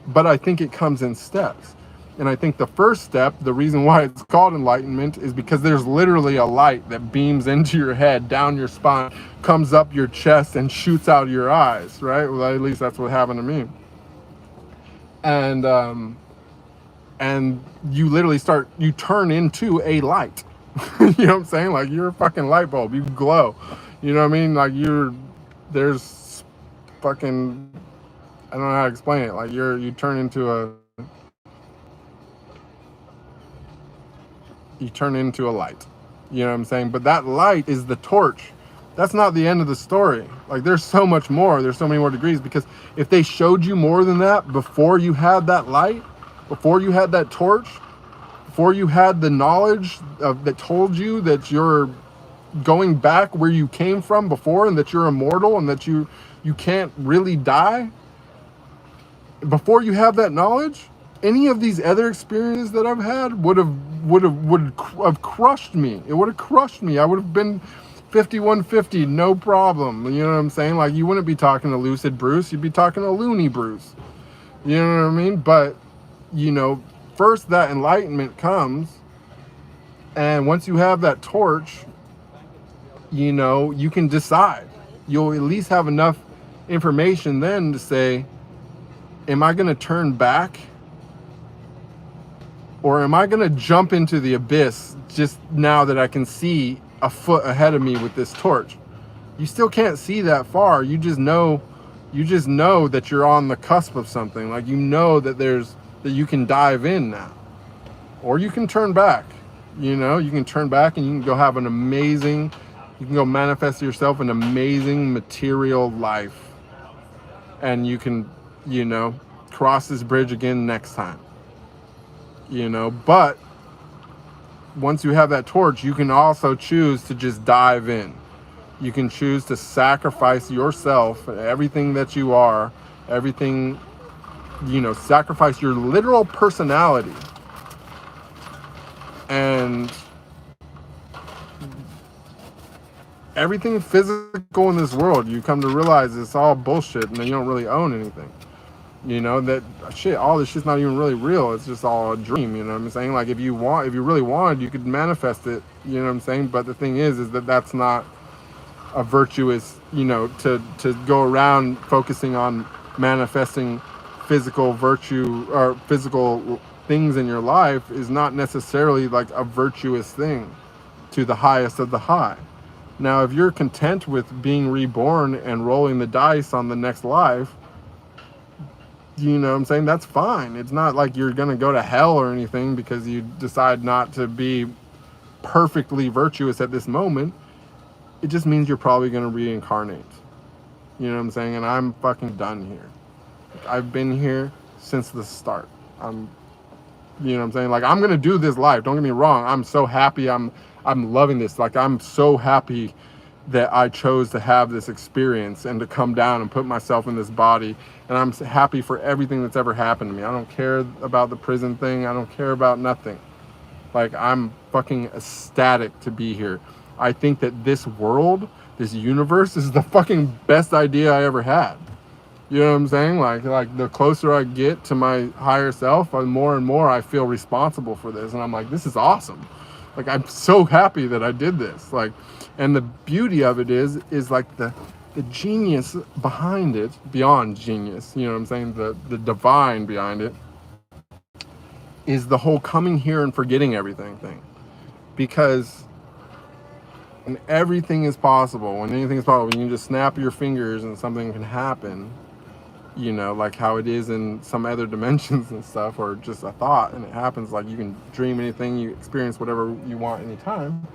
But I think it comes in steps. And I think the first step, the reason why it's called enlightenment, is because there's literally a light that beams into your head, down your spine, comes up your chest, and shoots out of your eyes, right? Well, at least that's what happened to me. And you literally you turn into a light. You know what I'm saying? Like, you're a fucking light bulb. You glow. You know what I mean? Like, there's fucking, I don't know how to explain it. Like, you turn into a light. You know what I'm saying? But that light is the torch. That's not the end of the story. Like, there's so much more. There's so many more degrees, because if they showed you more than that before you had that light, before you had that torch, before you had the knowledge that told you that you're going back where you came from before, and that you're immortal, and that you can't really die, before you have that knowledge, any of these other experiences that I've had would have crushed me. It would have crushed me. I would have been 5150, no problem. You know what I'm saying? Like, you wouldn't be talking to Lucid Bruce, you'd be talking to Loony Bruce. You know what I mean? But, you know, first that enlightenment comes, and once you have that torch, you know, you can decide. You'll at least have enough information then to say, am I going to turn back, or am I going to jump into the abyss just now that I can see a foot ahead of me with this torch? You still can't see that far. You just know that you're on the cusp of something. Like, you know that you can dive in now, or you can turn back. You know, you can turn back and you can go have you can go manifest yourself an amazing material life, and you can, you know, cross this bridge again next time. You know, but once you have that torch, you can also choose to just dive in. You can choose to sacrifice yourself, everything that you are, everything, you know, sacrifice your literal personality. And everything physical in this world, you come to realize it's all bullshit, and you don't really own anything. You know, that shit, all this shit's not even really real. It's just all a dream, you know what I'm saying? Like, if you really wanted, you could manifest it, you know what I'm saying? But the thing is that that's not a virtuous, you know, to go around focusing on manifesting physical virtue or physical things in your life is not necessarily like a virtuous thing to the highest of the high. Now, if you're content with being reborn and rolling the dice on the next life, you know what I'm saying, that's fine. It's not like you're going to go to hell or anything because you decide not to be perfectly virtuous at this moment. It just means you're probably going to reincarnate. You know what I'm saying? And I'm fucking done here. I've been here since the start. You know what I'm saying? Like, I'm going to do this life. Don't get me wrong. I'm so happy. I'm loving this. Like, I'm so happy that I chose to have this experience and to come down and put myself in this body. And I'm happy for everything that's ever happened to me. I don't care about the prison thing. I don't care about nothing. Like, I'm fucking ecstatic to be here. I think that this world, this universe, is the fucking best idea I ever had. You know what I'm saying? Like the closer I get to my higher self, the more and more I feel responsible for this. And I'm like, this is awesome. Like, I'm so happy that I did this. Like, and the beauty of it is like the genius behind it, beyond genius, you know what I'm saying? The divine behind it is the whole coming here and forgetting everything thing. Because when everything is possible, when anything is possible, when you just snap your fingers and something can happen, you know, like how it is in some other dimensions and stuff, or just a thought and it happens, like you can dream anything, you experience whatever you want anytime.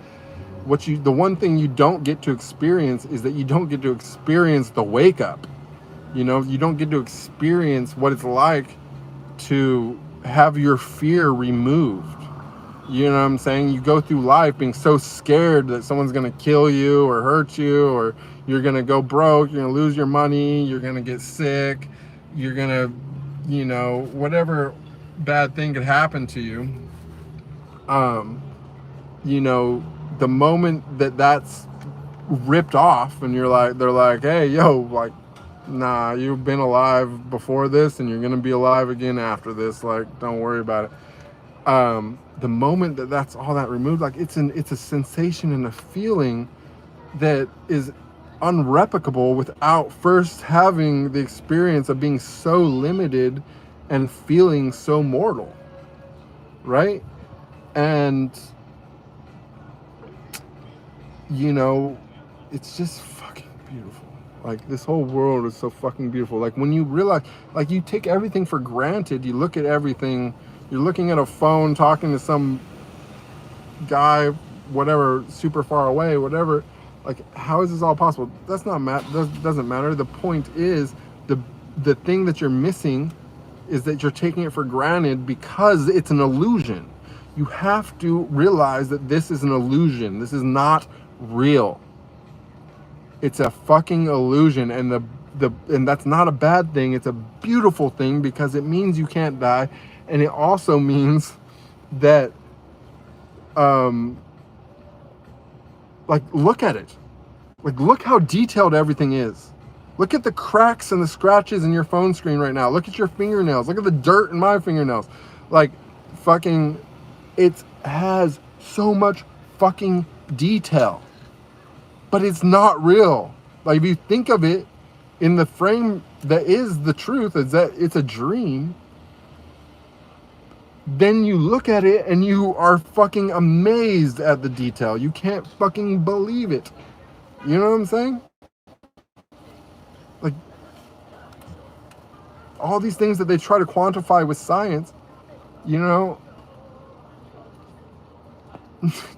The one thing you don't get to experience is that you don't get to experience the wake up. You know, you don't get to experience what it's like to have your fear removed. You know what I'm saying? You go through life being so scared that someone's going to kill you or hurt you, or you're going to go broke, you're going to lose your money, you're going to get sick, you're going to, you know, whatever bad thing could happen to you. You know, the moment that that's ripped off and you're like, they're like, hey, yo, like, nah, you've been alive before this and you're going to be alive again after this. Like, don't worry about it. The moment that that's all that removed, like it's a sensation and a feeling that is unreplicable without first having the experience of being so limited and feeling so mortal, right? And you know, it's just fucking beautiful. Like, this whole world is so fucking beautiful. Like, when you realize, like, you take everything for granted, you look at everything, you're looking at a phone, talking to some guy, whatever, super far away, whatever. Like, how is this all possible? That's not doesn't matter. The point is, the thing that you're missing is that you're taking it for granted because it's an illusion. You have to realize that this is an illusion. This is not real. It's a fucking illusion, and and that's not a bad thing. It's a beautiful thing because it means you can't die, and it also means that like, look at it. Like, look how detailed everything is. Look at the cracks and the scratches in your phone screen right now. Look at your fingernails. Look at the dirt in my fingernails. Like, fucking, it has so much fucking detail. But it's not real. Like, if you think of it in the frame that is the truth, is that it's a dream, then you look at it and you are fucking amazed at the detail. You can't fucking believe it. You know what I'm saying? Like, all these things that they try to quantify with science, you know,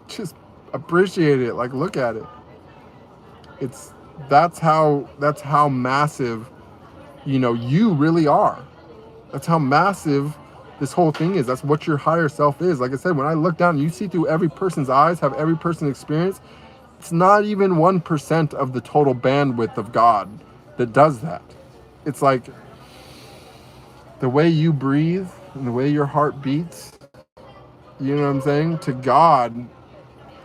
just appreciate it. Like, look at it. That's how massive, you know, you really are. That's how massive this whole thing is. That's what your higher self is. Like I said, when I look down, you see through every person's eyes, have every person experience. It's not even 1% of the total bandwidth of God that does that. It's like the way you breathe and the way your heart beats, you know what I'm saying? To God,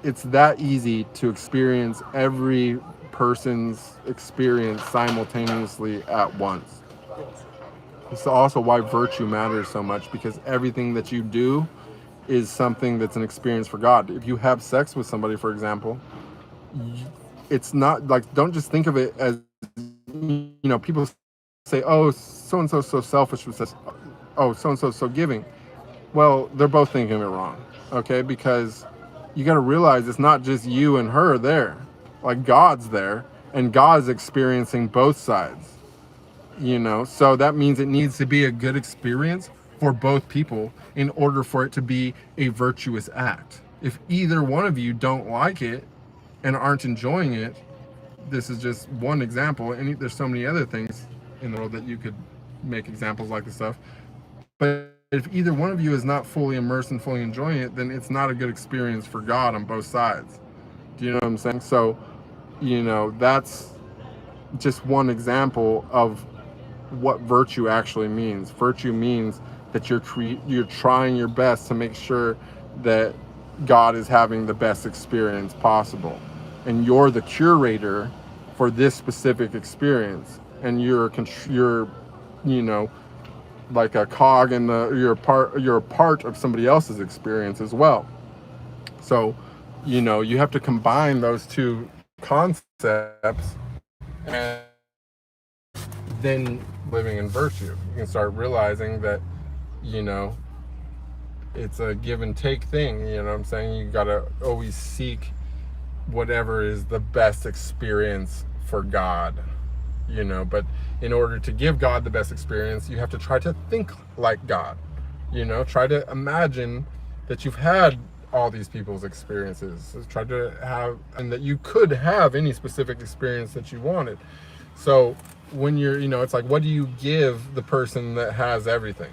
it's that easy to experience every person's experience simultaneously at once. It's also why virtue matters so much, because everything that you do is something that's an experience for God. If you have sex with somebody, for example, it's not like, don't just think of it as, you know, people say, oh, so-and-so's so selfish, but says, oh, so-and-so's so giving. Well, they're both thinking it wrong, okay? Because you got to realize it's not just you and her there. Like, God's there, and God's experiencing both sides, you know? So that means it needs to be a good experience for both people in order for it to be a virtuous act. If either one of you don't like it and aren't enjoying it, this is just one example, and there's so many other things in the world that you could make examples like this stuff. But if either one of you is not fully immersed and fully enjoying it, then it's not a good experience for God on both sides. Do you know what I'm saying? So, you know, that's just one example of what virtue actually means. Virtue means that you're trying your best to make sure that God is having the best experience possible, and you're the curator for this specific experience, and you're you know, like a cog in you're a part of somebody else's experience as well. So, you know, you have to combine those two concepts, and then living in virtue, you can start realizing that, you know, it's a give and take thing. You know what I'm saying? You gotta always seek whatever is the best experience for God, you know. But in order to give God the best experience, you have to try to think like God, you know. Try to imagine that you've had all these people's experiences. Try to have, and that you could have any specific experience that you wanted. So when you're, you know, it's like, what do you give the person that has everything?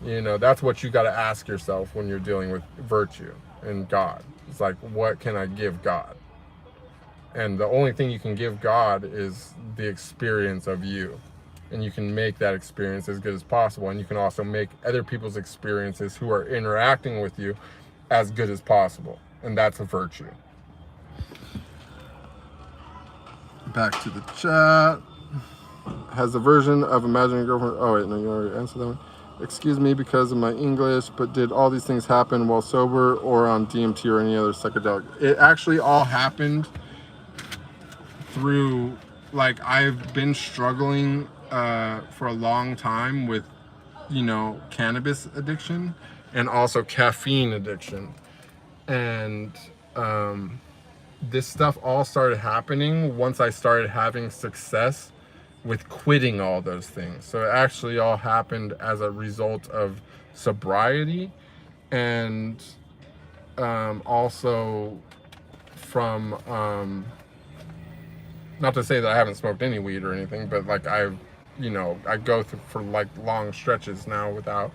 You know, that's what you got to ask yourself when you're dealing with virtue and God. It's like, what can I give God? And the only thing you can give God is the experience of you. And you can make that experience as good as possible. And you can also make other people's experiences who are interacting with you as good as possible. And that's a virtue. Back to the chat. Has the version of imagining a girlfriend... Oh, wait, no, you already answered that one. Excuse me because of my English, but did all these things happen while sober or on DMT or any other psychedelic? It actually all happened through, like, I've been struggling for a long time with, you know, cannabis addiction and also caffeine addiction. And this stuff all started happening once I started having success with quitting all those things. So it actually all happened as a result of sobriety, and also from not to say that I haven't smoked any weed or anything, but like I've, you know, I go through for like long stretches now without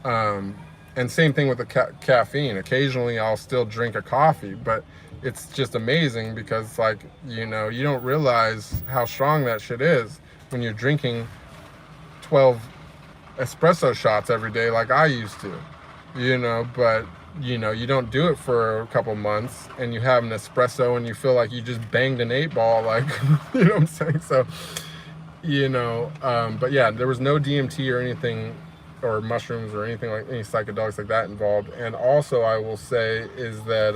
and same thing with the caffeine. Occasionally I'll still drink a coffee, but it's just amazing because, like, you know, you don't realize how strong that shit is when you're drinking 12 espresso shots every day like I used to, you know. But, you know, you don't do it for a couple months and you have an espresso and you feel like you just banged an 8-ball, like, you know what I'm saying? So, you know, but yeah, there was no DMT or anything, or mushrooms or anything, like any psychedelics like that involved. And also I will say is that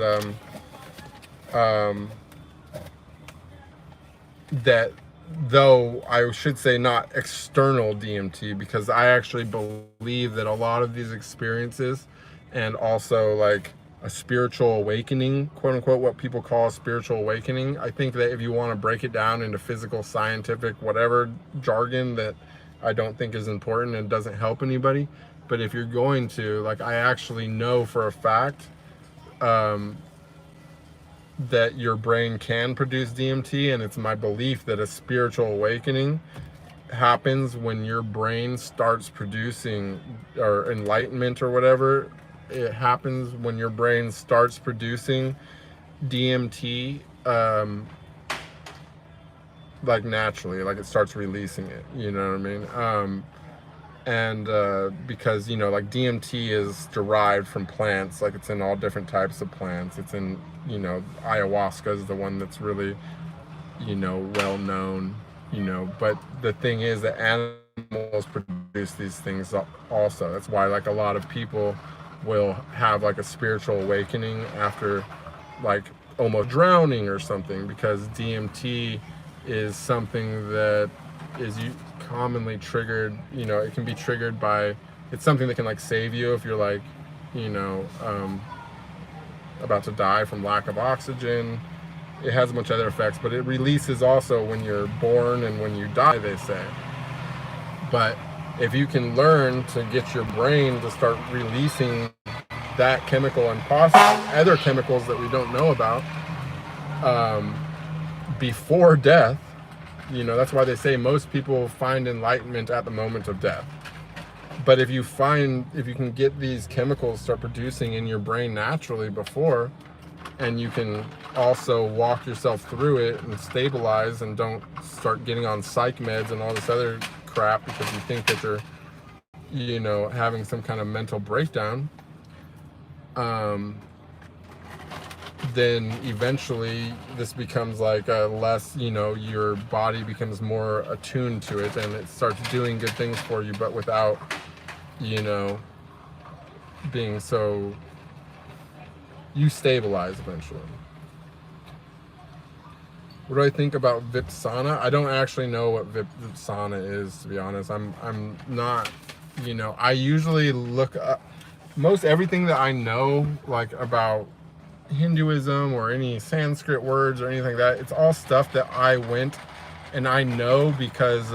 that though I should say not external DMT, because I actually believe that a lot of these experiences, and also like a spiritual awakening, quote unquote, what people call a spiritual awakening, I think that if you want to break it down into physical, scientific, whatever jargon that I don't think is important and doesn't help anybody, but if you're going to, like, I actually know for a fact that your brain can produce DMT, and it's my belief that a spiritual awakening happens when your brain starts producing, or enlightenment or whatever, it happens when your brain starts producing DMT, like naturally, like it starts releasing it, you know what I mean? Because, you know, like DMT is derived from plants, like it's in all different types of plants. It's in, you know, ayahuasca is the one that's really, you know, well known, you know. But the thing is that animals produce these things also. That's why, like, a lot of people will have like a spiritual awakening after like almost drowning or something, because DMT is something that is commonly triggered, you know, it can be triggered by, it's something that can like save you if you're like, you know, about to die from lack of oxygen. It has a bunch of other effects, but it releases also when you're born and when you die, they say. But if you can learn to get your brain to start releasing that chemical and possibly other chemicals that we don't know about before death, you know, that's why they say most people find enlightenment at the moment of death. But if you can get these chemicals start producing in your brain naturally before, and you can also walk yourself through it and stabilize and don't start getting on psych meds and all this other crap because you think that you're, you know, having some kind of mental breakdown, then eventually this becomes like a less, you know, your body becomes more attuned to it and it starts doing good things for you, but without, you know, being so, you stabilize eventually. What do I think about Vipassana? I don't actually know what Vipassana is, to be honest. I'm not, you know, I usually look up most everything that I know, like, about Hinduism or any Sanskrit words or anything like that. It's all stuff that I went and I know because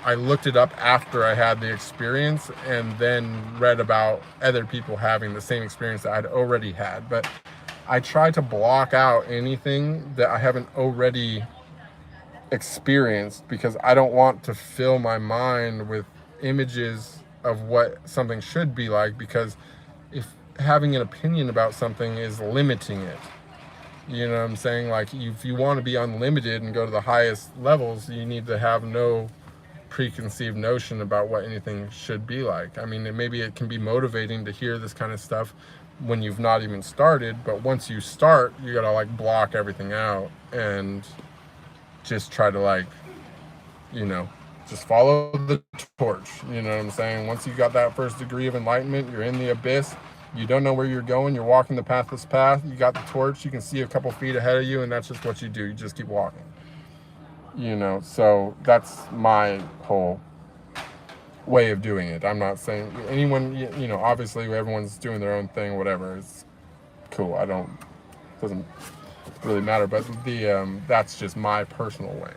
I looked it up after I had the experience and then read about other people having the same experience that I'd already had. But I try to block out anything that I haven't already experienced because I don't want to fill my mind with images of what something should be like, because if having an opinion about something is limiting it, you know what I'm saying? Like, if you want to be unlimited and go to the highest levels, you need to have no preconceived notion about what anything should be like. I mean, maybe it can be motivating to hear this kind of stuff when you've not even started, but once you start, you gotta like block everything out and just try to like, you know, just follow the torch. You know what I'm saying? Once you got that first degree of enlightenment, you're in the abyss. You don't know where you're going. You're walking the pathless path. You got the torch. You can see a couple feet ahead of you, and that's just what you do. You just keep walking. You know, so that's my whole way of doing it. I'm not saying anyone, you know, obviously everyone's doing their own thing, whatever. It's cool. Doesn't really matter, but that's just my personal way.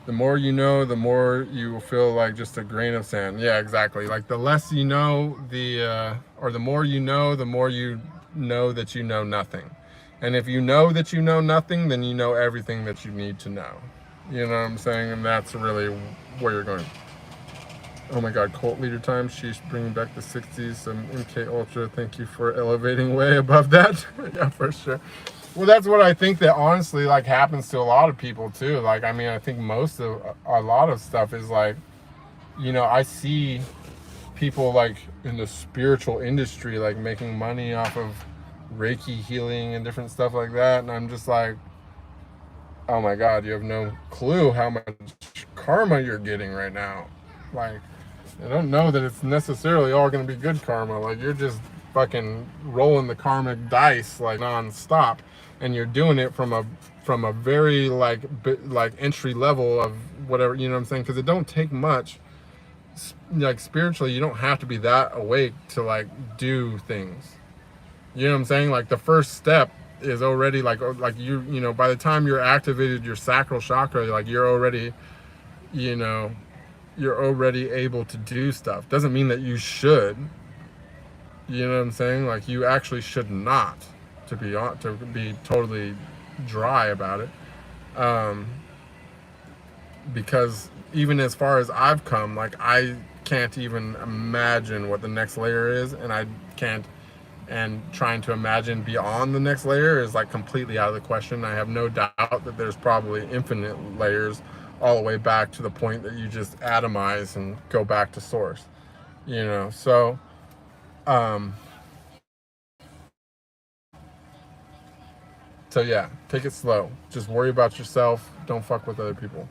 The more you know, the more you feel like just a grain of sand. Yeah, exactly. Like the less you know, or the more you know that you know nothing. And if you know that you know nothing, then you know everything that you need to know. You know what I'm saying? And that's really where you're going. Oh my God, cult leader time. She's bringing back the 60s. Some MK Ultra. Thank you for elevating way above that. Yeah, for sure. Well, that's what I think that honestly like happens to a lot of people too. Like, I mean, I think a lot of stuff is like, you know, I see people like in the spiritual industry like making money off of Reiki healing and different stuff like that, and I'm just like, oh my God, you have no clue how much karma you're getting right now. Like, I don't know that it's necessarily all going to be good karma. Like, you're just fucking rolling the karmic dice like non-stop, and you're doing it from a very like entry level of whatever, you know what I'm saying? Because it don't take much. Like, spiritually, you don't have to be that awake to like do things. You know what I'm saying? Like, the first step is already like you know, by the time you're activated your sacral chakra, like you're already, you know, you're already able to do stuff. Doesn't mean that you should. You know what I'm saying? Like, you actually should not, to be totally dry about it. Because even as far as I've come, like, I can't even imagine what the next layer is, and trying to imagine beyond the next layer is like completely out of the question. I have no doubt that there's probably infinite layers all the way back to the point that you just atomize and go back to source, you know? So, yeah, take it slow. Just worry about yourself. Don't fuck with other people.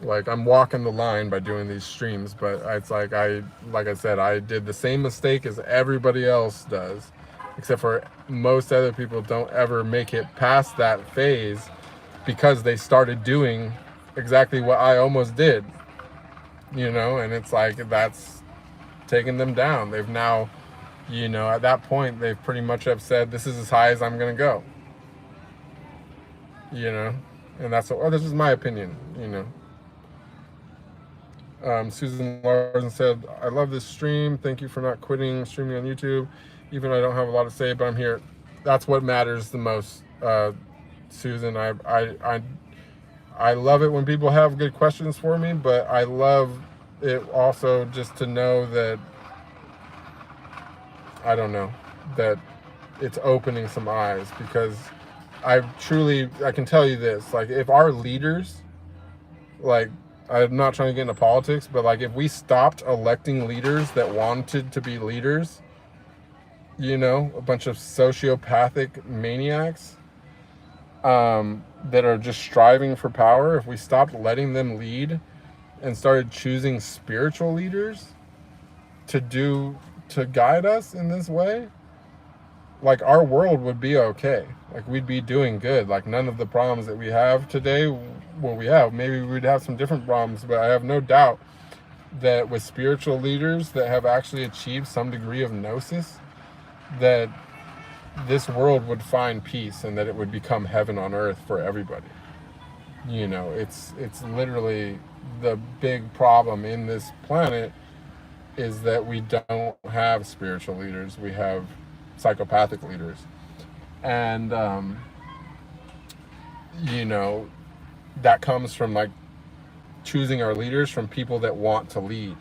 Like, I'm walking the line by doing these streams, but it's like I said, I did the same mistake as everybody else does, except for most other people don't ever make it past that phase because they started doing exactly what I almost did, you know? And it's like, that's taking them down. They've now, you know, at that point, they've pretty much have said, this is as high as I'm gonna go, you know? And that's this is my opinion, you know? Susan Larson said, I love this stream. Thank you for not quitting streaming on YouTube. Even though I don't have a lot to say, but I'm here. That's what matters the most, Susan. I love it when people have good questions for me, but I love it also just to know that, I don't know, that it's opening some eyes, because I can tell you this, like, if our leaders, like, I'm not trying to get into politics, but like, if we stopped electing leaders that wanted to be leaders, you know, a bunch of sociopathic maniacs that are just striving for power, if we stopped letting them lead and started choosing spiritual leaders to guide us in this way, like, our world would be okay. Like, we'd be doing good. Like, none of the problems that we have today, well, we have, maybe we'd have some different problems, but I have no doubt that with spiritual leaders that have actually achieved some degree of gnosis, that this world would find peace and that it would become heaven on earth for everybody. You know, it's literally the big problem in this planet is that we don't have spiritual leaders. We have psychopathic leaders. And, you know, that comes from like choosing our leaders from people that want to lead.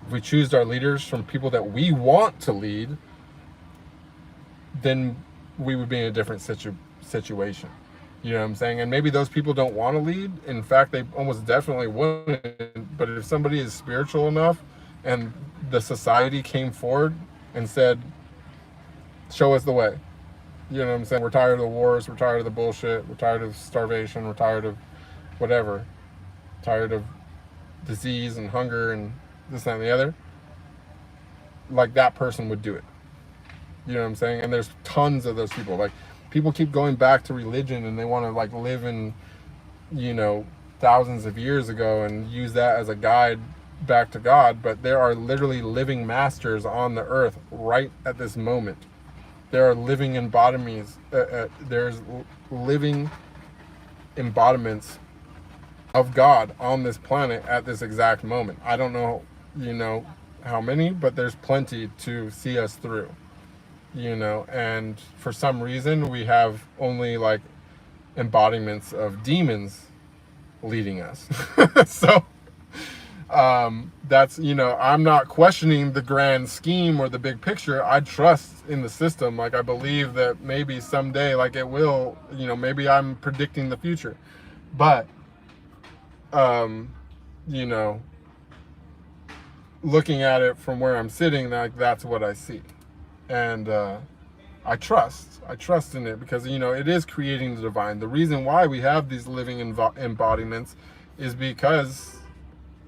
If we choose our leaders from people that we want to lead, then we would be in a different situation. You know what I'm saying? And maybe those people don't want to lead. In fact, they almost definitely wouldn't. But if somebody is spiritual enough and the society came forward and said, show us the way. You know what I'm saying? We're tired of the wars. We're tired of the bullshit. We're tired of starvation. We're tired of whatever. Tired of disease and hunger and this, that, and the other. Like, that person would do it. You know what I'm saying? And there's tons of those people. Like, people keep going back to religion and they want to like live in, you know, thousands of years ago and use that as a guide back to God. But there are literally living masters on the earth right at this moment. There are living embodiments. There's living embodiments of God on this planet at this exact moment. I don't know, you know, how many, but there's plenty to see us through. You know, and for some reason we have only like embodiments of demons leading us. So that's, you know, I'm not questioning the grand scheme or the big picture. I trust in the system. Like, I believe that maybe someday, like, it will, you know, maybe I'm predicting the future, but you know, looking at it from where I'm sitting, like, that's what I see. And I trust in it because, you know, it is creating the divine. The reason why we have these living embodiments is because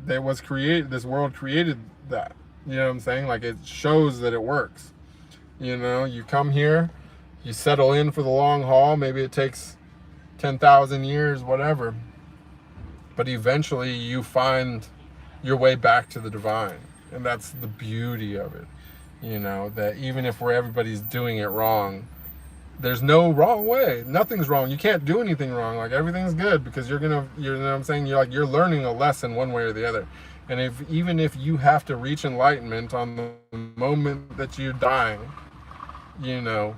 there was created, this world created that. You know what I'm saying? Like, it shows that it works. You know, you come here, you settle in for the long haul. Maybe it takes 10,000 years, whatever. But eventually you find your way back to the divine. And that's the beauty of it. You know, that even if everybody's doing it wrong, there's no wrong way. Nothing's wrong. You can't do anything wrong. Like, everything's good because you know what I'm saying? You're learning a lesson one way or the other. And even if you have to reach enlightenment on the moment that you're dying, you know,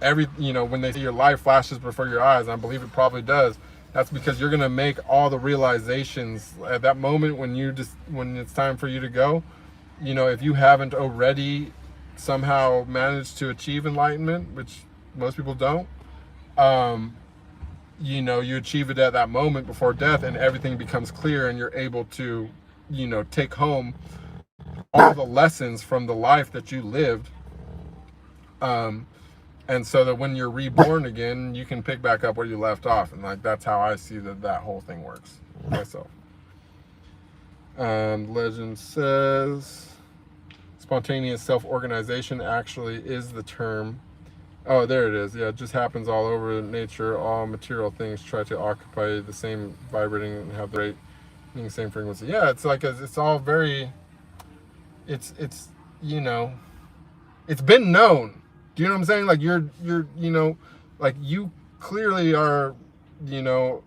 when they see your life flashes before your eyes, and I believe it probably does, that's because you're going to make all the realizations at that moment when it's time for you to go. You know, if you haven't already somehow managed to achieve enlightenment, which most people don't, you know, you achieve it at that moment before death and everything becomes clear and you're able to, you know, take home all the lessons from the life that you lived. And so that when you're reborn again, you can pick back up where you left off. And like, that's how I see that whole thing works myself. Legend says spontaneous self-organization actually is the term. Oh, there it is. Yeah, it just happens all over nature. All material things try to occupy the same vibrating and have the same frequency. Yeah, it's like it's all very. It's you know, it's been known. Do you know what I'm saying? Like, you're you know, like, you clearly are, you know,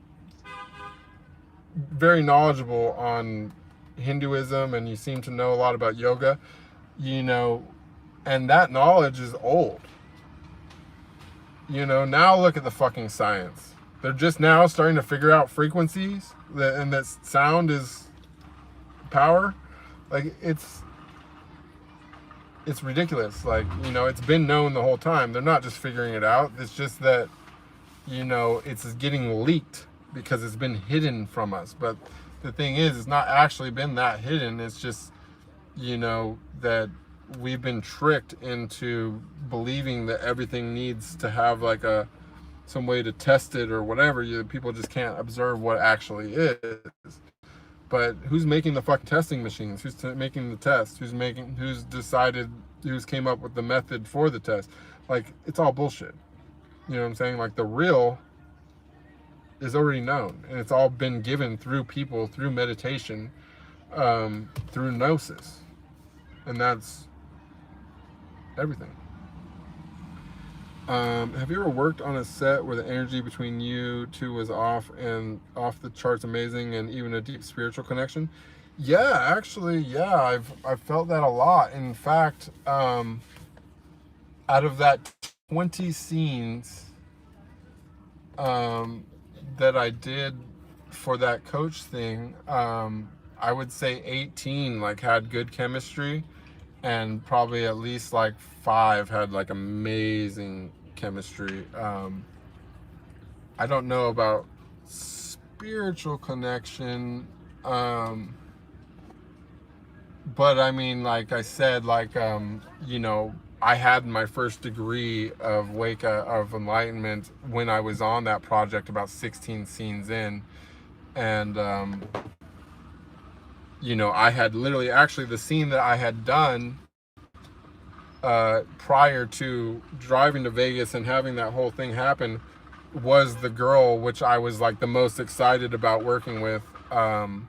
very knowledgeable on Hinduism, and you seem to know a lot about yoga. You know, and that knowledge is old. You know, now look at the fucking science. They're just now starting to figure out frequencies and that sound is power. Like, it's ridiculous. Like, you know, it's been known the whole time. They're not just figuring it out. It's just that, you know, it's getting leaked because it's been hidden from us. But the thing is, it's not actually been that hidden. It's just, you know, that we've been tricked into believing that everything needs to have like some way to test it or whatever. People just can't observe what actually is. But who's making the fucking testing machines? Who's making the test? Who's decided, who's came up with the method for the test? Like, it's all bullshit. You know what I'm saying? Like, the real is already known, and it's all been given through people, through meditation, through gnosis. And that's everything. Have you ever worked on a set where the energy between you two was off and off the charts amazing and even a deep spiritual connection? Yeah, actually, yeah, I've felt that a lot. In fact, out of that 20 scenes that I did for that coach thing, I would say 18 like had good chemistry, and probably at least like 5 had like amazing chemistry. I don't know about spiritual connection, but I mean, like I said, like you know, I had my first degree of of enlightenment when I was on that project, about 16 scenes in, and you know, I had literally actually the scene that I had done prior to driving to Vegas and having that whole thing happen was the girl which I was like the most excited about working with, and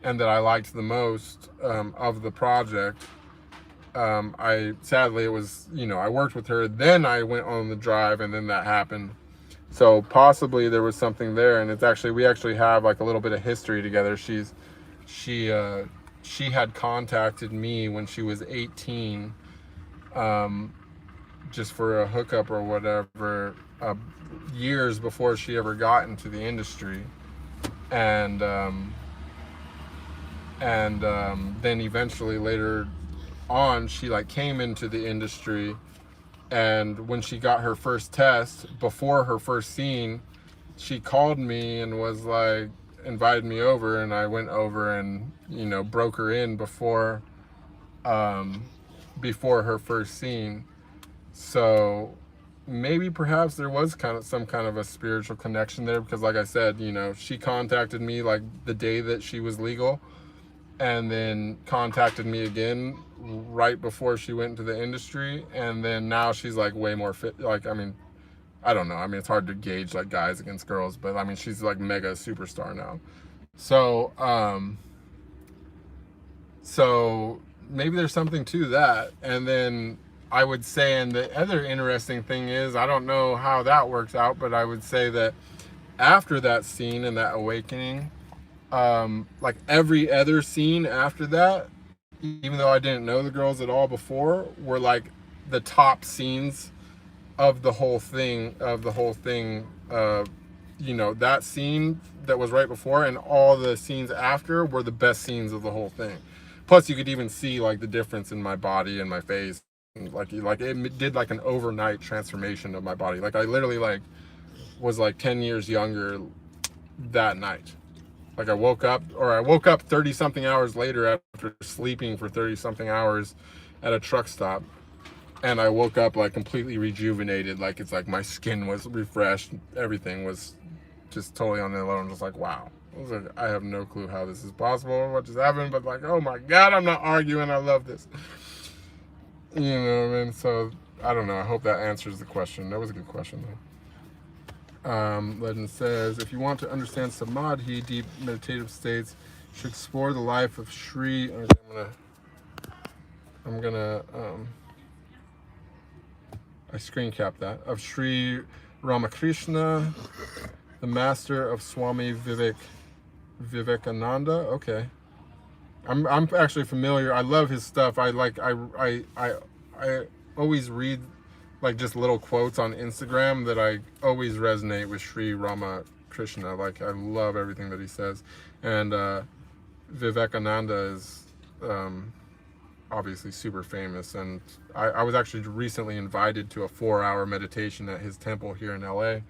that I liked the most of the project. I sadly, it was, you know, I worked with her, then I went on the drive, and then that happened. So possibly there was something there, and it's actually, we actually have like a little bit of history together. She had contacted me when she was 18, just for a hookup or whatever, years before she ever got into the industry, and then eventually later on she like came into the industry, and when she got her first test before her first scene, she called me and was like, invited me over, and I went over and, you know, broke her in before her first scene. So maybe perhaps there was kind of some kind of a spiritual connection there, because like I said, you know, she contacted me like the day that she was legal, and then contacted me again right before she went into the industry, and then now she's like way more fit. Like, I mean, I don't know, I mean, it's hard to gauge like guys against girls, but I mean, she's like mega superstar now. So so maybe there's something to that. And then I would say, and the other interesting thing is, I don't know how that works out, but I would say that after that scene and that awakening, like every other scene after that, even though I didn't know the girls at all before, were like the top scenes of the whole thing, you know, that scene that was right before and all the scenes after were the best scenes of the whole thing. Plus you could even see like the difference in my body and my face, like it did like an overnight transformation of my body. Like I literally like was like 10 years younger that night. Like I woke up 30 something hours later after sleeping for 30 something hours at a truck stop, and I woke up like completely rejuvenated. Like it's like my skin was refreshed, everything was just totally on the low. I'm just like, wow. I was like, I have no clue how this is possible, what just happened, but like, oh my God, I'm not arguing, I love this. You know what I mean? So I don't know, I hope that answers the question. That was a good question though. Legend says, if you want to understand samadhi, deep meditative states, you should explore the life of Sri. I'm gonna I screen capped that, of Sri Ramakrishna, the master of Swami Vivekananda. Okay, I'm actually familiar. I love his stuff. I always read like just little quotes on Instagram that I always resonate with Sri Ramakrishna. Like I love everything that he says, and Vivekananda is obviously super famous, and I was actually recently invited to a 4-hour meditation at his temple here in LA,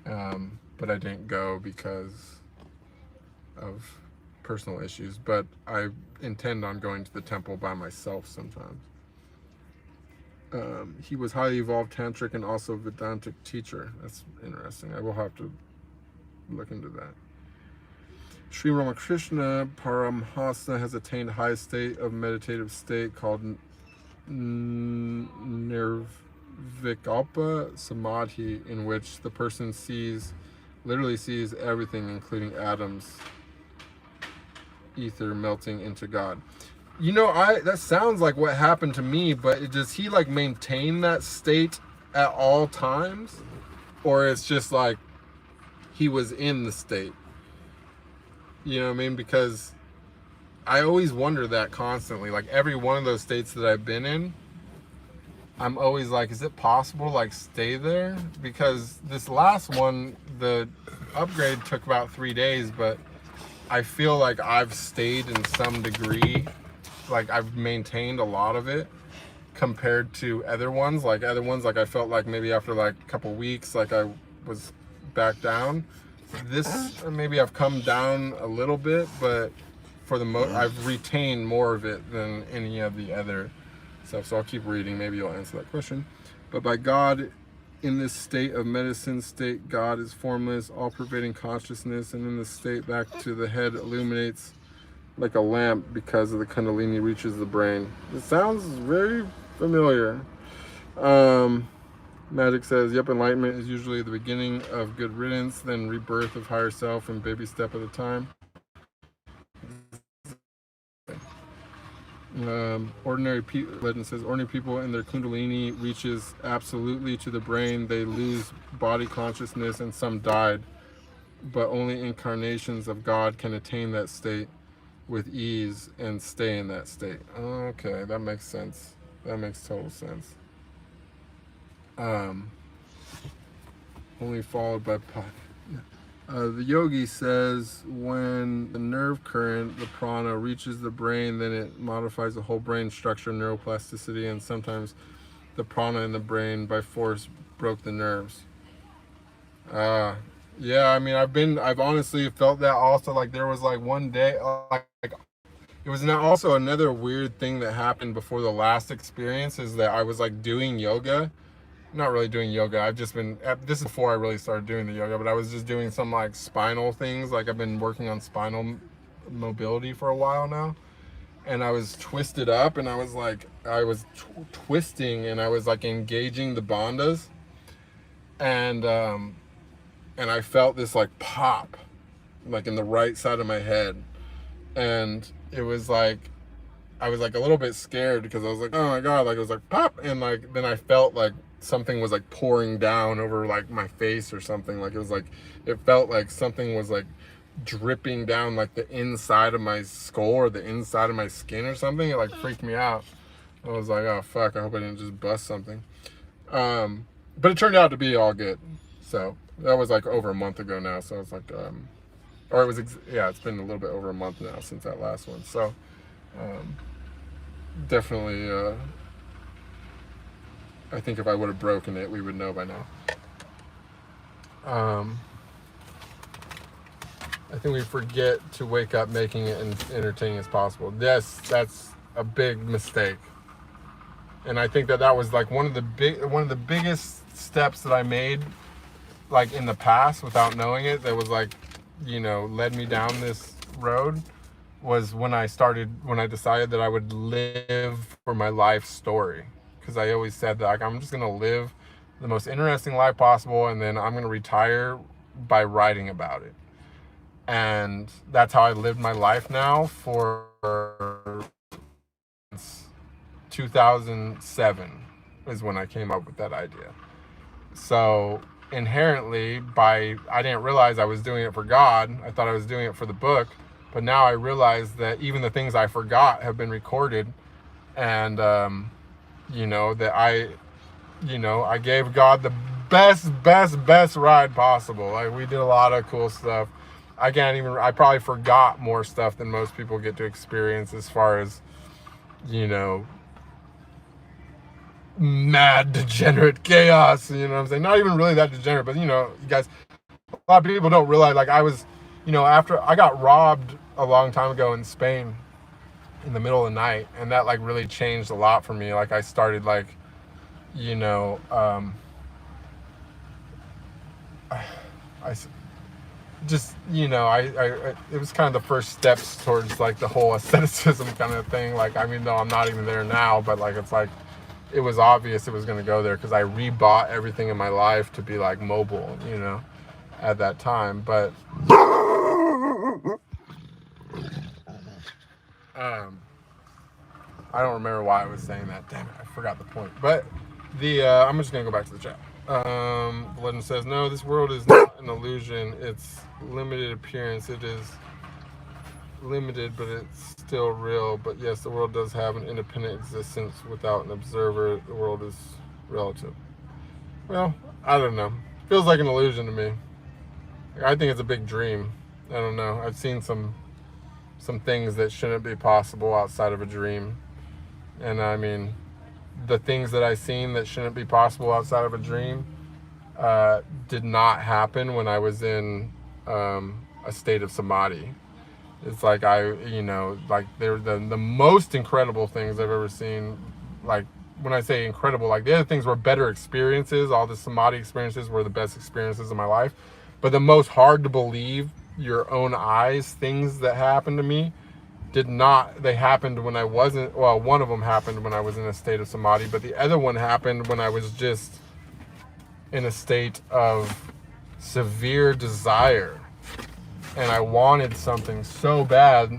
but I didn't go because of personal issues, but I intend on going to the temple by myself sometimes. He was highly evolved tantric and also Vedantic teacher. That's interesting. I will have to look into that. Sri Ramakrishna Paramhasa has attained a high state of meditative state called Nirvikalpa Samadhi, in which the person literally sees everything, including atoms, ether melting into God. You know, that sounds like what happened to me, but does he like maintain that state at all times, or it's just like he was in the state. You know what I mean? Because I always wonder that constantly. Like every one of those states that I've been in, I'm always like, is it possible to like stay there? Because this last one, the upgrade took about 3 days, but I feel like I've stayed in some degree. Like I've maintained a lot of it compared to other ones. Like other ones, like I felt like maybe after like a couple weeks, like I was back down. This, maybe I've come down a little bit, but for the most, I've retained more of it than any of the other stuff. So I'll keep reading. Maybe you'll answer that question. But by God, in this state of medicine state, God is formless, all-pervading consciousness, and in this state, back to the head illuminates like a lamp because of the Kundalini reaches the brain. It sounds very familiar. Magic says, yep, enlightenment is usually the beginning of good riddance, then rebirth of higher self, and baby step at a time. Ordinary people, legend says, ordinary people in their Kundalini reaches absolutely to the brain. They lose body consciousness, and some died. But only incarnations of God can attain that state with ease and stay in that state. Okay, that makes sense. That makes total sense. Only followed by the yogi says when the nerve current, the prana, reaches the brain, then it modifies the whole brain structure, neuroplasticity, and sometimes the prana in the brain by force broke the nerves. Yeah, I mean, I've honestly felt that also. Like there was like one day, like it was not also another weird thing that happened before the last experience is that I was like doing yoga. Not really doing yoga. I've just been, this is before I really started doing the yoga, but I was just doing some like spinal things. Like I've been working on spinal mobility for a while now. And I was twisted up and I was like, twisting and I was like engaging the bandhas. And I felt this like pop, like in the right side of my head. And it was like, I was like a little bit scared because I was like, oh my God, like it was like pop. And like, then I felt like something was like pouring down over like my face or something. Like it was like, it felt like something was like dripping down like the inside of my skull or the inside of my skin or something. It like freaked me out. I was like, oh fuck, I hope I didn't just bust something. But it turned out to be all good. So that was like over a month ago now. So it's like, or it was, yeah, it's been a little bit over a month now since that last one. So, definitely, I think if I would have broken it, we would know by now. I think we forget to wake up making it as entertaining as possible. Yes, that's a big mistake. And I think that was like one of the biggest steps that I made, like in the past without knowing it, that was like, you know, led me down this road, was when I decided that I would live for my life story. Because I always said that, like, I'm just going to live the most interesting life possible, and then I'm going to retire by writing about it. And that's how I lived my life now for 2007 is when I came up with that idea. So inherently, I didn't realize I was doing it for God. I thought I was doing it for the book. But now I realize that even the things I forgot have been recorded, and you know, that I gave God the best ride possible. Like we did a lot of cool stuff. I probably forgot more stuff than most people get to experience as far as, you know, mad degenerate chaos, you know what I'm saying? Not even really that degenerate, but you know, you guys, a lot of people don't realize, like I was, you know, after I got robbed a long time ago in Spain in the middle of the night, and that like really changed a lot for me. Like I started like, you know, I just, you know, it was kind of the first steps towards like the whole asceticism kind of thing. Like, I mean, though I'm not even there now, but like, it's like, it was obvious it was going to go there because I rebought everything in my life to be like mobile, you know, at that time. But I don't remember why I was saying that. Damn it, I forgot the point. But I'm just gonna go back to the chat. The legend says, no, this world is not an illusion. It's limited appearance. It is limited, but it's still real. But yes, the world does have an independent existence without an observer. The world is relative. Well, I don't know. Feels like an illusion to me. I think it's a big dream. I don't know. I've seen some things that shouldn't be possible outside of a dream. And I mean, the things that I've seen that shouldn't be possible outside of a dream did not happen when I was in a state of samadhi. It's like like they're the most incredible things I've ever seen. Like, when I say incredible, like the other things were better experiences. All the samadhi experiences were the best experiences of my life. But the most hard to believe your own eyes things that happened to me did not. They happened when I wasn't. Well, one of them happened when I was in a state of samadhi, but the other one happened when I was just in a state of severe desire. And I wanted something so bad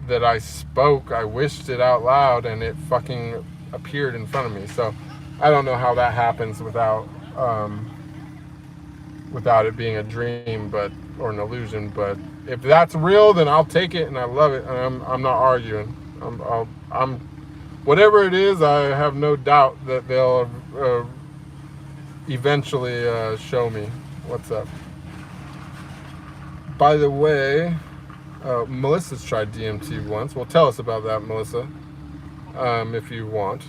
that I spoke, I wished it out loud, and it fucking appeared in front of me. So I don't know how that happens without it being a dream, or an illusion. But if that's real, then I'll take it and I love it. And I'm not arguing. I'm whatever it is. I have no doubt that they'll eventually show me what's up. By the way, Melissa's tried DMT once. Well, tell us about that, Melissa, if you want.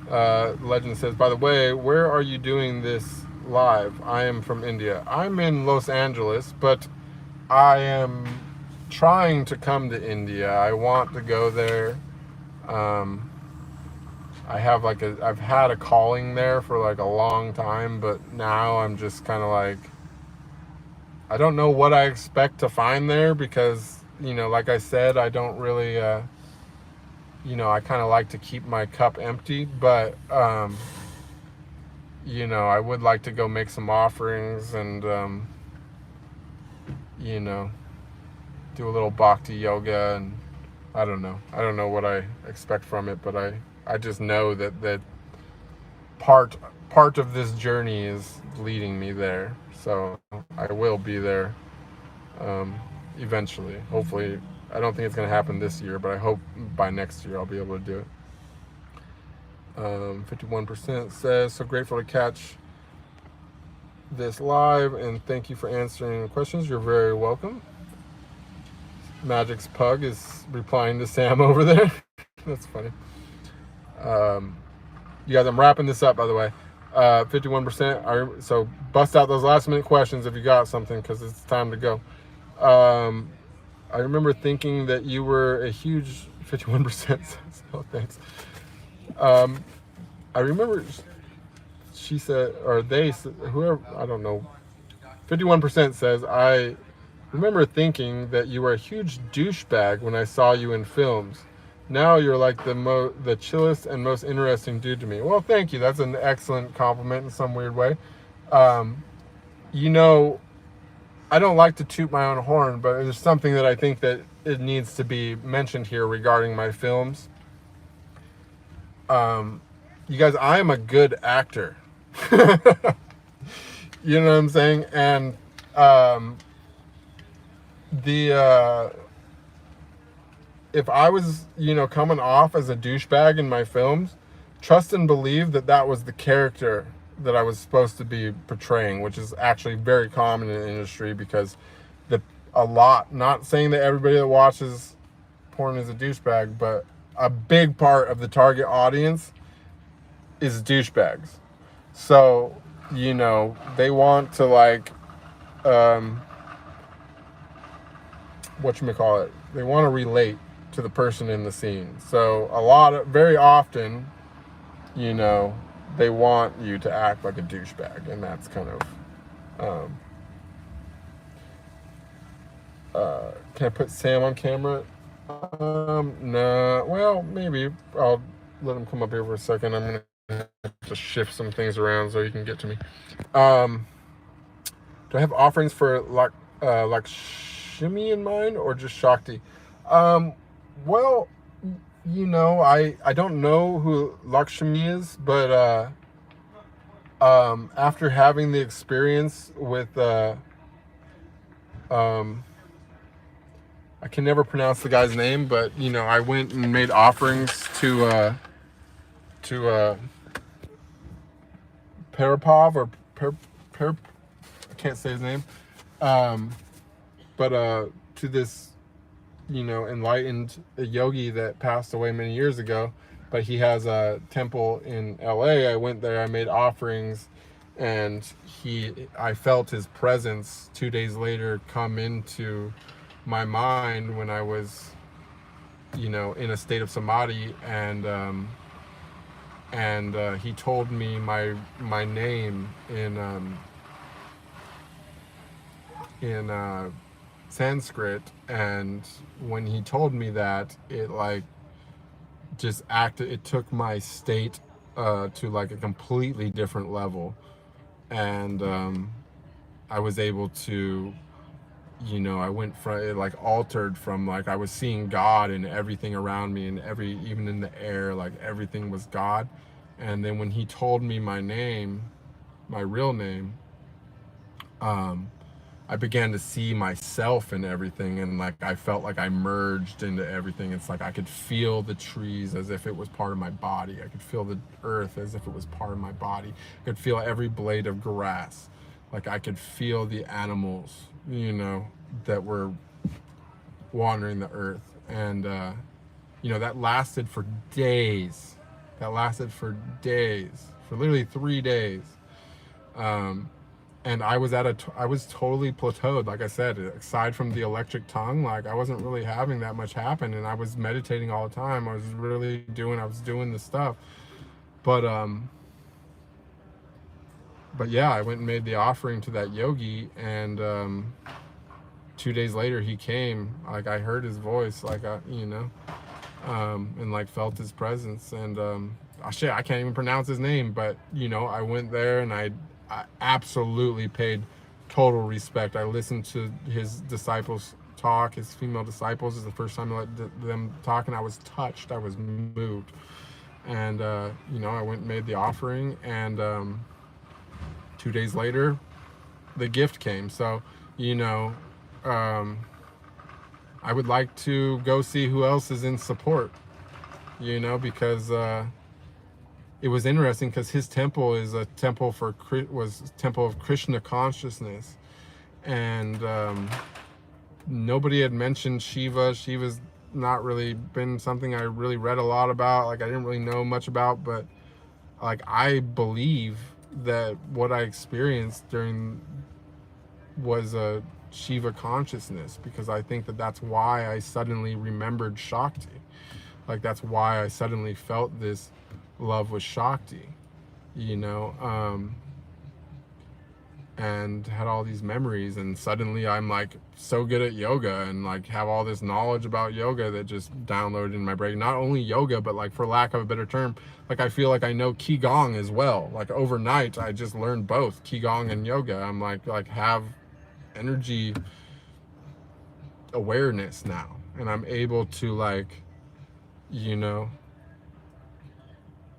Legend says, by the way, where are you doing this live? I am from India. I'm in Los Angeles, but I am trying to come to India. I want to go there. I've had a calling there for like a long time, but now I'm just kind of like, I don't know what I expect to find there because, like I said, I don't really, I kind of like to keep my cup empty, but, I would like to go make some offerings and, do a little bhakti yoga, and I don't know what I expect from it, but I just know that part of this journey is leading me there. So I will be there eventually. Hopefully, I don't think it's going to happen this year, but I hope by next year I'll be able to do it. 51% says, so grateful to catch this live, and thank you for answering questions. You're very welcome. Magic's Pug is replying to Sam over there. That's funny. You guys, I'm wrapping this up, by the way. 51%. So bust out those last minute questions if you got something, because it's time to go. I remember thinking that you were a huge 51%. So thanks. I remember she said, or they, whoever, I don't know. 51% says, I remember thinking that you were a huge douchebag when I saw you in films. Now you're like the chillest and most interesting dude to me. Well, thank you. That's an excellent compliment in some weird way. I don't like to toot my own horn, but there's something that I think that it needs to be mentioned here regarding my films. You guys, I am a good actor. You know what I'm saying? And if I was, coming off as a douchebag in my films, trust and believe that was the character that I was supposed to be portraying, which is actually very common in the industry, because not saying that everybody that watches porn is a douchebag, but a big part of the target audience is douchebags. So, they want to whatchamacallit, they want to relate to the person in the scene. So very often, they want you to act like a douchebag, and that's kind of, can I put Sam on camera? No, well, maybe I'll let him come up here for a second. I'm gonna have to shift some things around so he can get to me. Do I have offerings for Lakshmi in mind, or just Shakti? Well, I don't know who Lakshmi is, but after having the experience with um, I can never pronounce the guy's name, but you know, I went and made offerings to Parapov or I can't say his name, but to this, you know, enlightened yogi that passed away many years ago, but he has a temple in LA. I went there, I made offerings, and I felt his presence 2 days later come into my mind when I was, you know, in a state of samadhi, and he told me my name in Sanskrit, and when he told me that, it like just acted. It took my state to like a completely different level, and I was able to, you know, I went from it like altered from like I was seeing God in everything around me, and even in the air, like everything was God. And then when he told me my name, my real name, I began to see myself in everything, and like I felt like I merged into everything. It's like I could feel the trees as if it was part of my body. I could feel the earth as if it was part of my body. I could feel every blade of grass. Like I could feel the animals, you know, that were wandering the earth. And you know, that lasted for days. That lasted for days, for literally 3 days. And I was I was totally plateaued. Like I said, aside from the electric tongue, like I wasn't really having that much happen, and I was meditating all the time. I was doing the stuff. But yeah, I went and made the offering to that yogi, and 2 days later he came. Like I heard his voice, like you know, and like felt his presence. And shit, I can't even pronounce his name, but you know, I went there and I absolutely paid total respect. I listened to his disciples talk. His female disciples is the first time I let them talk, and I was touched. I was moved. And you know, I went and made the offering, and 2 days later the gift came. So you know, I would like to go see who else is in support, you know, because it was interesting because his temple is a temple was temple of Krishna consciousness, and nobody had mentioned Shiva. Shiva's not really been something I really read a lot about. Like I didn't really know much about, but like I believe that what I experienced during was a Shiva consciousness, because I think that that's why I suddenly remembered Shakti. Like that's why I suddenly felt this love with Shakti, you know, and had all these memories, and suddenly I'm like so good at yoga and like have all this knowledge about yoga that just downloaded in my brain. Not only yoga, but like, for lack of a better term, like I feel like I know Qigong as well. Like overnight I just learned both Qigong and yoga. I'm like have energy awareness now, and I'm able to like, you know,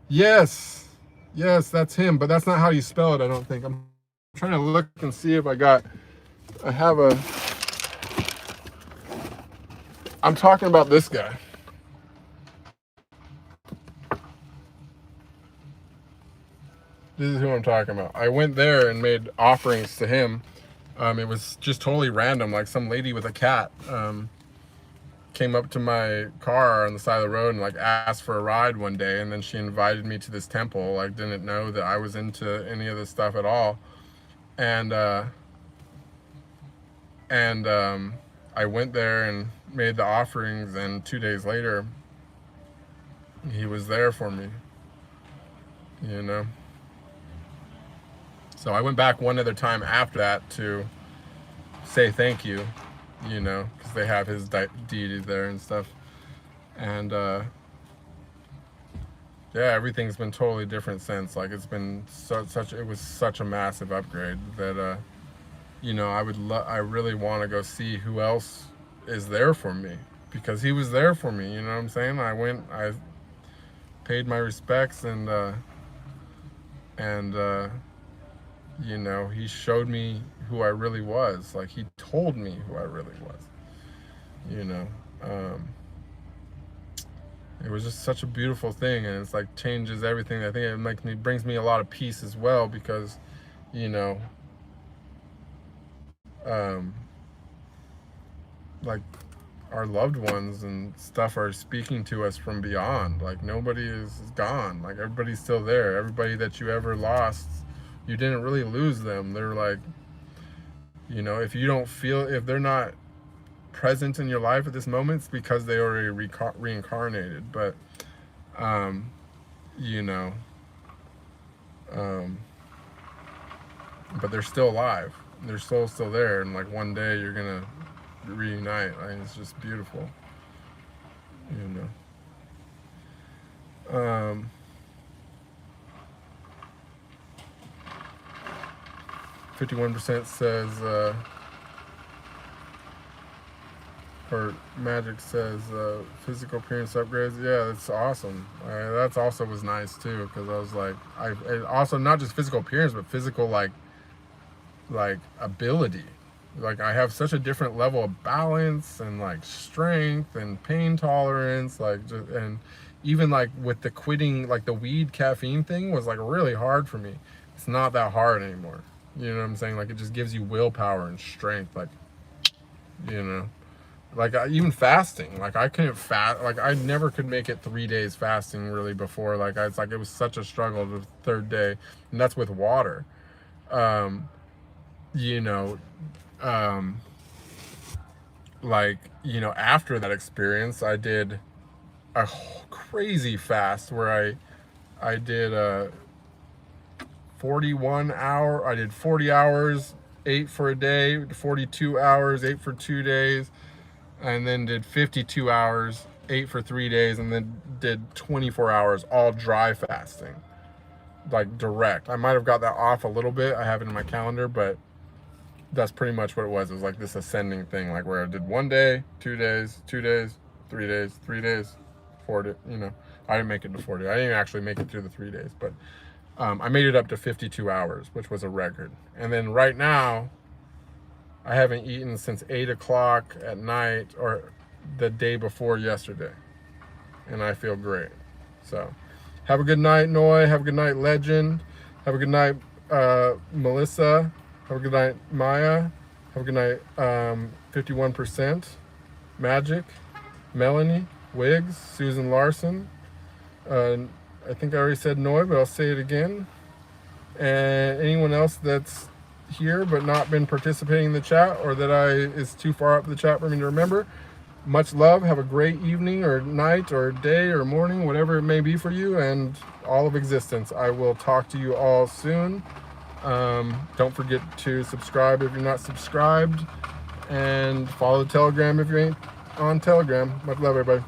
yes, that's him, but that's not how you spell it, I don't think. I'm trying to look and see if I'm talking about this guy. This is who I'm talking about. I went there and made offerings to him. It was just totally random. Like some lady with a cat came up to my car on the side of the road and like asked for a ride one day, and then she invited me to this temple. Like didn't know that I was into any of this stuff at all, and I went there and made the offerings, and 2 days later he was there for me, you know. So I went back one other time after that to say thank you, you know, because they have his deity there and stuff. And yeah, everything's been totally different since. Like it's been it was such a massive upgrade that you know, I really want to go see who else is there for me, because he was there for me, you know what I'm saying? I paid my respects, and You know, he showed me who I really was. Like, he told me who I really was. You know, it was just such a beautiful thing, and it's like changes everything. I think it makes me, brings me a lot of peace as well, because, you know, like, our loved ones and stuff are speaking to us from beyond. Like, nobody is gone. Like, everybody's still there. Everybody that you ever lost, you didn't really lose them. They're like, you know, if you don't feel, if they're not present in your life at this moment, it's because they already reincarnated. But you know, but they're still alive. Their soul's still there, and like one day you're gonna reunite. Like, it's just beautiful, you know. 51% says, or Magic says, physical appearance upgrades. Yeah, that's awesome. That's also was nice too, because I was like, and also not just physical appearance, but physical like ability. Like, I have such a different level of balance and like strength and pain tolerance, like, just, and even like with the quitting, like the weed caffeine thing was like really hard for me. It's not that hard anymore. You know what I'm saying? Like, it just gives you willpower and strength. Like, you know, like even fasting. Like, I couldn't fast. Like, I never could make it 3 days fasting really before. Like, it's like it was such a struggle the third day, and that's with water. You know, like, you know, after that experience, I did a crazy fast where I did a 41 hour, I did 40 hours, 8 for a day, 42 hours, 8 for 2 days, and then did 52 hours, 8 for 3 days, and then did 24 hours, all dry fasting, like direct. I might have got that off a little bit. I have it in my calendar, but that's pretty much what it was. It was like this ascending thing, like where I did 1 day, 2 days, 2 days, 3 days, 3 days, 4 days, you know. I didn't make it to 4 days. I didn't actually make it through the 3 days, but I made it up to 52 hours, which was a record. And then right now, I haven't eaten since 8 o'clock at night, or the day before yesterday. And I feel great. So, have a good night, Noi. Have a good night, Legend. Have a good night, Melissa. Have a good night, Maya. Have a good night, 51%. Magic. Melanie. Wiggs. Susan Larson. I think I already said Noi, but I'll say it again. And anyone else that's here but not been participating in the chat, or that is too far up the chat for me to remember, much love. Have a great evening or night or day or morning, whatever it may be for you, and all of existence. I will talk to you all soon. Don't forget to subscribe if you're not subscribed, and follow the Telegram if you ain't on Telegram. Much love, everybody.